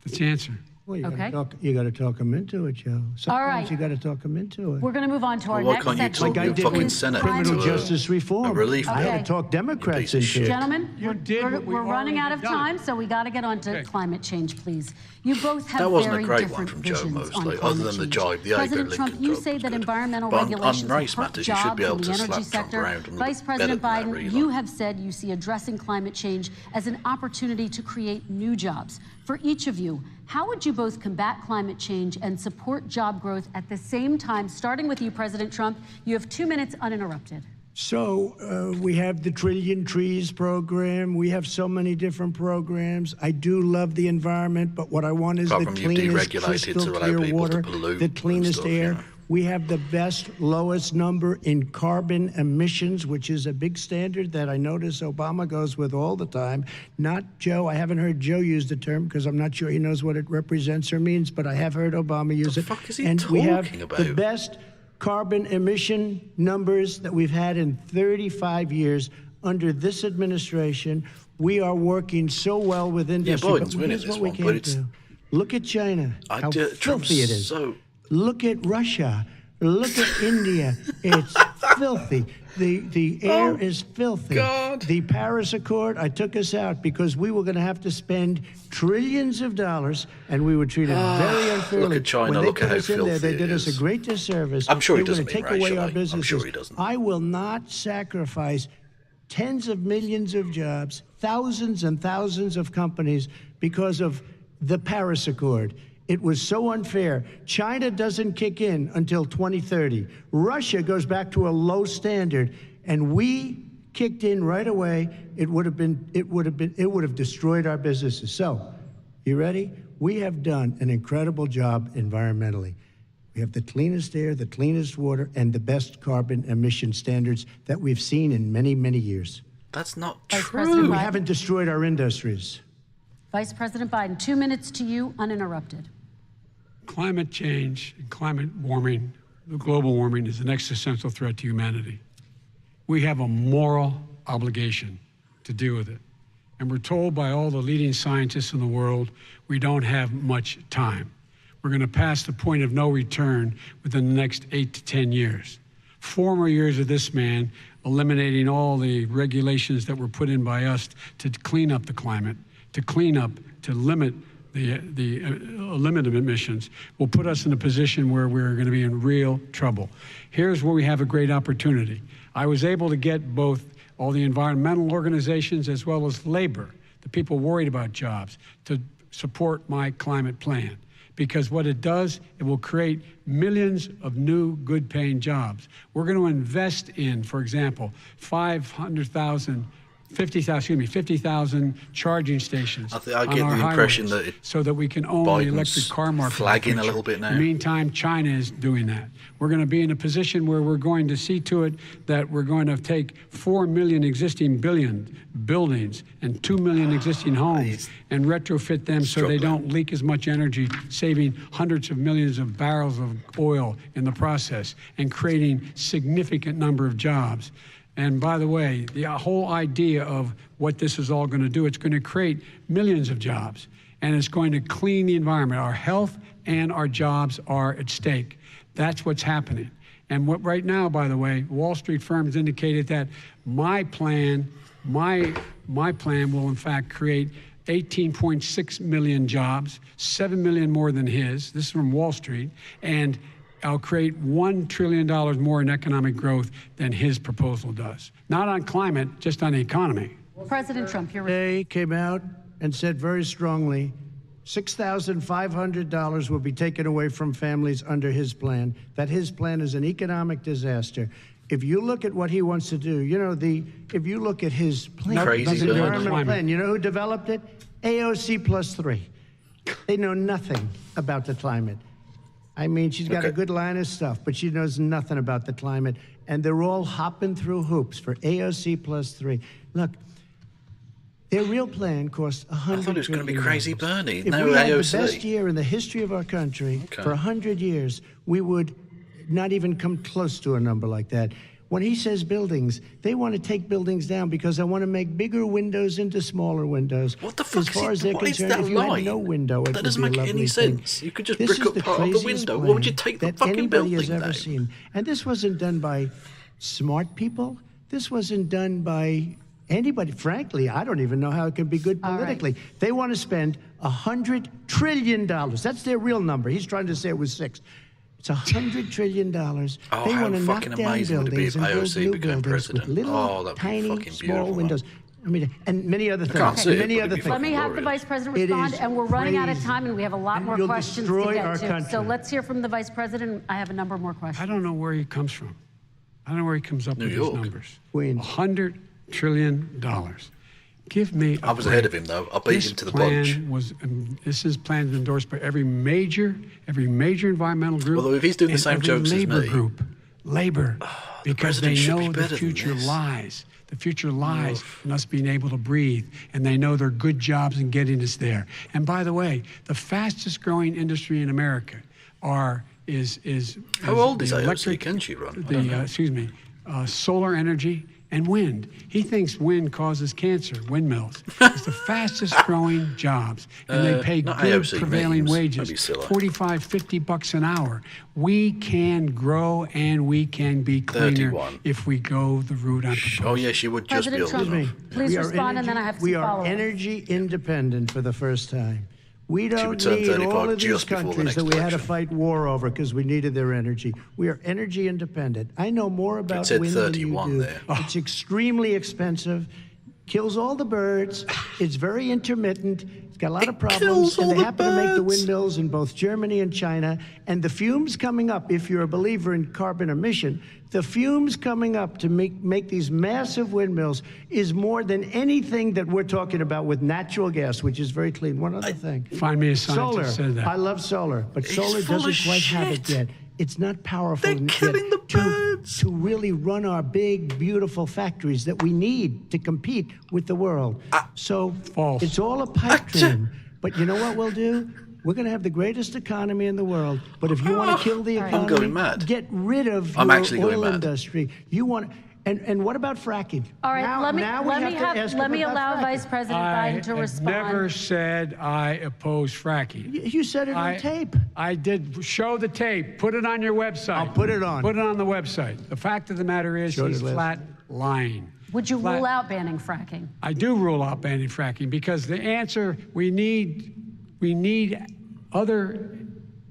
I: That's the answer.
H: Well, you
G: Okay.
H: got to talk them into it, Joe. Sometimes
G: right.
H: you got to talk them into it.
G: We're going to move on to our
A: Well, why
G: next
A: can't you
G: section.
A: talk
H: Like I
A: your
H: did
A: fucking
H: with
A: Senate
H: criminal
A: into
H: justice reform.
A: a relief
H: I
A: bill?
H: had to talk Democrats
A: piece of
H: into
A: shit.
H: it.
G: Gentlemen,
I: You did what we
G: we're running out of
I: already done.
G: time, so we got to get on to
I: Okay.
G: climate change, please. You both have
A: That wasn't a
G: very
A: great
G: different
A: one from Joe,
G: visions
A: mostly,
G: on
A: other
G: climate
A: than the
G: change.
A: jibe. The
G: President
A: Abraham
G: Trump,
A: Lincoln
G: you
A: joke
G: say
A: was
G: that
A: good.
G: environmental
A: But on
G: regulations
A: race
G: hurt
A: matters, you should
G: jobs
A: be able
G: in the
A: to
G: energy
A: slap Trump
G: sector.
A: around and
G: Vice
A: look
G: President
A: better than that,
G: Biden,
A: really.
G: you have said you see addressing climate change as an opportunity to create new jobs. For each of you, how would you both combat climate change and support job growth at the same time? Starting with you, President Trump, you have 2 minutes uninterrupted.
H: So we have the Trillion Trees program. We have so many different programs. I do love the environment, but what I want is
A: Apart
H: the
A: from you've
H: cleanest,
A: deregulated
H: crystal
A: to allow
H: clear
A: people to
H: water,
A: pollute
H: the
A: and
H: cleanest
A: stuff,
H: air.
A: yeah.
H: We have the best, lowest number in carbon emissions, which is a big standard that I notice Obama goes with all the time. Not Joe. I haven't heard Joe use the term because I'm not sure he knows what it represents or means, but I have heard Obama use it.
A: fuck is he
H: and we have
A: talking
H: the
A: about?
H: best carbon emission numbers that we've had in 35 years under this administration. We are working so well with industry.
A: Biden's
H: but
A: winning
H: here's
A: this
H: what we
A: one,
H: can't
A: but it's-
H: do. Look at China, how
A: Trump's
H: filthy it is.
A: so...
H: Look at Russia. Look at India. It's filthy. The air is filthy.
A: God.
H: The Paris Accord, I took us out because we were going to have to spend trillions of dollars, and we were treated very unfairly.
A: Look at China.
H: When they
A: Look
H: put
A: at how
H: us in there,
A: filthy
H: they did
A: it
H: us a
A: is.
H: great disservice.
A: I'm sure he
H: They were
A: doesn't
H: gonna
A: mean
H: take away our
A: racially. I'm sure
H: businesses.
A: he doesn't.
H: I will not sacrifice tens of millions of jobs, thousands and thousands of companies because of the Paris Accord. It was so unfair. China doesn't kick in until 2030. Russia goes back to a low standard, and we kicked in right away. It would have destroyed our businesses. So, you ready? We have done an incredible job environmentally. We have the cleanest air, the cleanest water, and the best carbon emission standards that we've seen in many, many years.
A: That's not
G: Vice
A: true.
G: President
H: We
G: Biden.
H: haven't destroyed our industries.
G: Vice President Biden, 2 minutes to you, uninterrupted.
I: Climate change and climate warming, global warming, is an existential threat to humanity. We have a moral obligation to deal with it. And we're told by all the leading scientists in the world we don't have much time. We're going to pass the point of no return within the next 8 to 10 years. 4 more years of this man eliminating all the regulations that were put in by us to clean up the climate, to limit the limit of emissions will put us in a position where we're going to be in real trouble. Here's where we have a great opportunity. I was able to get both all the environmental organizations as well as labor, the people worried about jobs, to support my climate plan. Because what it does, it will create millions of new good-paying jobs. We're going to invest in, for example, 50,000 charging stations
A: I get
I: on
A: the
I: our
A: impression
I: highways,
A: that
I: so that we can own the
A: Biden's
I: electric car market.
A: flagging
I: in the
A: a little
I: future.
A: bit now.
I: In the meantime, China is doing that. We're going to be in a position where we're going to see to it that we're going to take 4 million existing buildings and 2 million existing homes and retrofit them so they don't leak as much energy, saving hundreds of millions of barrels of oil in the process and creating significant number of jobs. And by the way, the whole idea of what this is all going to do, it's going to create millions of jobs, and it's going to clean the environment. Our health and our jobs are at stake. That's what's happening. And what right now, by the way, Wall Street firms indicated that my plan will in fact create 18.6 million jobs, 7 million more than his. This is from Wall Street. And I'll create $1 trillion more in economic growth than his proposal does. Not on climate, just on the economy.
G: President Trump, you're
H: They came out and said very strongly, $6,500 will be taken away from families under his plan, that his plan is an economic disaster. If you look at what he wants to do, if you look at his plan, his environmental plan, you know who developed it? AOC plus 3. They know nothing about the climate. I mean, she's got a good line of stuff, but she knows nothing about the climate. And they're all hopping through hoops for AOC plus 3. Look, their real plan cost $100 billion.
A: I thought it was going to be Crazy Bernie.
H: If
A: No
H: we had
A: AOC.
H: the best year in the history of our country for 100 years, we would not even come close to a number like that. When he says buildings, they want to take buildings down because they want to make bigger windows into smaller windows.
A: What the fuck
H: as far
A: is
H: as they're
A: what is
H: concerned,
A: that
H: if you
A: line?
H: had no window, it
A: That
H: would
A: doesn't
H: be a
A: make
H: lovely
A: any
H: thing.
A: sense. You could just
H: This
A: brick
H: is
A: up
H: the
A: part of the
H: craziest
A: window. Why would you
H: plan
A: take the
H: that
A: fucking
H: anybody
A: building
H: has ever
A: down?
H: seen. And this wasn't done by smart people. This wasn't done by anybody. Frankly, I don't even know how it can be good politically. They want to spend $100 trillion. That's their real number. He's trying to say it was 6. It's $100 trillion. They
A: how
H: want to knock
A: fucking
H: down
A: amazing would it be
H: buildings
A: if
H: and build
A: AOC
H: new
A: became
H: buildings with
A: president?
H: little,
A: That'd be
H: tiny,
A: fucking
H: small
A: beautiful.
H: windows. I mean, and many other things.
A: can't see it,
H: many
A: but
H: other
A: it'd be
H: things.
G: Let me have the Vice President
H: It
G: respond,
H: is
G: and we're running out of
H: crazy.
G: time, and we have a lot
H: And
G: more
H: you'll
G: questions to
H: destroy
G: get
H: our
G: to.
H: country.
G: So let's hear from the Vice President. I have a number more questions.
I: I don't know where he comes from. I don't know where he comes up
A: New
I: with
A: York.
I: these numbers.
H: Queens.
I: $100 trillion. Give me a
A: I was
I: break.
A: ahead of him, though. I beat him to the punch.
I: This is plan endorsed by every major environmental group.
A: Although if he's doing the
I: and
A: same
I: every
A: jokes as
I: labor
A: me-
I: group, labor, because they
A: president should be
I: know the
A: better than
I: future
A: this.
I: lies. The future lies in us being able to breathe, and they know they're good jobs in getting us there. And by the way, the fastest growing industry in America is
A: How old is
I: the
A: AOC?
I: electric,
A: Can she run? I don't know.
I: solar energy and wind. He thinks wind causes cancer, windmills. It's the fastest growing jobs, and they pay
A: not
I: good
A: AOC
I: prevailing
A: memes.
I: wages,
A: Maybe Scylla.
I: $45-50 an hour. We can grow and we can be cleaner
A: 31.
I: if we go the route I'm proposing.
A: Oh, yes, you would just
G: President
A: be
G: Trump,
A: enough.
G: please
H: We are
G: respond, and then I have some
H: We are
G: follow-up.
H: energy independent for the first time. We don't
A: would turn
H: need
A: 35
H: all of these
A: just before the
H: countries
A: next
H: that we had to
A: election.
H: fight war over because we needed their energy. We are energy independent. I know more about
A: said
H: wind than you
A: 31
H: do.
A: there.
H: It's extremely expensive, kills all the birds. It's very intermittent. It's got a lot of problems,
A: kills
H: and
A: all
H: they
A: the
H: happen to make the
A: birds.
H: windmills in both Germany and China. And the fumes coming up, if you're a believer in carbon emission, the fumes coming up to make these massive windmills is more than anything that we're talking about with natural gas, which is very clean. One other thing.
I: Find me a scientist
H: Solar.
I: that said that.
H: I love solar, but
A: He's
H: solar
A: full of
H: doesn't quite have it
A: shit.
H: yet. It's not powerful
A: They're
H: yet
A: killing the birds.
H: to really run our big, beautiful factories that we need to compete with the world. So
I: False.
H: it's all a pipe dream. But you know what we'll do? We're going to have the greatest economy in the world. But if you want to kill the
G: All right.
H: economy,
A: I'm going mad.
H: get rid of
A: I'm
H: your
A: actually going
H: oil
A: mad.
H: industry. You want, and what about fracking?
G: All right,
H: Now we have to ask
G: let
H: him
G: me
H: about
G: allow
H: fracking.
G: Vice President Biden to
I: I
G: respond.
I: never said I oppose fracking.
H: You said it on tape.
I: I did. Show the tape. Put it on your website.
H: I'll put it on.
I: Put it on the website. The fact of the matter is
H: Showed
I: he's
H: it last
I: flat lying.
G: Would you
I: Flat-
G: rule out banning fracking?
I: I do rule out banning fracking because the answer we need other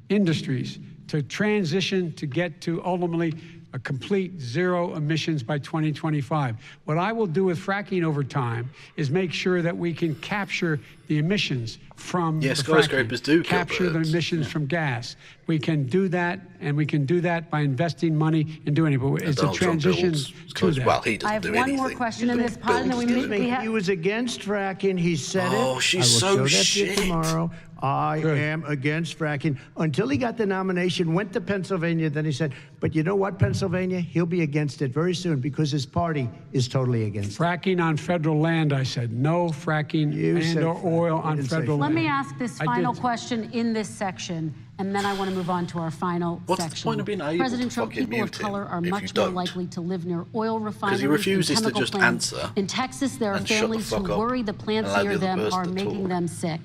I: industries to transition to get to ultimately a complete zero emissions by 2025. What I will do with fracking over time is make sure that we can capture the emissions from
A: Yeah,
I: the
A: skyscrapers
I: fracking,
A: do kill
I: capture the
A: birds.
I: emissions from gas. We can do that, and we can do that by investing money and doing it. But it's a
A: Donald Trump
I: transition
A: builds
I: to
A: skys-
I: that.
A: Well, he
G: I
A: doesn't
G: have
A: do
G: one
A: anything.
G: more question in this pod, and then
A: Builds
G: we
H: He
G: have.
H: was against fracking. He said it.
A: Oh, she's
H: I will
A: so
H: show that to you
A: shit.
H: tomorrow. I
I: Good.
H: am against fracking. Until he got the nomination, went to Pennsylvania, then he said, but you know what, Pennsylvania? He'll be against it very soon because his party is totally against it.
I: Fracking on federal land, I said. No fracking
H: You said
I: and or
H: fracking.
I: oil
H: You
I: on
H: didn't say
I: federal
H: fracking.
G: Let
I: land.
G: me ask this
I: I
G: final
I: did.
G: question in this section, and then I want to move on to our final
A: What's the
G: section.
A: point of being able
G: President
A: to
G: Trump,
A: fucking
G: people of
A: mute him
G: color are
A: if you
G: much more
A: don't?
G: likely to live near oil refineries
A: he refuses
G: and
A: to
G: chemical
A: just
G: plants.
A: answer
G: In Texas, there are
A: and shut the
G: families who
A: fuck up
G: worry the plants
A: and allow
G: near
A: the other
G: them
A: person
G: are
A: to
G: making
A: talk.
G: them sick.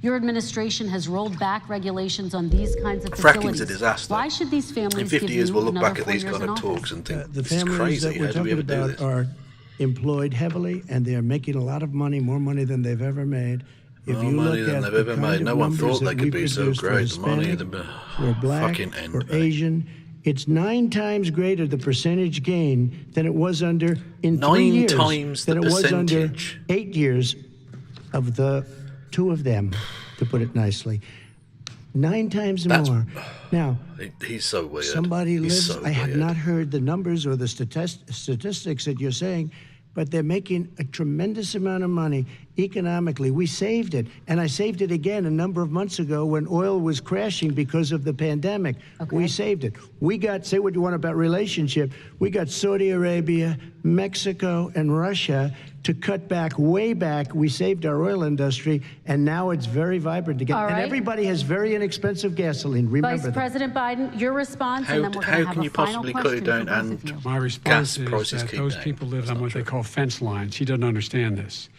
G: Your administration has rolled back regulations on these kinds of
A: Fracking's
G: facilities.
A: a disaster.
G: Why should these families
A: In 50
G: give
A: years,
G: you
A: we'll look
G: another
A: back at
G: 4
A: these
G: years
A: kind
G: in
A: of
G: office?
A: talks and think,
H: The
A: this is
H: families
A: crazy.
H: that we're
A: How do we
H: talking
A: ever do
H: about
A: this?
H: are employed heavily, and they are making a lot of money, more money than they've ever made. If
A: More
H: you
A: money
H: look
A: than
H: at
A: they've
H: the
A: ever
H: kind
A: made.
H: of
A: No one
H: numbers
A: thought they
H: that
A: could
H: we
A: be so
H: produce for
A: great. The money,
H: Hispanic,
A: the
H: or black,
A: fucking end,
H: or
A: mate.
H: Asian, it's 9 times greater the percentage gain than it was under in
A: 9
H: 3 years
A: times
H: than
A: the
H: it was under
A: percentage.
H: 8 years of the 2 of them, to put it nicely. 9 times
A: That's-
H: more. Now,
A: He's so weird.
H: somebody
A: He's
H: lives.
A: so
H: I have
A: weird.
H: not heard the numbers or the statistics that you're saying, but they're making a tremendous amount of money economically. We saved it, and I saved it again a number of months ago when oil was crashing because of the pandemic.
G: Okay.
H: We saved it. We got, say what you want about relationship, we got Saudi Arabia, Mexico, and Russia to cut back, way back. We saved our oil industry, and now it's very vibrant again.
G: All
H: And
G: right.
H: everybody has very inexpensive gasoline. Remember
G: Vice
H: that.
G: President Biden, your response,
A: How-
G: and then we're going
A: how
G: to have
A: can
G: a
A: you
G: final
A: possibly cut
G: question
A: it down
G: for both
A: and-
G: of you.
I: My response
A: Gas prices
I: is that
A: keep
I: those
A: down.
I: people live
A: That's
I: on
A: not
I: what they
A: true.
I: call fence lines. He doesn't understand this.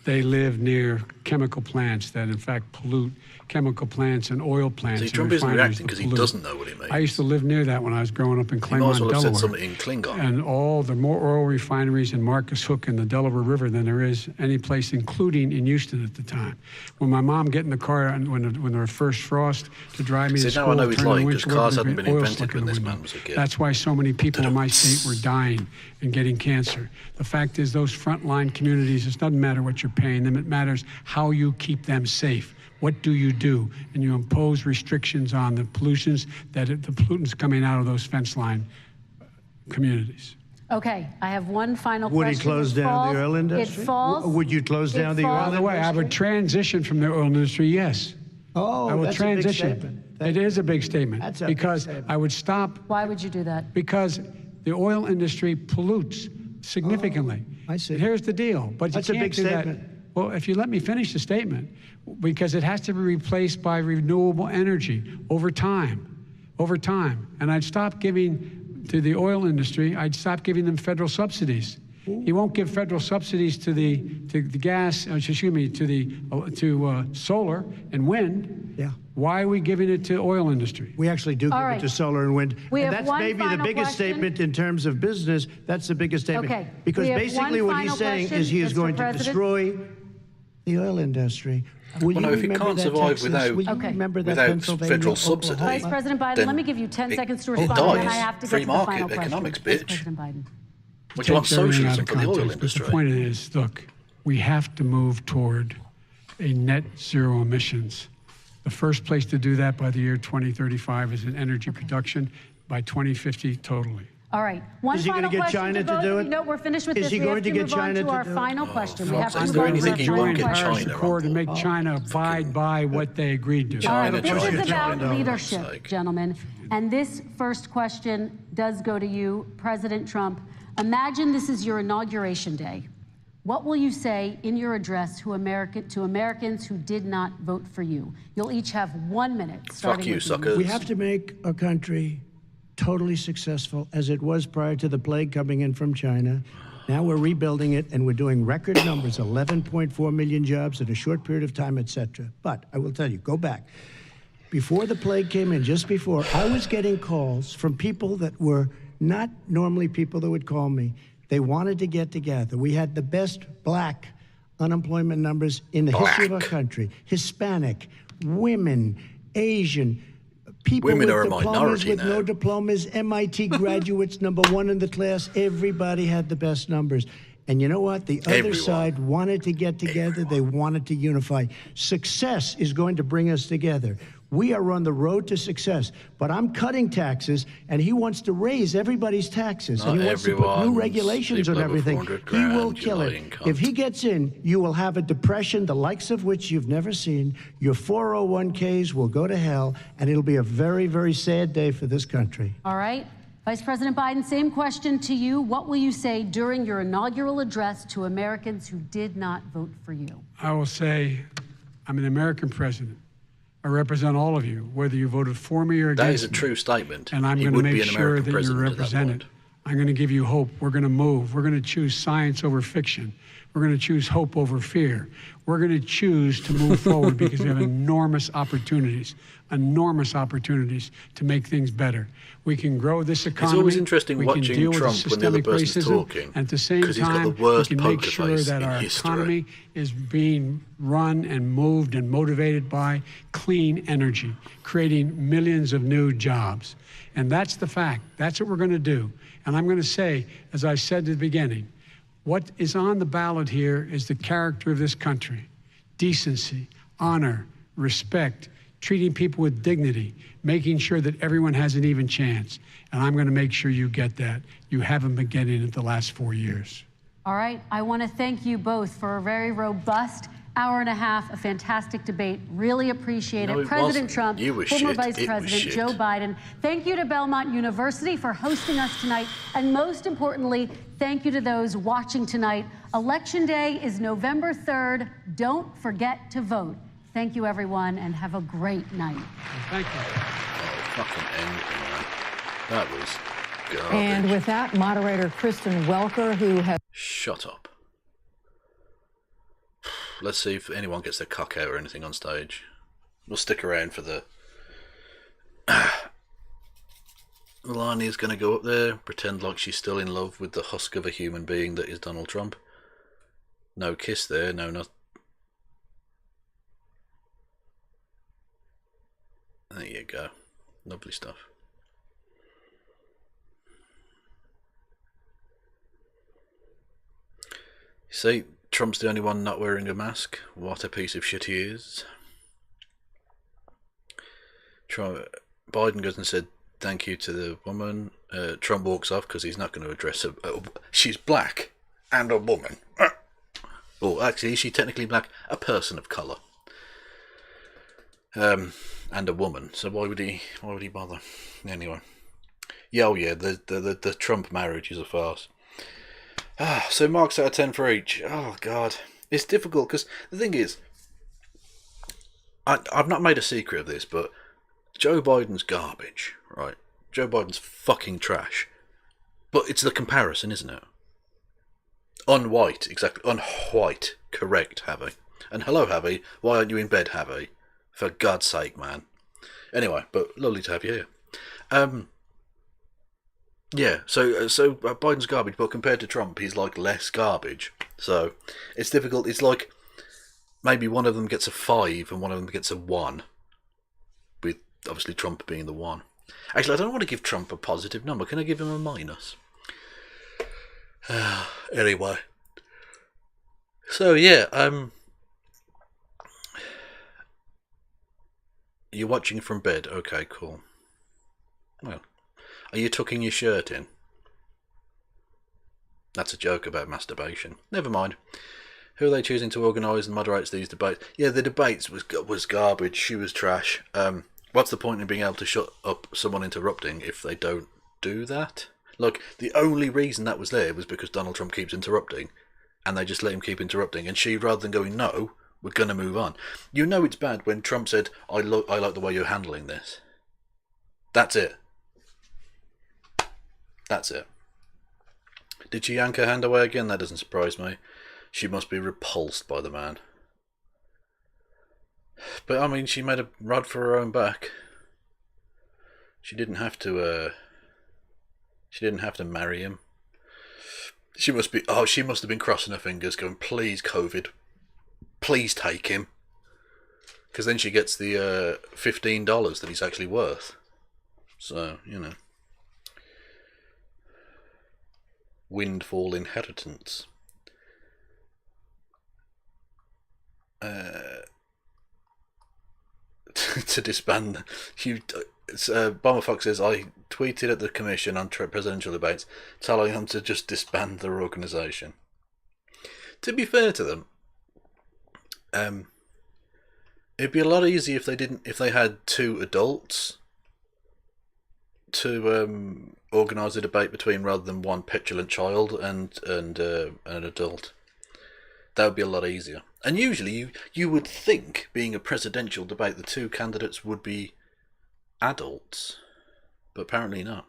I: They live near chemical plants that, in fact, pollute chemical plants and oil plants.
A: See,
I: and
A: Trump isn't
I: refineries
A: reacting
I: that
A: because he
I: pollute.
A: doesn't know what he means.
I: I used to live near that when I was growing up in
A: He might
I: Claremont,
A: as well have
I: Delaware.
A: said something in Klingon.
I: And all the more oil refineries in Marcus Hook and the Delaware River than there is any place, including in Houston at the time. When my mom get in the car and when there was first frost to drive me
A: See,
I: to
A: now
I: school,
A: I know he's
I: turn the
A: lying, 'cause
I: windshield
A: cars
I: up,
A: hadn't
I: there'd
A: been
I: be oil
A: invented
I: slick in
A: when
I: the
A: this
I: window.
A: man was a kid.
I: That's why so many people in my state were dying and getting cancer. The fact is, those frontline communities, it doesn't matter what you're paying them, it matters how you keep them safe. What do? And you impose restrictions on the pollutions the pollutants coming out of those fence line communities.
G: Okay, I have one final
H: Would he
G: question.
H: close down the oil industry?
G: It falls.
H: Would you close
G: it
H: down the oil
G: falls-
I: By the way, I would transition from the oil industry, yes.
H: Oh,
I: I would
H: that's a big
I: transition.
H: statement.
I: It is a big statement.
H: That's a big
I: because
H: statement.
I: I would stop
G: Why would you do that?
I: because the oil industry pollutes significantly.
H: I see.
I: And here's the deal. But you
H: That's a
I: can't
H: big
I: do that.
H: statement.
I: Well, if you let me finish the statement, because it has to be replaced by renewable energy over time. Over time. And I'd stop giving to the oil industry, I'd stop giving them federal subsidies. He won't give federal subsidies to the gas. Excuse me, to solar and wind.
H: Yeah.
I: Why are we giving it to oil industry?
H: We actually do give it to solar and wind.
G: We
H: and
G: have
H: that's
G: one
H: maybe the
G: final
H: biggest
G: question.
H: statement in terms of business. That's the biggest statement.
G: Okay.
H: Because
G: We have
H: basically
G: one
H: what he's
G: final
H: saying
G: question,
H: is he is
G: Mr.
H: going to
G: President.
H: destroy the oil industry. Will
A: Well,
H: you
A: no, if it
H: remember
A: can't
H: that,
A: survive
H: Texas?
A: without-
H: Will you
G: Okay.
H: remember that
A: without
H: Pennsylvania,
A: federal subsidy,
H: Oklahoma?
G: Vice President Biden,
A: then
G: let me give you 10 seconds to
A: it
G: respond, and then
A: dies.
G: I have to
A: Free
G: get to the
A: market
G: final question.
A: economics,
G: Vice
A: bitch.
G: President Biden.
A: What do you want
I: Takes everything out
A: socialism
I: of
A: for the oil
I: context,
A: industry?
I: But the point is, look, we have to move toward a net zero emissions. The first place to do that by the year 2035 is in energy production, by 2050 totally.
G: All right. One
H: Is he
G: final
H: gonna get
G: question
H: China to
G: both
H: do
G: of
H: it?
G: you. No, we're finished with
H: Is
G: this.
H: he
G: We
H: going
G: have
H: to
G: to
H: get
G: move on
H: China
G: to
H: to
G: our
H: do it?
G: final question. We have to
A: Is
G: move
A: there
G: on to
A: anything
G: our
A: he
G: final
A: won't get
G: question.
A: China
I: Accord to
A: rumble?
I: make China abide by what they agreed to.
G: All right,
A: China,
G: this
A: China,
G: is about
A: China.
G: leadership,
A: Like-
G: gentlemen. And this first question does go to you, President Trump. Imagine this is your inauguration day. What will you say in your address to Americans who did not vote for you? You'll each have 1 minute.
A: Fuck you,
G: with
A: suckers.
H: We have to make our country totally successful as it was prior to the plague coming in from China. Now we're rebuilding it, and we're doing record numbers, 11.4 million jobs in a short period of time, et cetera. But I will tell you, go back. Before the plague came in, just before, I was getting calls from people that were not normally people that would call me. They wanted to get together. We had the best black unemployment numbers in the history of our country. Hispanic, women, Asian, people
A: Women
H: with
A: are a
H: diplomas,
A: minority
H: with
A: now.
H: no diplomas, MIT graduates, #1 in the class. Everybody had the best numbers. And you know what? The other
A: Everyone.
H: side wanted to get together. They wanted to unify. Success is going to bring us together. We are on the road to success, but I'm cutting taxes, and he wants to raise everybody's taxes, and
A: Not
H: he wants to put new
A: everyone's
H: regulations on
A: people over
H: everything.
A: 400
H: He will
A: grand,
H: kill
A: you
H: it.
A: lying cunt.
H: If he gets in, you will have a depression, the likes of which you've never seen. Your 401ks will go to hell, and it'll be a very, very sad day for this country.
G: All right. Vice President Biden, same question to you. What will you say during your inaugural address to Americans who did not vote for you?
I: I will say, I'm an American president. I represent all of you, whether you voted for me or
A: That
I: against
A: is a
I: me.
A: true statement.
I: And I'm
A: He
I: going to
A: would be
I: make
A: an
I: sure
A: American
I: that you're
A: president at that
I: represented.
A: point.
I: I'm going to give you hope. We're going to move. We're going to choose science over fiction. We're going to choose hope over fear. We're going to choose to move forward because we have enormous opportunities to make things better. We can grow this economy.
A: It's always interesting
I: we can
A: watching
I: deal with
A: Trump when the other
I: systemic
A: person's
I: racism,
A: talking,
I: and at the same
A: 'cause he's got
I: time,
A: the worst
I: we can make
A: poker
I: sure
A: face
I: that
A: in
I: our
A: history.
I: economy is being run and moved and motivated by clean energy, creating millions of new jobs. And that's the fact. That's what we're going to do. And I'm going to say, as I said at the beginning, what is on the ballot here is the character of this country: decency, honor, respect, treating people with dignity, making sure that everyone has an even chance. And I'm going to make sure you get that. You haven't been getting it the last 4 years.
G: All right. I want to thank you both for a very robust hour and a half, a fantastic debate. Really appreciate
A: No,
G: it.
A: it
G: President
A: wasn't.
G: Trump,
A: You were
G: former
A: shit.
G: Vice
A: It was
G: President
A: shit.
G: Joe Biden. Thank you to Belmont University for hosting us tonight. And most importantly, thank you to those watching tonight. Election Day is November 3rd. Don't forget to vote. Thank you, everyone, and have a great night.
I: Thank you.
A: Oh, fucking end, man. That was garbage.
F: And with that, moderator Kristen Welker, who has...
A: Shut up. Let's see if anyone gets their cock out or anything on stage. We'll stick around for the... Melania's going to go up there, pretend like she's still in love with the husk of a human being that is Donald Trump. No kiss there, no, not... There you go. Lovely stuff. See, Trump's the only one not wearing a mask. What a piece of shit he is. Biden goes and said thank you to the woman. Trump walks off because he's not going to address her. She's black and a woman. Oh, actually, is she technically black? A person of colour. And a woman. So why would he bother? Anyway. Yeah, oh yeah, the Trump marriage is a farce. So marks out of 10 for each. Oh god, it's difficult because the thing is, I've not made a secret of this, but Joe Biden's garbage, right? Joe Biden's fucking trash. But it's the comparison, isn't it? Unwhite, exactly. Unwhite. Correct, Javi. And hello, Javi. Why aren't you in bed, Javi? For God's sake, man. Anyway, but lovely to have you here. Yeah, so Biden's garbage, but compared to Trump, he's like less garbage. So it's difficult. It's like maybe one of them gets a 5 and one of them gets a 1. With obviously Trump being the 1. Actually, I don't want to give Trump a positive number. Can I give him a minus? Anyway. So yeah, you're watching from bed. Okay, cool. Well, are you tucking your shirt in? That's a joke about masturbation. Never mind. Who are they choosing to organise and moderate these debates? Yeah, the debates was garbage. She was trash. What's the point in being able to shut up someone interrupting if they don't do that? Like, the only reason that was there was because Donald Trump keeps interrupting, and they just let him keep interrupting. And she, rather than going, no, we're going to move on. You know it's bad when Trump said, I like the way you're handling this. That's it. That's it. Did she yank her hand away again? That doesn't surprise me. She must be repulsed by the man. But, I mean, she made a rod for her own back. She didn't have to, marry him. She must have been crossing her fingers going, please, COVID, please take him. Because then she gets the $15 that he's actually worth. So, you know. Windfall inheritance. To disband Bomber Fox says, I tweeted at the commission on presidential debates telling them to just disband their organisation. To be fair to them, it'd be a lot easier if they had 2 adults to organise a debate between rather than one petulant child and an adult. That would be a lot easier. And usually you would think, being a presidential debate, the 2 candidates would be adults. But apparently not.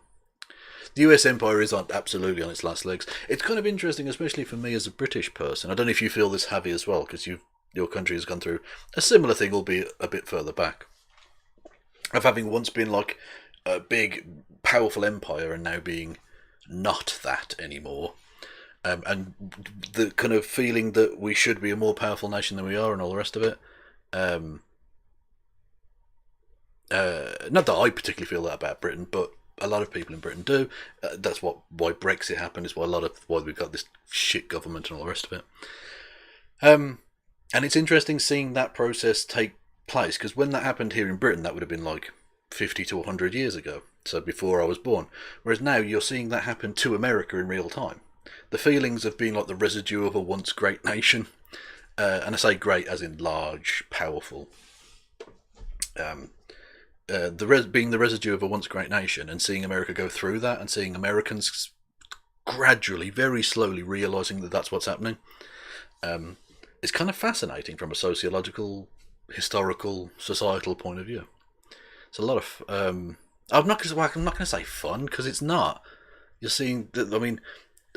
A: The US empire is absolutely on its last legs. It's kind of interesting, especially for me as a British person. I don't know if you feel this heavy as well, because your country has gone through a similar thing, albeit a bit further back. Of having once been like a big, powerful empire and now being not that anymore. And the kind of feeling that we should be a more powerful nation than we are and all the rest of it. Not that I particularly feel that about Britain, but a lot of people in Britain do. That's why Brexit happened, is why we've got this shit government and all the rest of it. And it's interesting seeing that process take place, because when that happened here in Britain, that would have been like 50 to 100 years ago, so before I was born. Whereas now you're seeing that happen to America in real time. The feelings of being like the residue of a once great nation, and I say great as in large, powerful, being the residue of a once great nation, and seeing America go through that, and seeing Americans gradually, very slowly realising that that's what's happening, is kind of fascinating from a sociological, historical, societal point of view. It's a lot of I'm not going to say fun, because it's not. You're seeing that, I mean,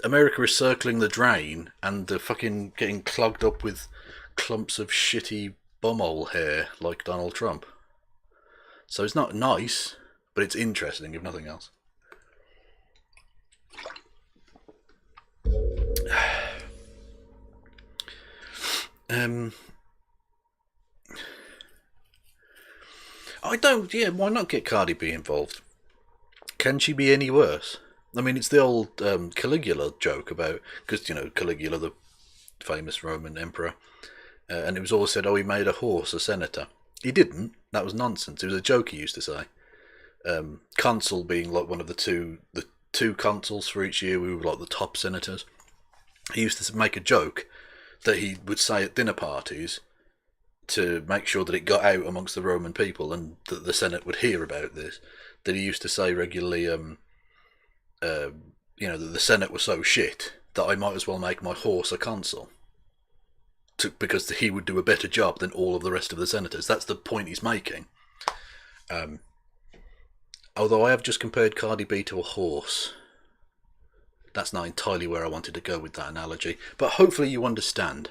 A: America is circling the drain and they're fucking getting clogged up with clumps of shitty bumhole hair like Donald Trump. So it's not nice, but it's interesting, if nothing else. Why not get Cardi B involved? Can she be any worse? I mean, it's the old Caligula joke about, because, you know, Caligula, the famous Roman emperor, and it was always said, oh, he made a horse a senator. He didn't. That was nonsense. It was a joke he used to say. Consul being like one of the two consuls for each year, we were like the top senators. He used to make a joke that he would say at dinner parties to make sure that it got out amongst the Roman people and that the Senate would hear about this, that he used to say regularly, that the Senate was so shit that I might as well make my horse a consul, because he would do a better job than all of the rest of the senators. That's the point he's making. Although I have just compared Cardi B to a horse. that's not entirely where I wanted to go with that analogy, but hopefully you understand.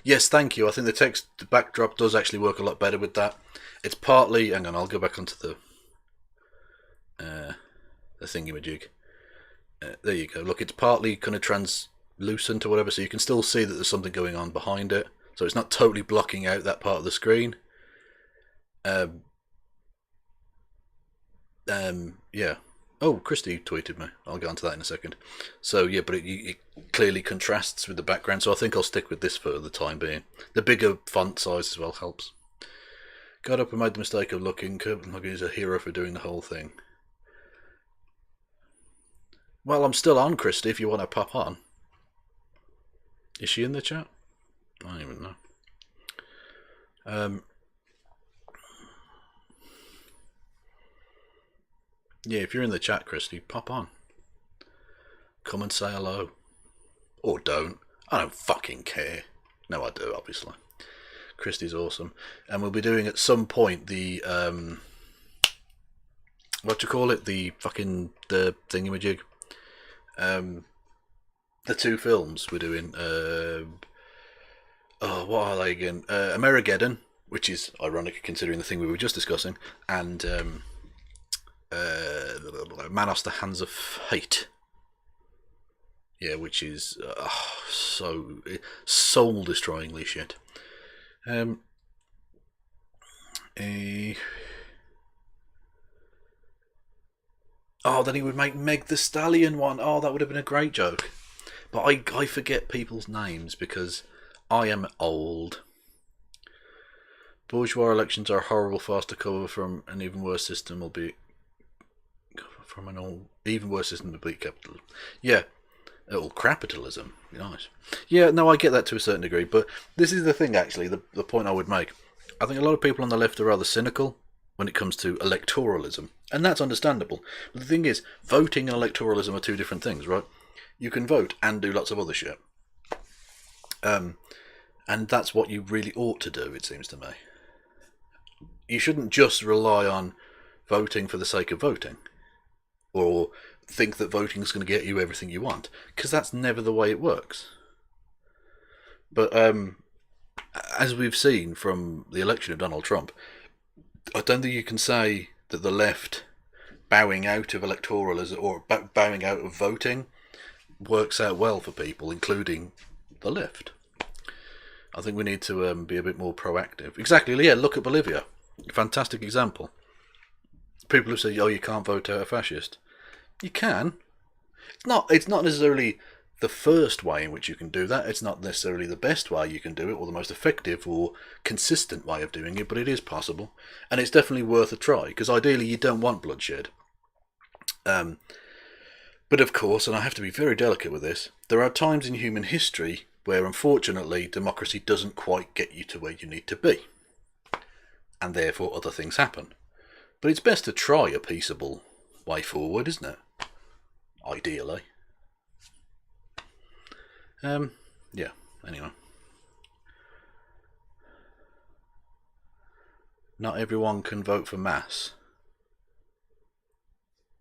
A: Yes, thank you. I think the backdrop does actually work a lot better with that. It's partly, hang on, I'll go back onto the thingamajig. There you go. Look, it's partly kind of translucent or whatever, so you can still see that there's something going on behind it. So it's not totally blocking out that part of the screen. Yeah. Oh, Christy tweeted me. I'll get onto that in a second. So yeah, but it clearly contrasts with the background. So I think I'll stick with this for the time being. The bigger font size as well helps. Got up and made the mistake of looking. Copenhagen is a hero for doing the whole thing. Well, I'm still on, Christy, if you want to pop on. Is she in the chat? I don't even know. Yeah, if you're in the chat, Christy, pop on. Come and say hello. Or don't. I don't fucking care. No, I do, obviously. Christy's awesome. And we'll be doing at some point the, what do you call it? The thingamajig. The two films we're doing. What are they again? Amerigeddon, which is ironic considering the thing we were just discussing, and Manos the Hands of Fate. Yeah, which is so soul-destroyingly shit. Then he would make Meg the Stallion one. Oh, that would have been a great joke. But I forget people's names because I am old. Bourgeois elections are horrible, fast to cover from an even worse system will be from an even worse system to beat capitalism. Yeah. Capitalism. Nice. Yeah, no, I get that to a certain degree, but this is the thing, actually, the point I would make. I think a lot of people on the left are rather cynical when it comes to electoralism, and that's understandable. But the thing is, voting and electoralism are two different things, right? You can vote and do lots of other shit. And that's what you really ought to do, it seems to me. You shouldn't just rely on voting for the sake of voting, or think that voting is going to get you everything you want, because that's never the way it works. But as we've seen from the election of Donald Trump, I don't think you can say that the left bowing out of electoralism or bowing out of voting works out well for people, including the left. I think we need to be a bit more proactive. Exactly, yeah, look at Bolivia. Fantastic example. People who say, oh, you can't vote out a fascist. You can. It's not necessarily the first way in which you can do that. It's not necessarily the best way you can do it, or the most effective or consistent way of doing it, but it is possible. And it's definitely worth a try, because ideally you don't want bloodshed. But of course, and I have to be very delicate with this, there are times in human history where unfortunately democracy doesn't quite get you to where you need to be. And therefore other things happen. But it's best to try a peaceable way forward, isn't it? Ideally. Yeah, anyway. Not everyone can vote for mass.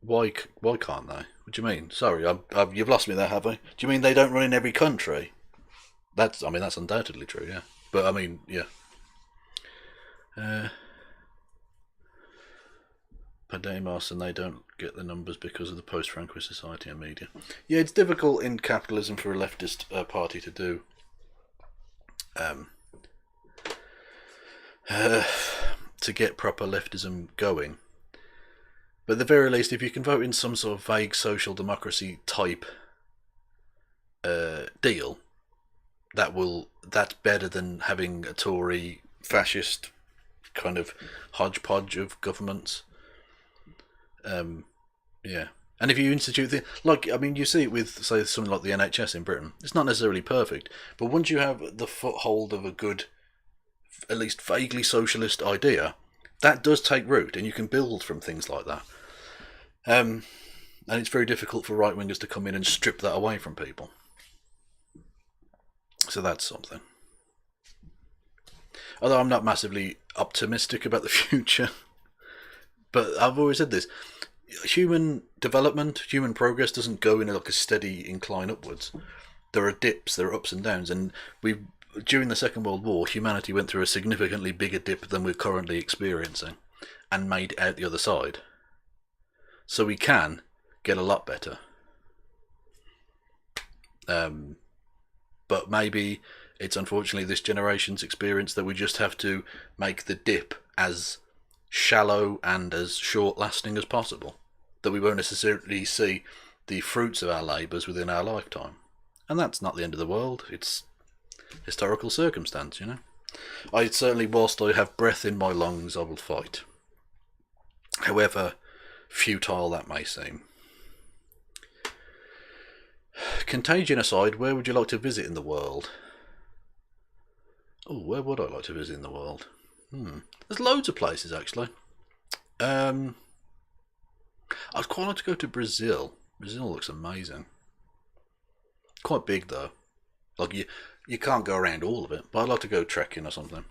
A: Why can't they? What do you mean? Sorry, you've lost me there, have I? Do you mean they don't run in every country? That's undoubtedly true, yeah. But I mean, yeah. Podemos, and they don't get the numbers because of the post-Francoist society and media. Yeah, it's difficult in capitalism for a leftist party to do. To get proper leftism going. But at the very least, if you can vote in some sort of vague social democracy type deal, that's better than having a Tory fascist kind of hodgepodge of governments. Yeah. And if you institute you see it with, say, something like the NHS in Britain. It's not necessarily perfect, but once you have the foothold of a good, at least vaguely socialist idea, that does take root, and you can build from things like that. And it's very difficult for right-wingers to come in and strip that away from people. So that's something. Although I'm not massively optimistic about the future. But I've always said this. human development, human progress doesn't go in like a steady incline upwards. There are dips, there are ups and downs, and during the Second World War, humanity went through a significantly bigger dip than we're currently experiencing, and made it out the other side. So we can get a lot better. But maybe it's unfortunately this generation's experience that we just have to make the dip as shallow and as short-lasting as possible, that we won't necessarily see the fruits of our labours within our lifetime. And that's not the end of the world. It's historical circumstance, you know. I certainly, whilst I have breath in my lungs, I will fight. However futile that may seem. Contagion aside, where would you like to visit in the world? Oh, where would I like to visit in the world? There's loads of places, actually. I'd quite like to go to Brazil. Brazil looks amazing. Quite big, though. Like, you can't go around all of it, but I'd like to go trekking or something.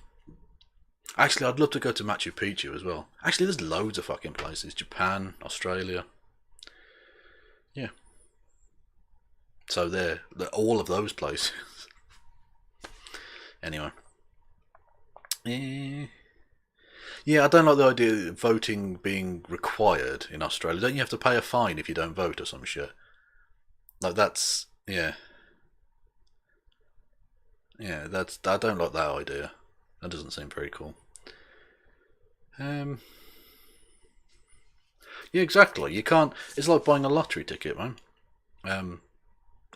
A: Actually, I'd love to go to Machu Picchu as well. Actually, there's loads of fucking places. Japan, Australia. Yeah. So they're all of those places. Anyway. Yeah, I don't like the idea of voting being required in Australia. Don't you have to pay a fine if you don't vote or some shit? Like, that's... Yeah. Yeah, I don't like that idea. That doesn't seem very cool. Yeah, exactly. You can't... It's like buying a lottery ticket, man.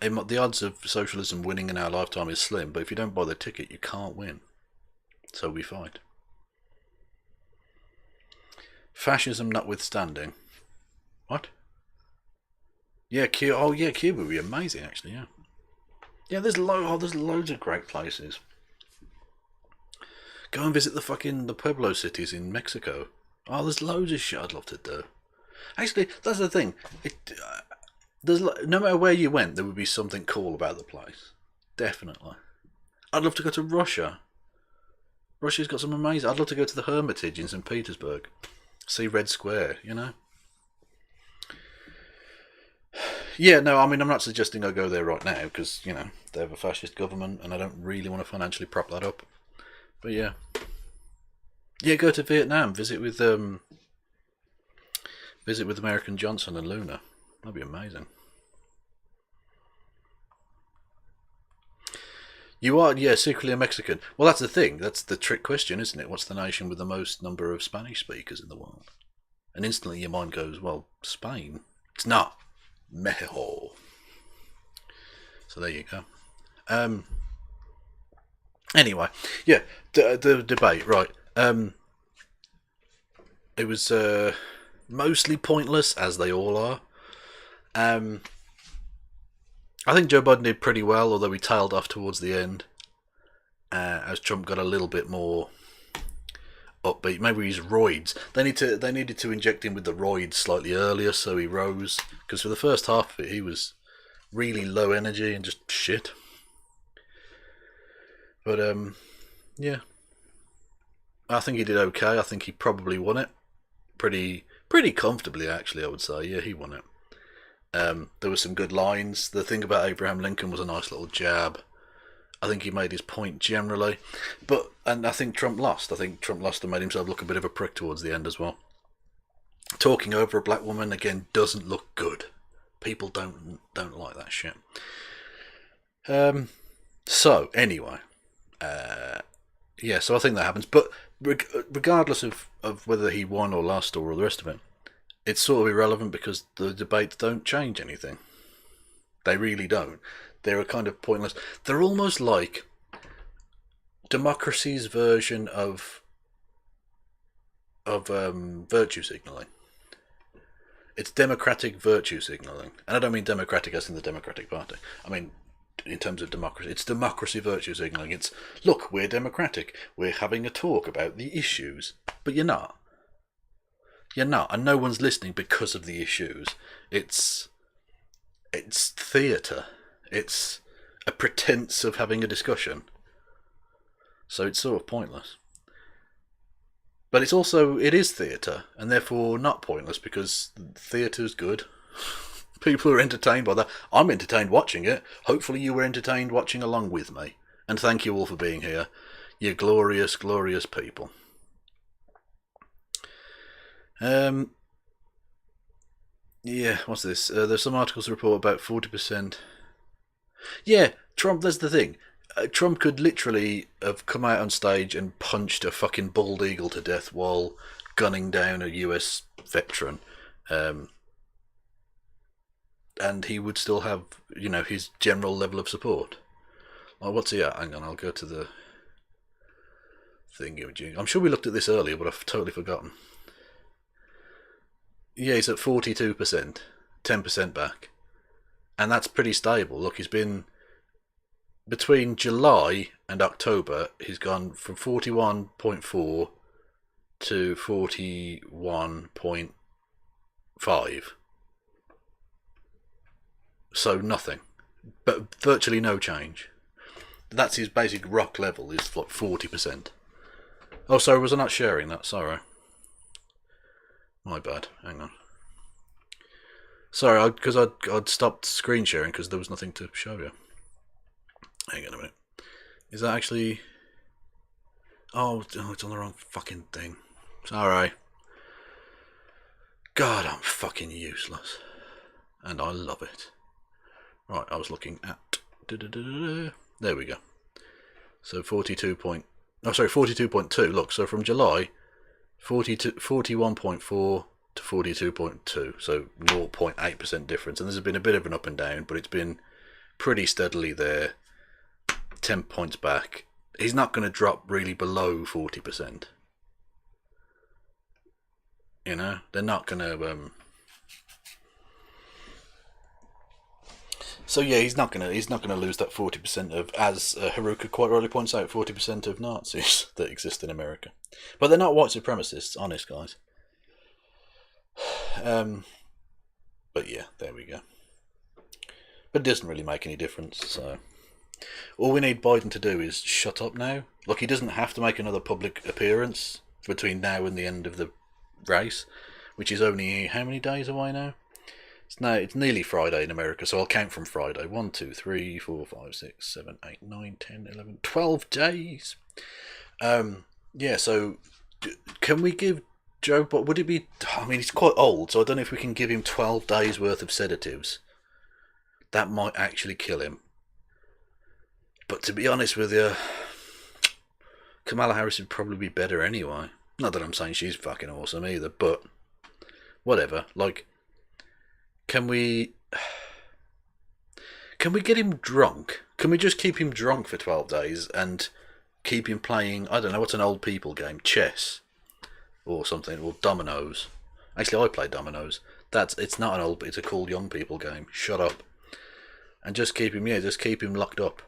A: The odds of socialism winning in our lifetime is slim, but if you don't buy the ticket, you can't win. So we fight. Fascism notwithstanding. What? Yeah, Cuba. Oh, yeah, Cuba would be amazing, actually. Yeah. Yeah, there's loads of great places. Go and visit the Pueblo cities in Mexico. Oh, there's loads of shit I'd love to do. Actually, that's the thing. No matter where you went, there would be something cool about the place. Definitely. I'd love to go to Russia. Russia's got some amazing... I'd love to go to the Hermitage in St. Petersburg. See Red Square, you know? Yeah, no, I mean, I'm not suggesting I go there right now, because, you know, they have a fascist government, and I don't really want to financially prop that up. But yeah. Yeah, go to Vietnam, visit with American Johnson and Luna. That'd be amazing. You are, yeah, secretly a Mexican. Well, that's the thing. That's the trick question, isn't it? What's the nation with the most number of Spanish speakers in the world? And instantly your mind goes, well, Spain. It's not. Mexico. So there you go. Anyway, yeah, the debate, right. It was mostly pointless, as they all are. I think Joe Biden did pretty well, although he tailed off towards the end, as Trump got a little bit more upbeat. Maybe he's roids. They needed to inject him with the roids slightly earlier, so he rose. Because for the first half of it, he was really low energy and just shit. But yeah, I think he did okay. I think he probably won it pretty comfortably, actually. I would say, yeah, he won it. There were some good lines. The thing about Abraham Lincoln was a nice little jab. I think he made his point generally, and I think Trump lost. I think Trump lost and made himself look a bit of a prick towards the end as well. Talking over a black woman again doesn't look good. People don't like that shit. So anyway, yeah. So I think that happens. But regardless of whether he won or lost or all the rest of it, it's sort of irrelevant because the debates don't change anything. They really don't. They're kind of pointless. They're almost like democracy's version of virtue signalling. It's democratic virtue signalling. And I don't mean democratic as in the Democratic Party. I mean, in terms of democracy, it's democracy virtue signalling. It's, look, we're democratic. We're having a talk about the issues. But you're not. You're not, and no one's listening because of the issues. It's theatre. It's a pretense of having a discussion. So it's sort of pointless. But it's also, it is theatre, and therefore not pointless, because theatre's good. People are entertained by that. I'm entertained watching it. Hopefully you were entertained watching along with me. And thank you all for being here. You glorious, glorious people. Yeah, what's this? There's some articles to report about 40%. Yeah, Trump, that's the thing. Trump could literally have come out on stage and punched a fucking bald eagle to death while gunning down a US veteran. And he would still have, you know, his general level of support. Well, what's he at? Hang on, I'll go to the thing. I'm sure we looked at this earlier, but I've totally forgotten. Yeah, he's at 42%, 10% back. And that's pretty stable. Look, he's been... Between July and October, he's gone from 41.4 to 41.5. So nothing. But virtually no change. That's his basic rock level, is like 40%. Oh, sorry, was I not sharing that? Sorry. My bad. Hang on. Sorry, because I'd stopped screen sharing because there was nothing to show you. Hang on a minute. Is that actually... Oh, it's on the wrong fucking thing. Sorry. God, I'm fucking useless. And I love it. Right, I was looking at... There we go. So 42.2. Look, so from July, 41.4 to 42.2. So 0.8% difference. And there's been a bit of an up and down, but it's been pretty steadily there. 10 points back. He's not going to drop really below 40%. You know, they're not going to. So yeah, he's not going to lose that 40% of, as Haruka quite rightly points out, 40% of Nazis that exist in America. But they're not white supremacists, honest guys. But yeah, there we go. But it doesn't really make any difference, so. All we need Biden to do is shut up now. Look, he doesn't have to make another public appearance between now and the end of the race, which is only how many days away now? It's nearly Friday in America, so I'll count from Friday. 1, 2, 3, 4, 5, 6, 7, 8, 9, 10, 11, 12 days. Yeah, so can we give Joe... But would it be... I mean, he's quite old, so I don't know if we can give him 12 days worth of sedatives. That might actually kill him. But to be honest with you, Kamala Harris would probably be better anyway. Not that I'm saying she's fucking awesome either, but whatever. Like, can we get him drunk? Can we just keep him drunk for 12 days and keep him playing, I don't know, what's an old people game? Chess or something, or dominoes. Actually, I play dominoes. It's not an old, it's a cool young people game. Shut up. And just keep him locked up.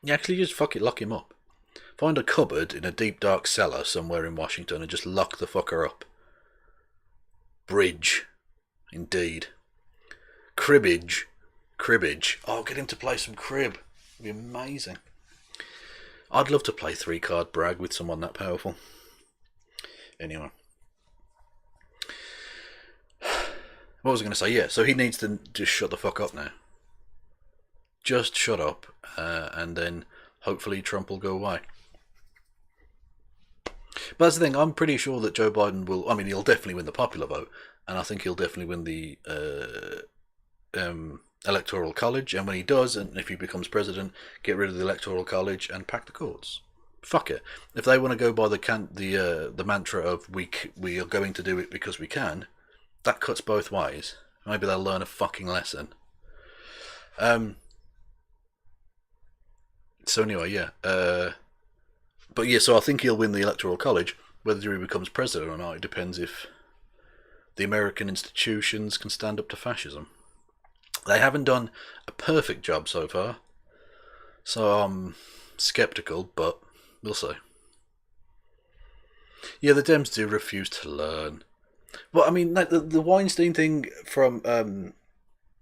A: You actually just lock him up. Find a cupboard in a deep dark cellar somewhere in Washington and just lock the fucker up. Bridge. Indeed. Cribbage. Oh, get him to play some crib. It'd be amazing. I'd love to play 3-card brag with someone that powerful. Anyway. What was I going to say? Yeah, so he needs to just shut the fuck up now. Just shut up, and then hopefully Trump will go away. But that's the thing, I'm pretty sure that Joe Biden will... I mean, he'll definitely win the popular vote, and I think he'll definitely win the Electoral College, and when he does, and if he becomes president, get rid of the Electoral College and pack the courts. Fuck it. If they want to go by the mantra of we are going to do it because we can, that cuts both ways. Maybe they'll learn a fucking lesson. So anyway, yeah. But yeah, so I think he'll win the Electoral College. Whether he becomes president or not, it depends if the American institutions can stand up to fascism. They haven't done a perfect job so far, so I'm sceptical, but we'll see. Yeah, the Dems do refuse to learn. Well, I mean, the Weinstein thing from...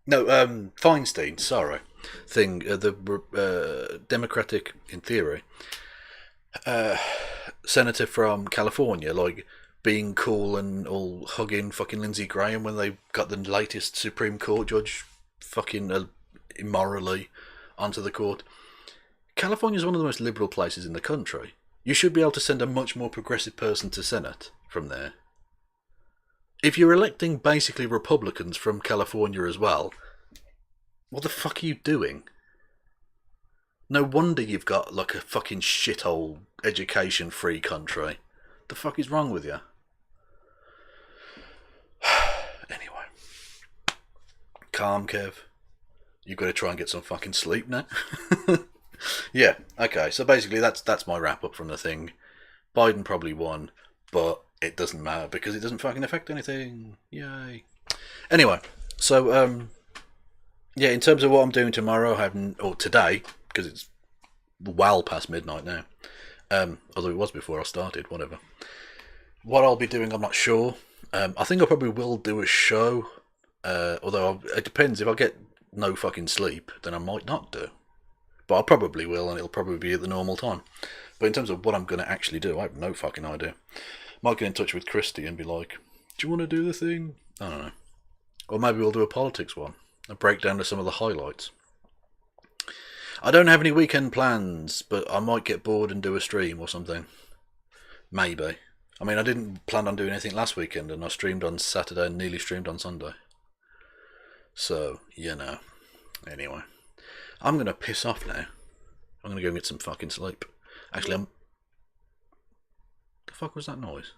A: Feinstein, sorry. Thing, the Democratic, in theory, senator from California, like, being cool and all hugging fucking Lindsey Graham when they got the latest Supreme Court judge fucking immorally onto the court. California is one of the most liberal places in the country. You should be able to send a much more progressive person to Senate from there. If you're electing basically Republicans from California as well, what the fuck are you doing? No wonder you've got like a fucking shithole education-free country. The fuck is wrong with you? Anyway. Calm, Kev. You've got to try and get some fucking sleep now. Yeah, okay, so basically that's my wrap-up from the thing. Biden probably won, but it doesn't matter because it doesn't fucking affect anything. Yay. Anyway, so, yeah, in terms of what I'm doing tomorrow, or today, because it's well past midnight now, although it was before I started, whatever. What I'll be doing, I'm not sure. I think I probably will do a show, although it depends. If I get no fucking sleep, then I might not do. But I probably will, and it'll probably be at the normal time. But in terms of what I'm going to actually do, I have no fucking idea. Might get in touch with Christy and be like, do you want to do the thing? I don't know. Or maybe we'll do a politics one. A breakdown of some of the highlights. I don't have any weekend plans, but I might get bored and do a stream or something. Maybe. I mean, I didn't plan on doing anything last weekend, and I streamed on Saturday and nearly streamed on Sunday. So, you know. Anyway. I'm going to piss off now. I'm going to go and get some fucking sleep. Actually, the fuck was that noise?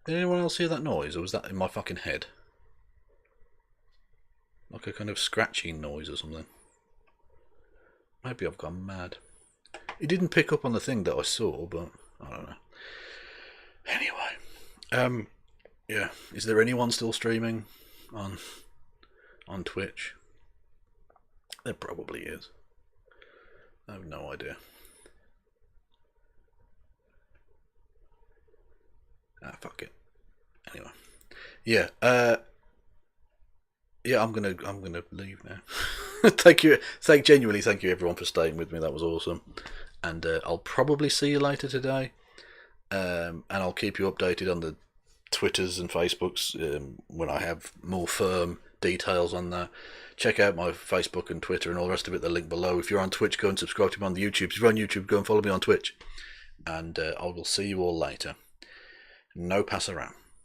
A: Did anyone else hear that noise, or was that in my fucking head? Like a kind of scratching noise or something. Maybe I've gone mad. It didn't pick up on the thing that I saw, but I don't know. Anyway, yeah. Is there anyone still streaming on Twitch? There probably is. I have no idea. Ah, fuck it. Anyway, yeah. Yeah, I'm gonna leave now. Genuinely thank you everyone for staying with me. That was awesome. And I'll probably see you later today. And I'll keep you updated on the Twitters and Facebooks when I have more firm details on that. Check out my Facebook and Twitter and all the rest of it, the link below. If you're on Twitch, go and subscribe to me on the YouTube. If you're on YouTube, go and follow me on Twitch. And I will see you all later. No pass around.